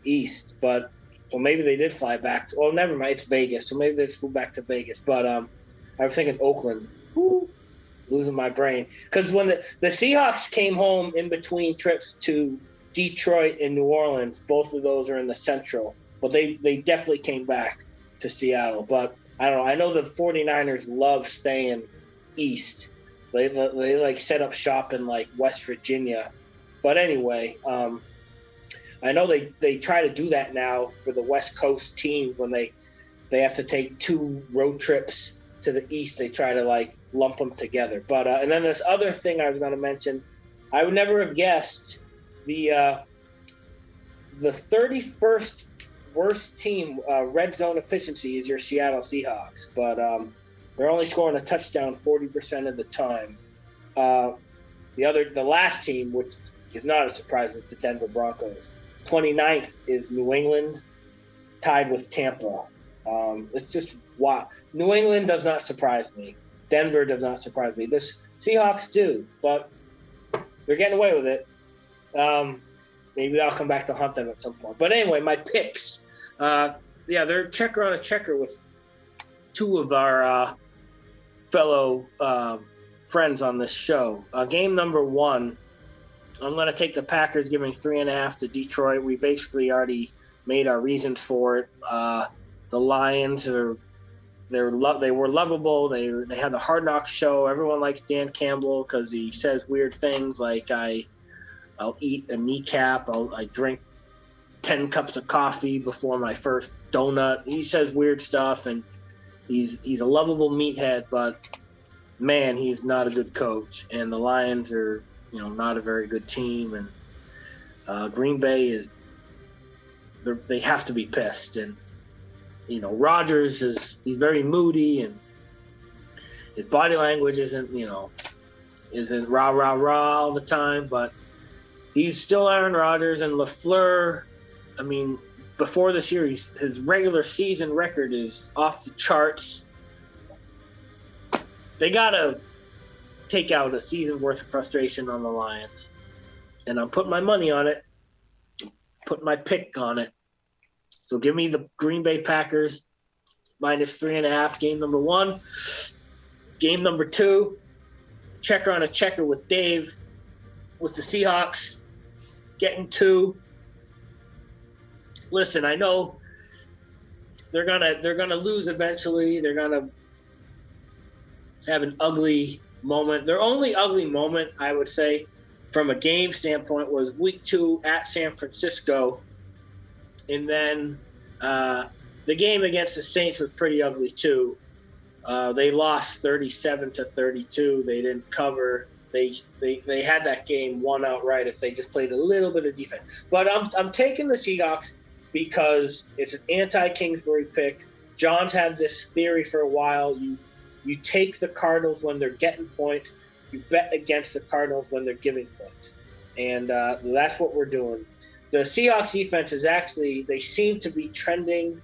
east. But so maybe they did fly back. Never mind. It's Vegas, so maybe they just flew back to Vegas. But I was thinking Oakland. Woo, losing my brain because when the Seahawks came home in between trips to Detroit and New Orleans, both of those are in the Central. But they definitely came back to Seattle. But I don't know. I know the 49ers love staying east. They like set up shop in like West Virginia. But anyway, I know they try to do that now for the West Coast teams when they have to take 2 road trips to the east. They try to like lump them together. But and then this other thing I was going to mention, I would never have guessed the 31st worst team red zone efficiency is your Seattle Seahawks, but they're only scoring a touchdown 40% of the time. The last team, which is not a surprise, is the Denver Broncos. 29th is New England, tied with Tampa. It's just wow. New England does not surprise me. Denver does not surprise me. This Seahawks do, but they're getting away with it. Maybe I'll come back to hunt them at some point. But anyway, my picks. They're checker on a checker with 2 of our fellow friends on this show. Game number 1, I'm going to take the Packers giving 3.5 to Detroit. We basically already made our reasons for it. The Lions they were lovable. They had the Hard Knocks show. Everyone likes Dan Campbell because he says weird things like I'll eat a kneecap. I drink 10 cups of coffee before my first donut. He says weird stuff, and he's a lovable meathead, but man, he's not a good coach. And the Lions are, not a very good team. And Green Bay they have to be pissed. And Rodgers he's very moody, and his body language isn't rah rah rah all the time, but he's still Aaron Rodgers. And LaFleur, I mean, before the series, his regular season record is off the charts. They got to take out a season worth of frustration on the Lions. And I'm putting my money on it, putting my pick on it. So give me the Green Bay Packers -3.5, game number 1. Game number 2, checker on a checker with Dave, with the Seahawks getting 2. Listen, I know they're gonna lose eventually. They're gonna have an ugly moment. Their only ugly moment, I would say, from a game standpoint, was Week 2 at San Francisco, and then the game against the Saints was pretty ugly too. They lost 37-32. They didn't cover. They had that game won outright if they just played a little bit of defense. But I'm taking the Seahawks because it's an anti-Kingsbury pick. John's had this theory for a while. You take the Cardinals when they're getting points. You bet against the Cardinals when they're giving points. And that's what we're doing. The Seahawks defense is actually, they seem to be trending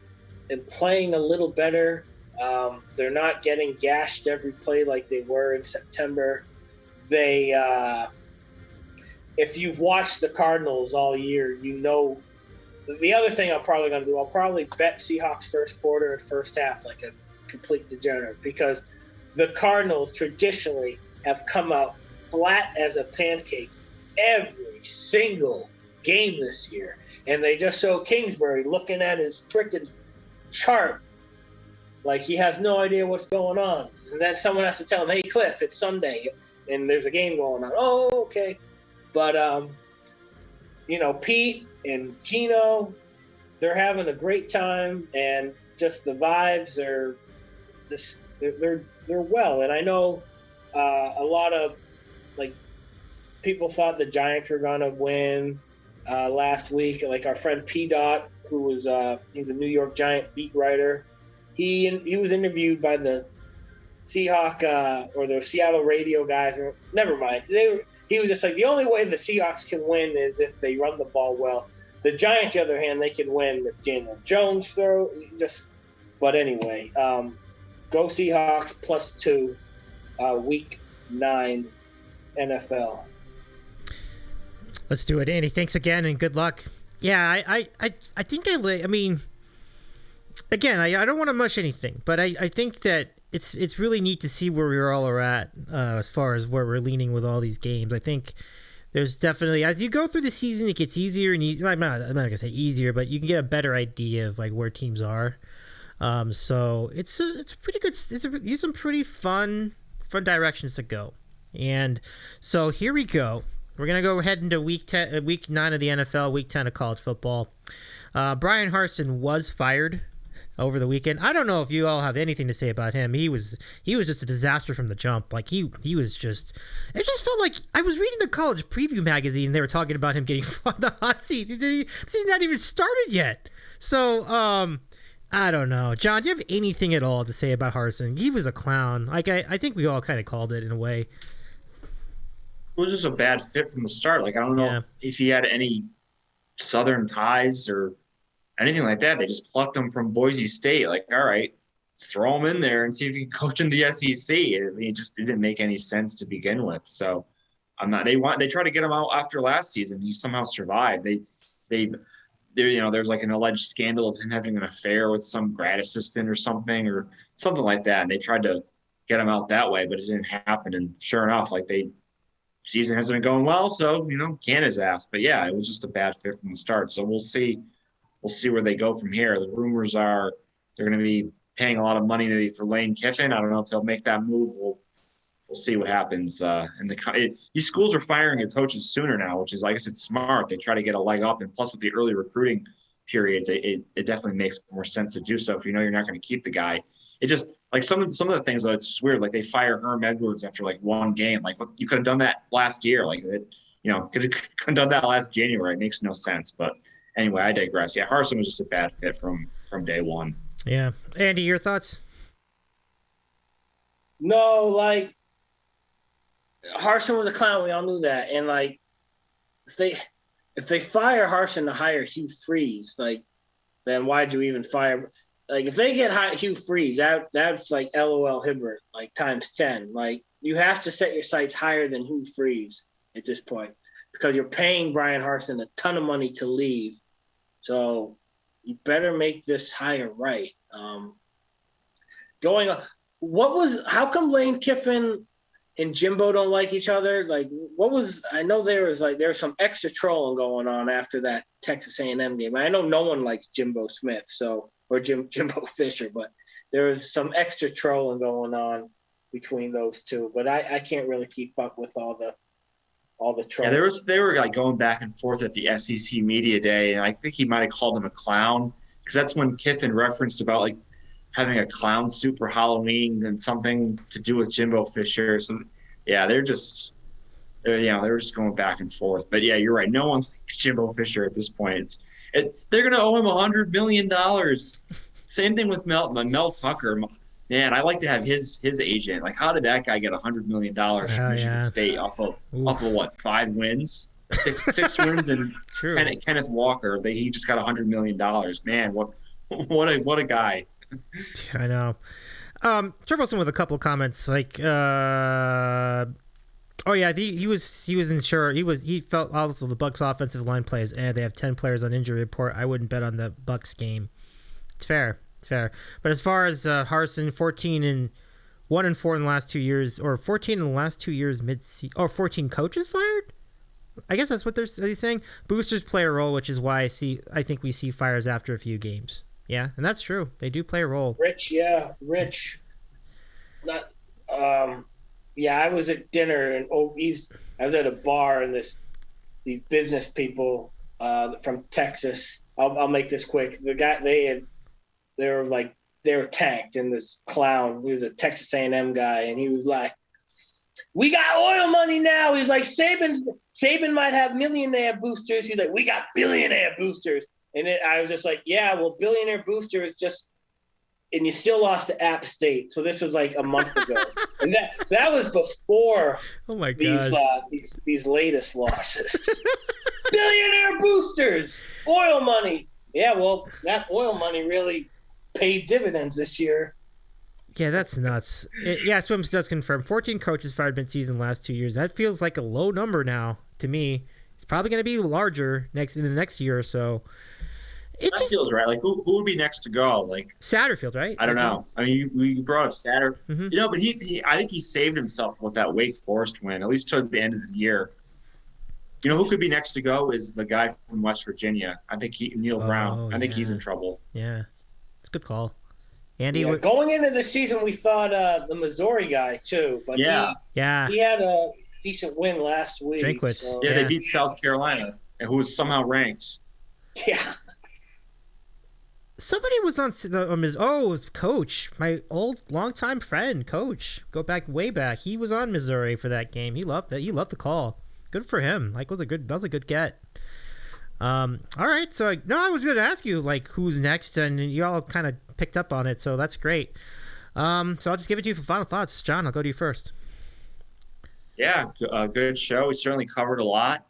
and playing a little better. They're not getting gashed every play like they were in September. If you've watched the Cardinals all year, the other thing I'm probably going to do, I'll probably bet Seahawks first quarter and first half like a complete degenerate, because the Cardinals traditionally have come out flat as a pancake every single game this year. And they just show Kingsbury looking at his freaking chart Like, he has no idea what's going on. And then someone has to tell him, hey, Cliff, it's Sunday, and there's a game going on. Oh, okay. But, Pete and Gino, they're having a great time, and just the vibes are just, they're well. And I know a lot of, like, people thought the Giants were going to win last week. Like, our friend P. Dot, who was he's a New York Giant beat writer. He was interviewed by the Seahawk or the Seattle radio guys. Never mind. He was just like, the only way the Seahawks can win is if they run the ball well. The Giants, on the other hand, they can win if Daniel Jones throw. But anyway, go Seahawks +2, Week 9 NFL. Let's do it, Andy. Thanks again, and good luck. Yeah, I think I mean, again, I don't want to mush anything, but I think that it's really neat to see where we all are at as far as where we're leaning with all these games. I think there's definitely, as you go through the season, it gets easier and easier. I'm not gonna say easier, but you can get a better idea of like where teams are. So it's pretty good. It's some pretty fun directions to go. And so here we go. We're gonna go ahead into week 9 of the NFL, week 10 of college football. Brian Harsin was fired over the weekend. I don't know if you all have anything to say about him. He was just a disaster from the jump. Like he was just. It just felt like I was reading the college preview magazine and they were talking about him getting on the hot seat. He's not even started yet. So I don't know. John, do you have anything at all to say about Harsin? He was a clown. Like I think we all kind of called it in a way. It was just a bad fit from the start. Like, I don't know if he had any Southern ties or anything like that. They just plucked him from Boise State. Like, all right, let's throw him in there and see if he can coach in the SEC. I mean, it didn't make any sense to begin with. So they tried to get him out after last season. He somehow survived. There's like an alleged scandal of him having an affair with some grad assistant or something like that. And they tried to get him out that way, but it didn't happen. And sure enough, season hasn't been going well, so can his ass. But yeah, it was just a bad fit from the start. So we'll see where they go from here. The rumors are they're going to be paying a lot of money maybe for Lane Kiffin. I don't know if they'll make that move. We'll see what happens. These schools are firing their coaches sooner now, which is, I guess, it's smart. They try to get a leg up, and plus with the early recruiting periods, it definitely makes more sense to do so if you're not going to keep the guy. It just, like, some of the things, though, it's just weird. Like, they fire Herm Edwards after like one game. Like, you could have done that last year. Like, could have done that last January. It makes no sense. But anyway, I digress. Yeah, Harsin was just a bad fit from day one. Yeah, Andy, your thoughts? No, like, Harsin was a clown. We all knew that. And like, if they fire Harsin to hire Hugh Freeze, like, then why'd you even fire? Like, if they get Hugh Freeze, that's like LOL Hibbert, like times 10. Like, you have to set your sights higher than Hugh Freeze at this point because you're paying Brian Harsin a ton of money to leave. So you better make this hire right. How come Lane Kiffin and Jimbo don't like each other? Like, I know there was some extra trolling going on after that Texas A&M game. I know no one likes Jimbo Smith, or Jimbo Fisher, but there was some extra trolling going on between those two. But I can't really keep up with all the trolling. Yeah, they were like going back and forth at the SEC media day, and I think he might have called him a clown because that's when Kiffin referenced about like having a clown suit for Halloween and something to do with Jimbo Fisher. So yeah, they were just going back and forth. But yeah, you're right. No one likes Jimbo Fisher at this point. They're going to owe him $100 million. Same thing with Mel Tucker. Man, I like to have his agent. Like, how did that guy get $100 million from Michigan State off of what, 5 wins, six wins, and Kenneth Walker? He just got $100 million. Man, what a guy. I know. TurboSwim with a couple of comments like, he was unsure. He felt also the Bucks offensive line plays, and they have 10 players on injury report. I wouldn't bet on the Bucks game. It's fair. But as far as Harsin, 1-4 in the last 2 years, or 14 in the last 2 years or 14 coaches fired. I guess that's what they're saying. Boosters play a role, which is why I think we see fires after a few games. Yeah, and that's true. They do play a role. Rich. Not. I was at dinner and I was at a bar and these business people from Texas. I'll make this quick. The guy they were tanked, and this clown, he was a Texas A&M guy, and he was like, "We got oil money now." He's like, Saban might have millionaire boosters. He's like, "We got billionaire boosters." And I was just like, "Yeah, well, billionaire boosters just." And you still lost to App State, so this was like a month ago, and that was before these latest losses. Billionaire boosters, oil money. Yeah, well, that oil money really paid dividends this year. Yeah, that's nuts. Swims does confirm 14 coaches fired mid-season last 2 years. That feels like a low number now to me. It's probably going to be larger in the next year or so. That feels right. Like, who would be next to go? Like Satterfield, right? I don't know. I mean, we brought up Satter. Mm-hmm. But I think he saved himself with that Wake Forest win, at least toward the end of the year. Who could be next to go is the guy from West Virginia. I think Neil Brown. I think he's in trouble. Yeah, it's a good call. Andy, going into the season, we thought the Missouri guy too, but he had a decent win last week. Drinkwitz. So. Yeah, they beat South Carolina, who was somehow ranked. Yeah. Somebody was on it was Coach, my old longtime friend, Coach. Go back way back. He was on Missouri for that game. He loved that. He loved the call. Good for him. That was a good get. All right. So I was going to ask you who's next, and you all kind of picked up on it. So that's great. So I'll just give it to you for final thoughts. John, I'll go to you first. Yeah, good show. We certainly covered a lot.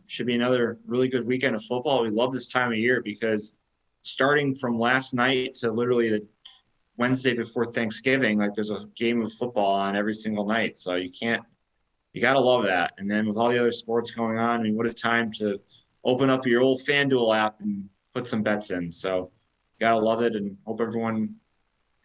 Should be another really good weekend of football. We love this time of year because starting from last night to literally the Wednesday before Thanksgiving, there's a game of football on every single night. So you got to love that. And then with all the other sports going on, I mean, what a time to open up your old FanDuel app and put some bets in. So you got to love it, and hope everyone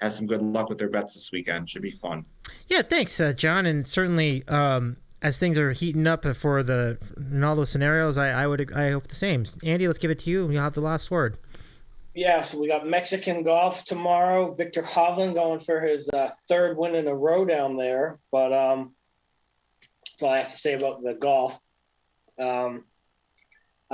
has some good luck with their bets this weekend. Should be fun. Yeah, thanks, John. And certainly as things are heating up in all those scenarios, I hope the same. Andy, let's give it to you, and you'll have the last word. Yeah, so we got Mexican golf tomorrow. Victor Hovland going for his third win in a row down there. But that's all I have to say about the golf. I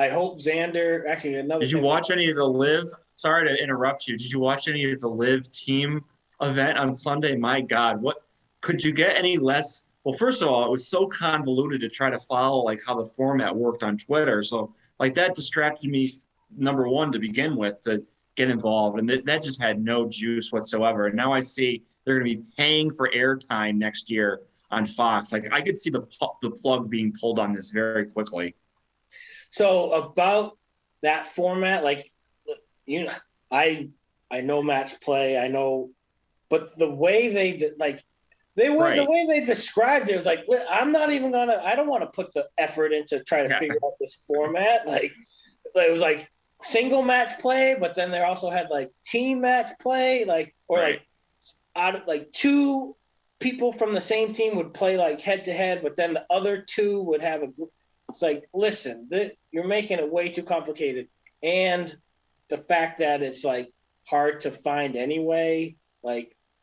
hope Xander. Actually, another. Did you watch any of the Live? Sorry to interrupt you. Did you watch any of the Live team event on Sunday? My God, what could you get any less? Well, first of all, it was so convoluted to try to follow how the format worked on Twitter. So that distracted me. Number one to begin with to get involved, and that just had no juice whatsoever. And now I see they're going to be paying for airtime next year on Fox. I could see the plug being pulled on this very quickly. So about that format, I know match play, I know, but the way they did, the way they described it was I'm not even I don't want to put the effort into trying to figure out this format. It was single match play, but then they also had team match play, out of two people from the same team would play head to head, but then the other two would have a group. It's listen, you're making it way too complicated, and the fact that it's hard to find anyway.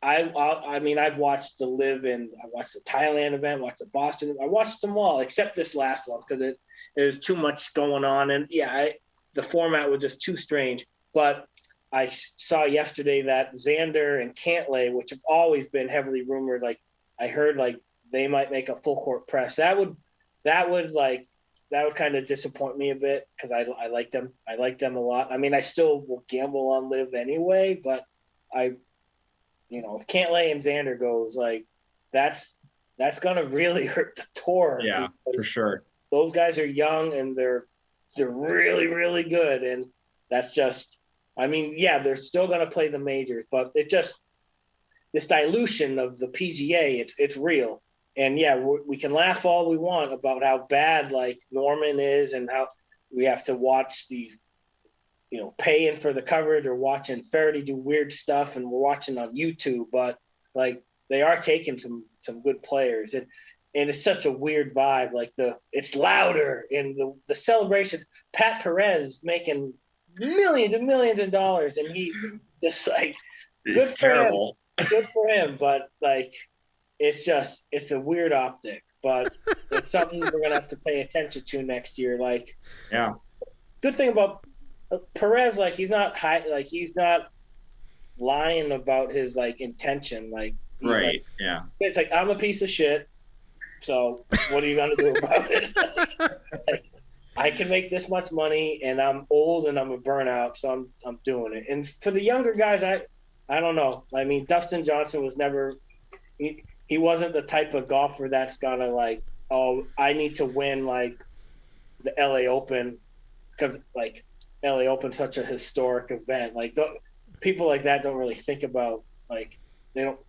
I mean, I've watched the Live and I watched the Thailand event, watched the Boston. I watched them all except this last one because there's too much going on, and the format was just too strange. But I saw yesterday that Xander and Cantlay, which have always been heavily rumored, I heard they might make a full court press. That would kind of disappoint me a bit because I like them. I like them a lot. I mean, I still will gamble on Live anyway, but if Cantlay and Xander goes, that's gonna really hurt the tour. Yeah, for sure. Those guys are young and they're really, really good. And that's just, I mean, yeah, they're still going to play the majors, but this dilution of the PGA, it's real. And yeah, we can laugh all we want about how bad Norman is and how we have to watch these, paying for the coverage or watching Faraday do weird stuff and we're watching on YouTube, but they are taking some good players. And it's such a weird vibe. It's louder and the celebration. Pat Perez making millions and millions of dollars, and he just like It's terrible. Good for him, but like it's a weird optic, but it's something we're gonna have to pay attention to next year. Like, Yeah. good thing about Perez, like he's not lying about his like intention. Like, Right. Like, yeah. it's like, I'm a piece of shit. So what are you gonna do about it? Like, I can make this much money, and I'm old and I'm a burnout, so I'm doing it. And for the younger guys, I don't know. I mean, Dustin Johnson was never. He wasn't the type of golfer that's gonna like, oh, I need to win like the LA Open, because like LA Open's such a historic event. Like people like that don't really think about, like, they don't.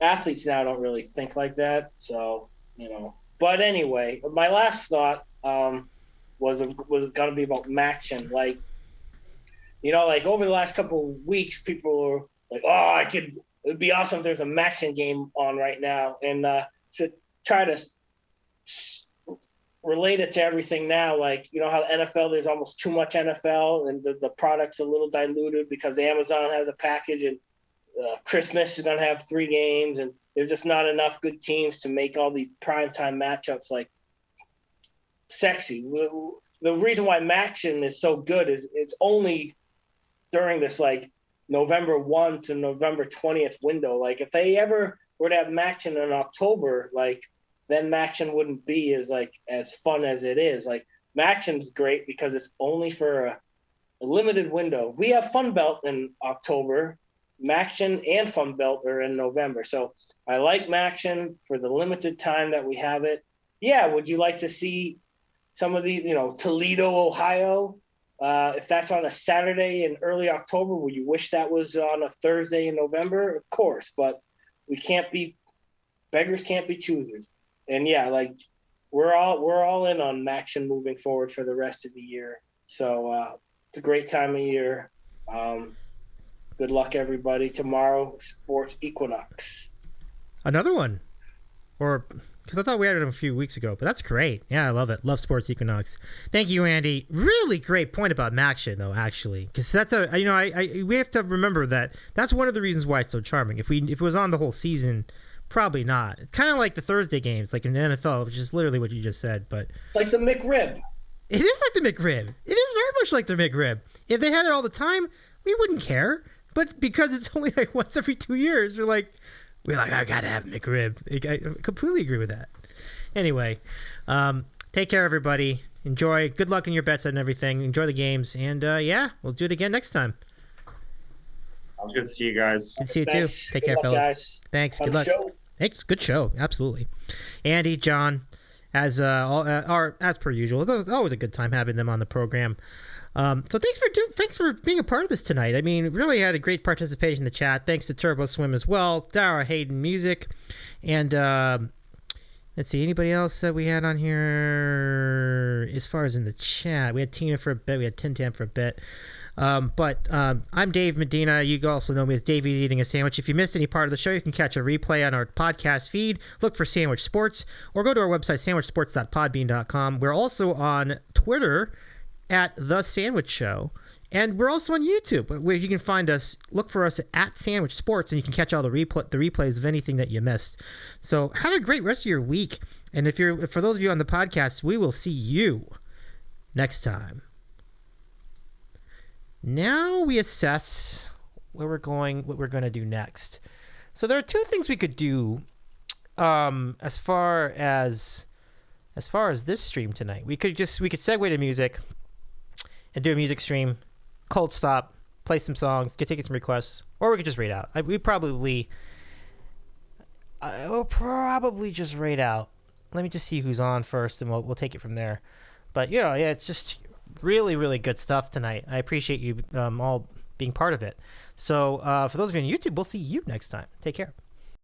Athletes now don't really think like that. So, you know. But anyway, my last thought was gonna be about Maction. Like, you know, like over the last couple of weeks, people are like, oh, it'd be awesome if there's a Maction game on right now. And to try to relate it to everything now, like, you know how the NFL, there's almost too much NFL, and the product's a little diluted because Amazon has a package, and Christmas is going to have 3 games, and there's just not enough good teams to make all these primetime matchups like sexy. The reason why Maction is so good is it's only during this like November 1 to November 20th window. Like, if they ever were to have Maction in October, like, then Maction wouldn't be as fun as it is. Like, Maction's great because it's only for a limited window. We have Fun Belt in October. Maction and Fun Belt are in November. So I like Maction for the limited time that we have it. Yeah, would you like to see some of these, you know, Toledo, Ohio? If that's on a Saturday in early October, would you wish that was on a Thursday in November? Of course, but beggars can't be choosers. And yeah, like we're all in on Maction moving forward for the rest of the year. So it's a great time of year. Good luck, everybody. Tomorrow, Sports Equinox. Another one. Or, because I thought we had it a few weeks ago, but that's great. Yeah, I love it. Love Sports Equinox. Thank you, Andy. Really great point about Maction, though, actually. Because that's we have to remember that that's one of the reasons why it's so charming. If it was on the whole season, probably not. It's kind of like the Thursday games, like in the NFL, which is literally what you just said. But it's like the McRib. It is like the McRib. It is very much like the McRib. If they had it all the time, we wouldn't care. But because it's only like once every 2 years, we're like, I gotta have McRib. I completely agree with that. Anyway, take care, everybody. Enjoy. Good luck in your bets and everything. Enjoy the games. And yeah, we'll do it again next time. Sounds good to see you guys. Good to see you too. Take care, fellas. Guys. Thanks. Good luck. Thanks. Good show. Absolutely. Andy, John, as per usual, it's always a good time having them on the program. So thanks for being a part of this tonight. I mean, really had a great participation in the chat. Thanks to TurboSwim as well, DaraHaydenMusic, and let's see, anybody else that we had on here as far as in the chat? We had Tina for a bit, we had Tin Tam for a bit. But I'm Dave Medina. You also know me as Davey's Eating a Sandwich. If you missed any part of the show, you can catch a replay on our podcast feed. Look for Sandwich Sports, or go to our website, sandwichsports.podbean.com. We're also on Twitter at The Sandwich Show, and we're also on YouTube, where you can find us. Look for us at Sandwich Sports, and you can catch all the replays of anything that you missed. So have a great rest of your week, and for those of you on the podcast, we will see you next time. Now we assess what we're going to do next. So there are 2 things we could do as far as this stream tonight. We could segue to music and do a music stream, cold stop, play some songs, take some requests, or we could just rate out. We'll probably just rate out. Let me just see who's on first, and we'll take it from there. But yeah, it's just really, really good stuff tonight. I appreciate you all being part of it. So for those of you on YouTube, we'll see you next time. Take care.